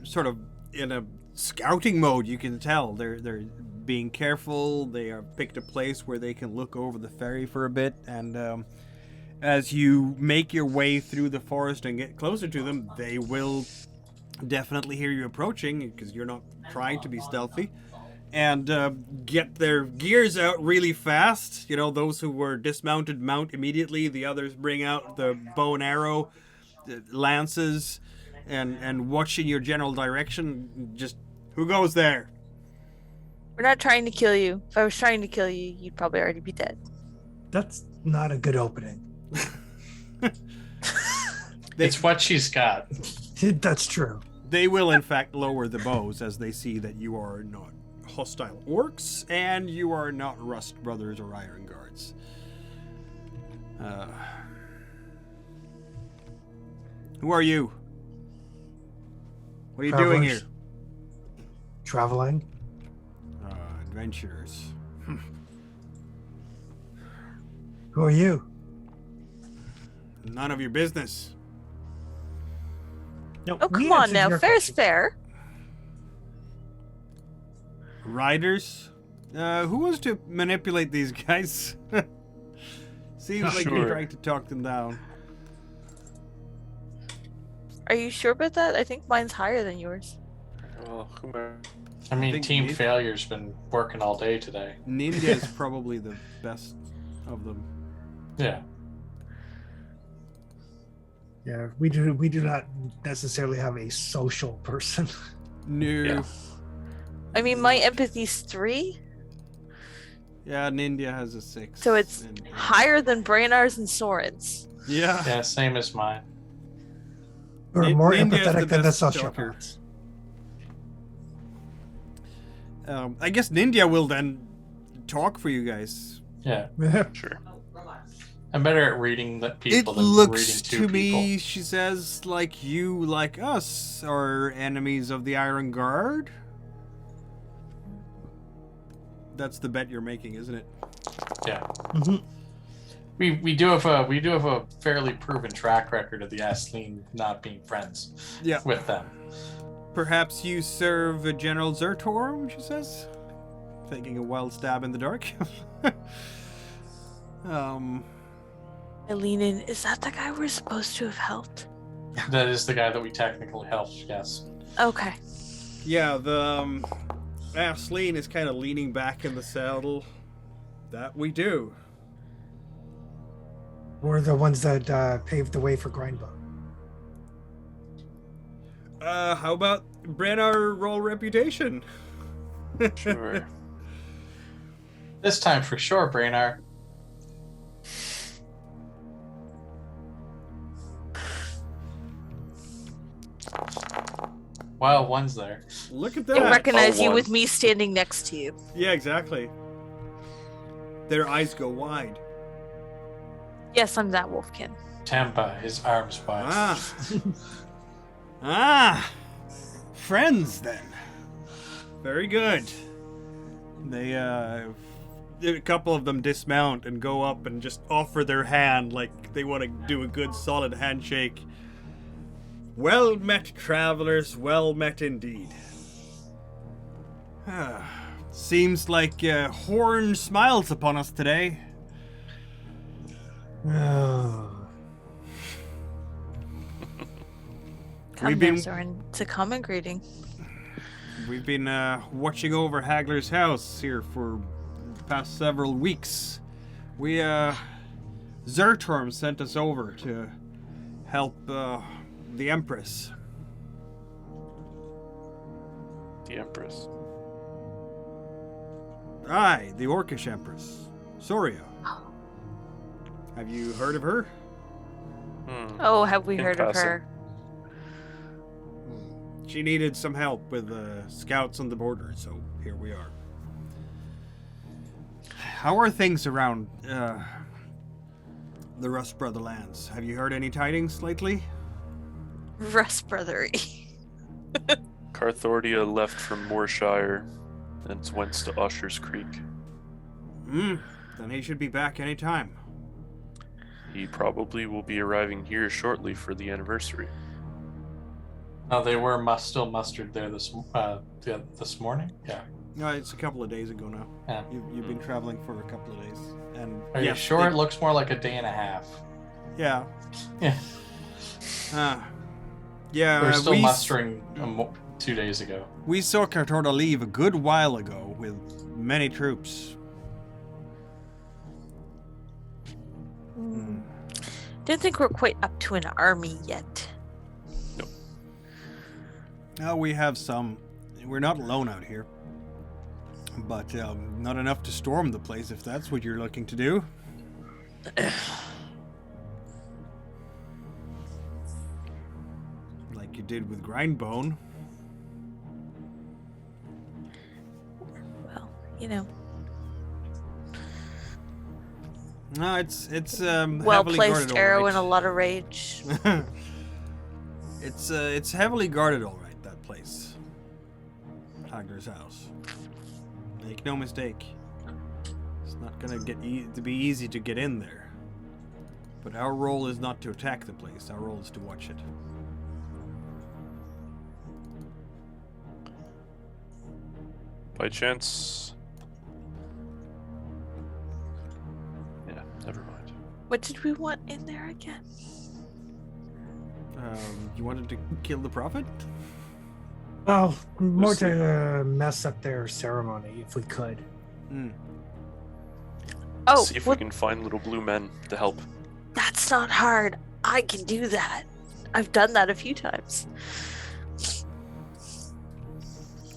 sort of in a scouting mode. You can tell they're being careful. They are picked a place where they can look over the ferry for a bit, and as you make your way through the forest and get closer to them, they will definitely hear you approaching because you're not trying to be stealthy. And get their gears out really fast. You know, those who were dismounted mount immediately. The others bring out the bow and arrow, the lances, and watching your general direction. Just, who goes there? We're not trying to kill you. If I was trying to kill you, you'd probably already be dead. That's not a good opening. It's what she's got. That's true. They will, in fact, lower the bows as they see that you are not hostile orcs and you are not Rust Brothers or Iron Guards. Who are you? What are you doing here? Traveling. Adventurers. Who are you? None of your business. No, Oh, we come on answered now. your Fair's question. fair. Riders? Who wants to manipulate these guys? Seems like you're Sure. trying to talk them down. Are you sure about that? I think mine's higher than yours. Well, whomever. I mean, think Team we- Failure's been working all day today. Ninja is probably the best of them. Yeah. Yeah, we do not necessarily have a social person. No. Yeah. I mean, my empathy's 3, Yeah, Ninja has a 6. so it's and- higher than Brainar's and Soren's. Yeah. Yeah, same as mine. We're more Ninja's the empathetic than the best talker. sociopaths. I guess Ninja will then talk for you guys. Yeah. Sure. I'm better at reading that people It than looks reading to two me, people. she says, like you, like us, are enemies of the Iron Guard. That's the bet you're making, isn't it? Yeah. Mhm. We do have a fairly proven track record of the Asleen not being friends Yeah. with them. Perhaps you serve General Zertorm, she says, taking a wild stab in the dark. I lean in. Is that the guy we're supposed to have helped? That is the guy that we technically helped, yes. Okay. Yeah, the Asleen is kind of leaning back in the saddle. That we do. We're the ones that paved the way for Grindbow. How about Brennar roll reputation? Sure. This time for sure, Brainar. Wow, one's there. Look at They that. recognize you one. with me standing next to you. Yeah, exactly. Their eyes go wide. Yes, I'm that wolfkin. Tampa, his arms wide. Ah. Ah. Friends, then. Very good. They, a couple of them dismount and go up and just offer their hand like they want to do a good solid handshake. Well met, travelers. Well met indeed. Seems like Horn smiles upon us today. Oh. Come We've there, been- Soren. It's a common greeting. We've been watching over Hagler's house here for the past several weeks. We, Zertorm sent us over to help the Empress. Empress. Aye, the Orcish Empress, Soria. Have you heard of her? Oh, have we In heard of passing. her? She needed some help with scouts on the border, so here we are. How are things around the Rust Brother lands? Have you heard any tidings lately? Rust Brothery. Carthordia left from Moorshire and went to Usher's Creek. Then he should be back any time. He probably will be arriving here shortly for the anniversary. No, they were still mustered there this morning. Yeah. No, it's a couple of days ago now. Yeah. You've been traveling for a couple of days, and Are you sure it looks more like a day and a half? Yeah. Yeah. Yeah. We're still mustering 2 days ago. We saw Cartorda leave a good while ago with many troops. Don't think we're quite up to an army yet. Now we have some. We're not alone out here, but not enough to storm the place if that's what you're looking to do. Like you did with Grindbone. Well, you know. No, it's Well heavily placed guarded, all arrow right. and a lot of rage. It's heavily guarded, all right. That place, Hagner's house. Make no mistake, it's not gonna get to be easy to get in there. But our role is not to attack the place. Our role is to watch it. By chance... Yeah, never mind. What did we want in there again? You wanted to kill the prophet? Well, more Let's see. to mess up their ceremony if we could. Oh, See if we can find little blue men to help. that's not hard. I can do that. I've done that a few times.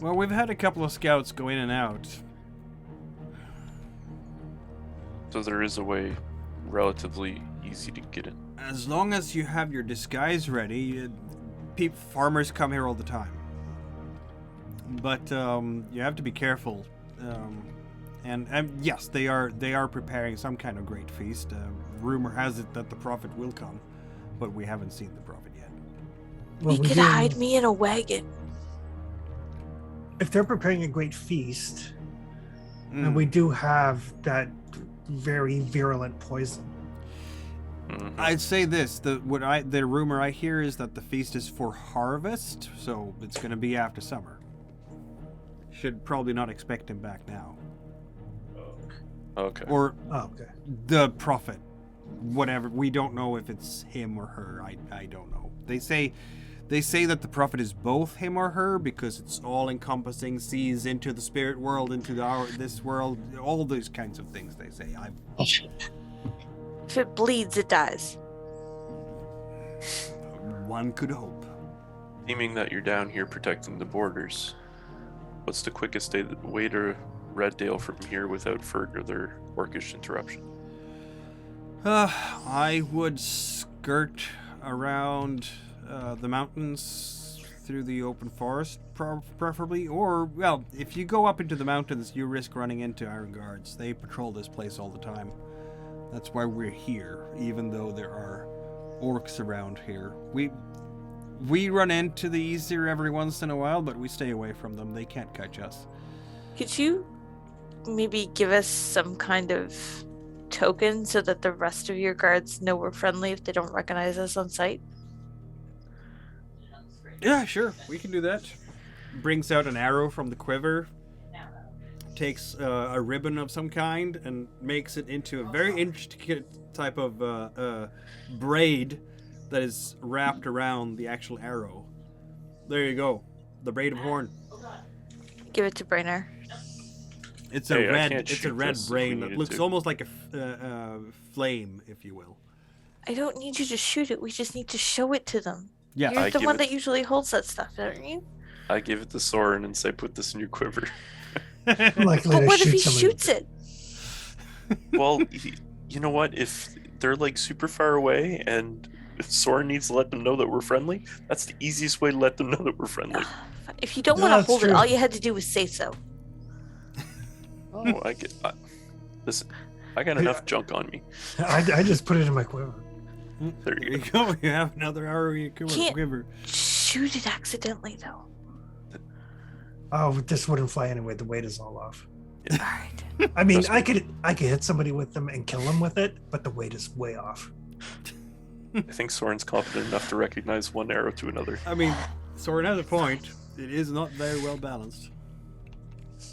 Well, we've had a couple of scouts go in and out. So there is a way relatively easy to get in. As long as you have your disguise ready, farmers come here all the time. But you have to be careful. And yes, they are preparing some kind of great feast. Rumor has it that the prophet will come, but we haven't seen the prophet yet. Well, You could do- hide me in a wagon. If they're preparing a great feast, and we do have that very virulent poison. Mhm. I'd say this: the rumor I hear is that the feast is for harvest, so it's going to be after summer. Should probably not expect him back now, Okay. or Oh, okay. the prophet, whatever. We don't know if it's him or her. I don't know. They say that the prophet is both him or her because it's all encompassing, sees into the spirit world, into this world, all those kinds of things. They say. If it bleeds, it dies. One could hope. Seeming that you're down here protecting the borders, what's the quickest way to Reddale from here without further orcish interruption? I would skirt around the mountains through the open forest, preferably. Or, well, if you go up into the mountains, you risk running into Iron Guards. They patrol this place all the time. That's why we're here, even though there are orcs around here. We run into the Easier every once in a while, but we stay away from them. They can't catch us. Could you maybe give us some kind of token so that the rest of your guards know we're friendly if they don't recognize us on sight? Yeah, sure. We can do that. Brings out an arrow from the quiver. Takes a ribbon of some kind and makes it into a very intricate type of braid that is wrapped around the actual arrow. There you go. The braid of horn. Give it to Brainer. It's Hey, a I red. can't It's a shoot red this if braid we that needed looks to. almost like a flame, if you will. I don't need you to shoot it. We just need to show it to them. Yes. You're I the give one it- that usually holds that stuff, aren't you? I give it to Soren and say, "Put this in your quiver." Likely But to what if shoot he somebody. shoots it? Well, you know what? If they're like super far away and Soren needs to let them know that we're friendly, that's the easiest way to let them know that we're friendly. If you don't No, want to that's hold it, true. all you had to do was say so. Oh, listen, I got enough junk on me. I just put it in my quiver. There There you you go. go. You have another arrow in your Can't- quiver. Shoot it accidentally, though. Oh, this wouldn't fly anyway. The weight is all off. All right. I mean, Trust I me. could hit somebody with them and kill them with it, but the weight is way off. I think Soren's confident enough to recognize one arrow to another. I mean, Soren has a point. It is not very well balanced.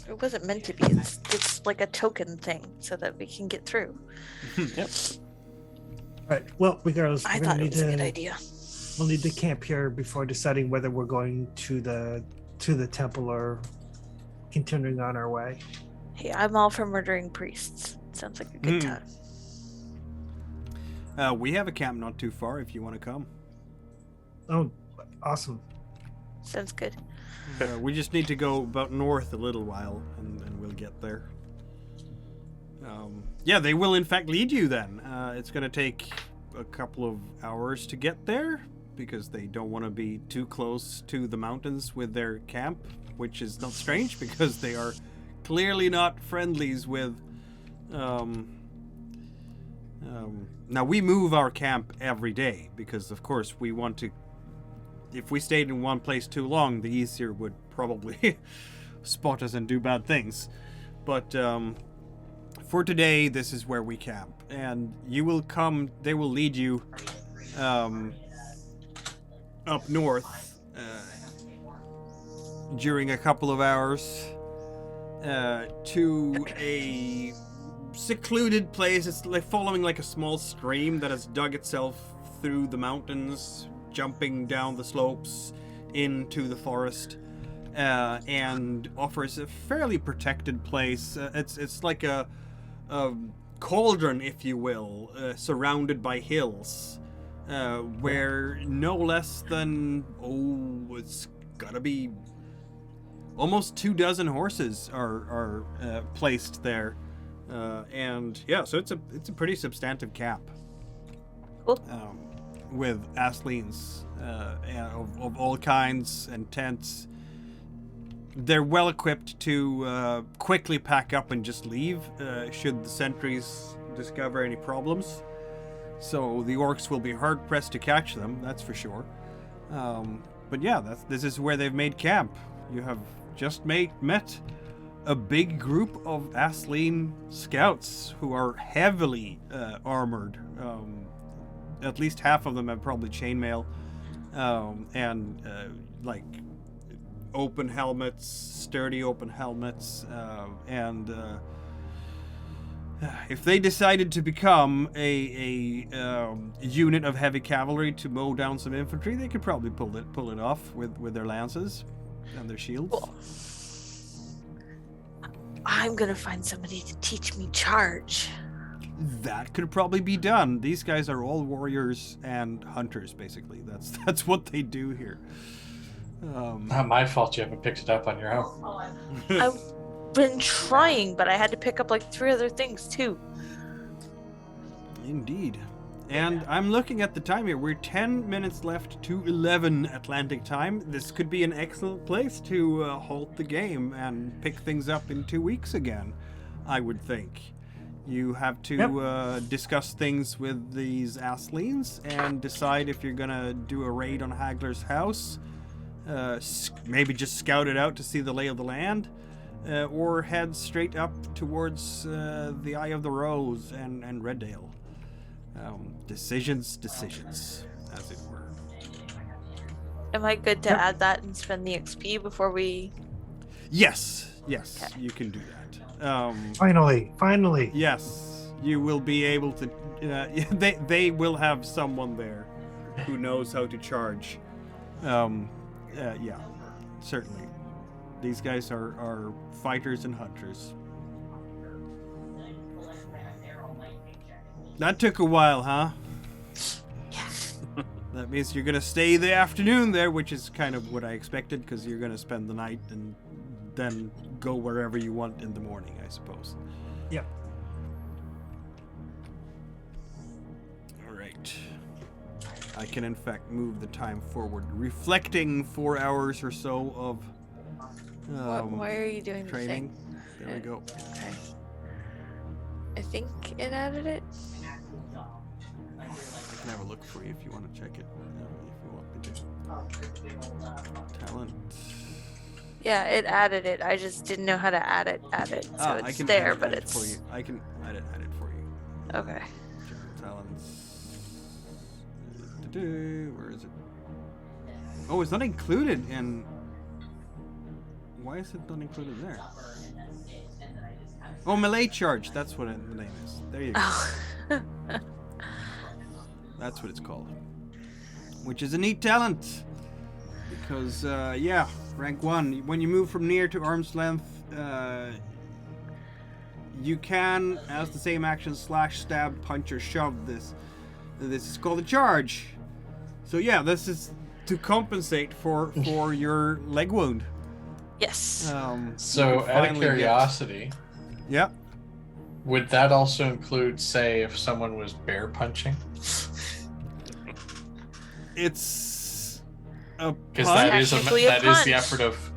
It wasn't meant to be. It's like a token thing so that we can get through. Yep. All right. Well, regardless, I we're thought gonna it need was a good to. idea. We'll need to camp here before deciding whether we're going to the temple or continuing on our way. Hey, I'm all for murdering priests. Sounds like a good Hmm. time. We have a camp not too far if you want to come. Oh, awesome. Sounds good. We just need to go about north a little while, and we'll get there. Yeah, they will in fact lead you then. It's going to take a couple of hours to get there, because they don't want to be too close to the mountains with their camp, which is not strange, because they are clearly not friendlies with... now, we move our camp every day, because of course we want to... If we stayed in one place too long, the Aesir would probably spot us and do bad things. But for today, this is where we camp. And you will come, they will lead you up north during a couple of hours to a secluded place. It's like following like a small stream that has dug itself through the mountains, jumping down the slopes into the forest, and offers a fairly protected place. It's like a cauldron, if you will, surrounded by hills, where no less than it's gotta be almost 24 horses are placed there, and yeah, so it's a pretty substantive camp. Cool. With Asleens of all kinds and tents. They're well equipped to quickly pack up and just leave should the sentries discover any problems. So the orcs will be hard pressed to catch them, that's for sure. But yeah, this is where they've made camp. You have just met a big group of Asleen scouts who are heavily armored. At least half of them have probably chainmail, and like open helmets, sturdy open helmets, and if they decided to become a unit of heavy cavalry to mow down some infantry, they could probably pull it off with their lances and their shields. Cool. I'm gonna find somebody to teach me charge. That could probably be done. These guys are all warriors and hunters, basically. That's what they do here. Not my fault you haven't picked it up on your own. I've been trying, but I had to pick up like 3 other things too. Indeed. And I'm looking at the time here. We're 10 minutes left to 11 Atlantic time. This could be an excellent place to halt the game and pick things up in 2 weeks again, I would think. You have to discuss things with these Asleens and decide if you're going to do a raid on Hagler's house, maybe just scout it out to see the lay of the land, or head straight up towards the Eye of the Rose and Reddale. Decisions, as it were. Am I good to Yep. add that and spend the XP before we... Yes, Okay. you can do that. Finally. Yes, you will be able to. They will have someone there who knows how to charge. Yeah, certainly. These guys are fighters and hunters. That took a while, huh? Yes. That means you're gonna stay the afternoon there, which is kind of what I expected, because you're gonna spend the night and then go wherever you want in the morning, I suppose. Yep. All right. I can in fact move the time forward, reflecting 4 hours or so of Why are you doing training. the thing? There we go. Okay. I think it added it. I can have a look for you if you want to check it. If you want me to. Talent. Yeah, it added it. I just didn't know how to add it. So I it's can there, add but it for it's you. I can add it for you. okay. Talents. Where is it? Oh, it's not included in. Why is it not included there? Oh, melee charge. That's what the name is. There you go. Oh. That's what it's called. Which is a neat talent. Because, yeah, rank 1. When you move from near to arm's length, you can, as the same action, slash, stab, punch, or shove this. This is called a charge. So, yeah, this is to compensate for your leg wound. Yes. So, out of curiosity, Yep. would that also include, say, if someone was bear punching? It's a Because punch. that is Technically a that is the punch. effort of.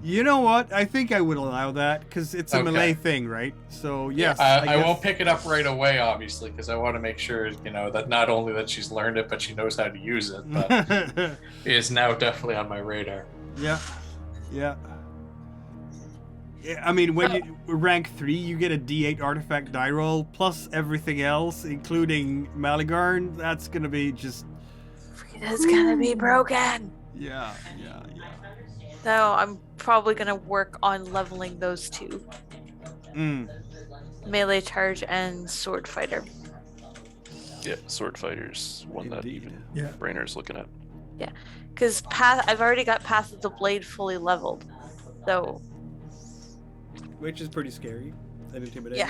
You know what? I think I would allow that because it's a Okay. melee thing, right? So yes, I guess- won't pick it up right away, obviously, because I want to make sure that not only that she's learned it, but she knows how to use it. But it is now definitely on my radar. Yeah. I mean, when you rank 3, you get a D8 artifact die roll plus everything else, including Maligarn. That's gonna be just It's gonna be broken. yeah. So I'm probably gonna work on leveling those two. Melee charge and sword fighter. Yeah, sword fighters, one that Indeed. even Yeah. Brainer's looking at. Because I've already got Path of the Blade fully leveled. So Which is pretty scary and intimidating.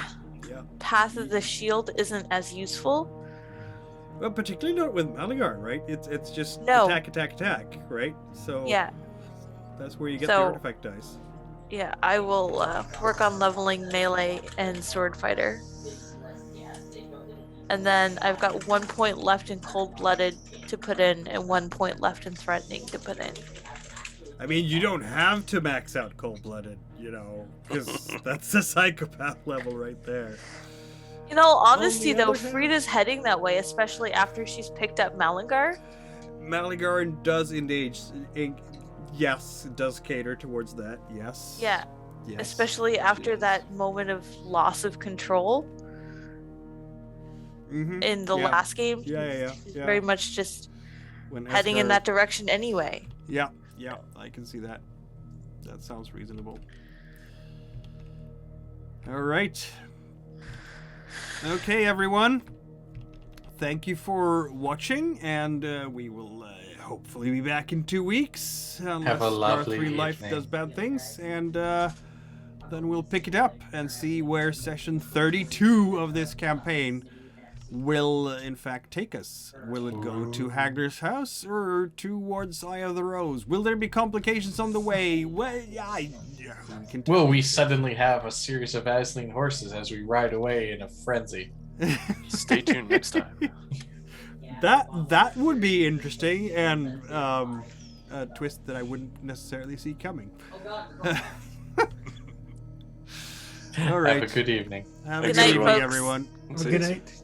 Yeah. Path of the Shield isn't as useful. Well, particularly not with Maligarn, right? It's just No. attack, right? So Yeah. that's where you get the So- artifact dice. Yeah, I will work on leveling melee and sword fighter. And then I've got 1 point left in cold-blooded to put in and 1 point left in threatening to put in. I mean, you don't have to max out cold-blooded, because that's the psychopath level right there. In all honesty, On the though, other hand- Frida's heading that way, especially after she's picked up Malingar. Maligarn does indeed, yes, it does cater towards that. Yes. Yeah, Yes. especially after that moment of loss of control Mhm. in the Yeah. last game. Yeah. She's very much just When heading in Esgar- that direction anyway. Yeah, I can see that. That sounds reasonable. All right. Okay, everyone. Thank you for watching, and we will hopefully be back in 2 weeks. Unless a lovely Dark 3 Life evening. does bad things, and then we'll pick it up and see where session 32 of this campaign will in fact take us. Will it go to Hagner's house or towards Eye of the Rose? Will there be complications on the way? Well, we can Will we suddenly have a series of Asling horses as we ride away in a frenzy? Stay tuned next time. that would be interesting and a twist that I wouldn't necessarily see coming. All right. Have a good evening. Have a Good good night, evening, folks. everyone. Well, good night.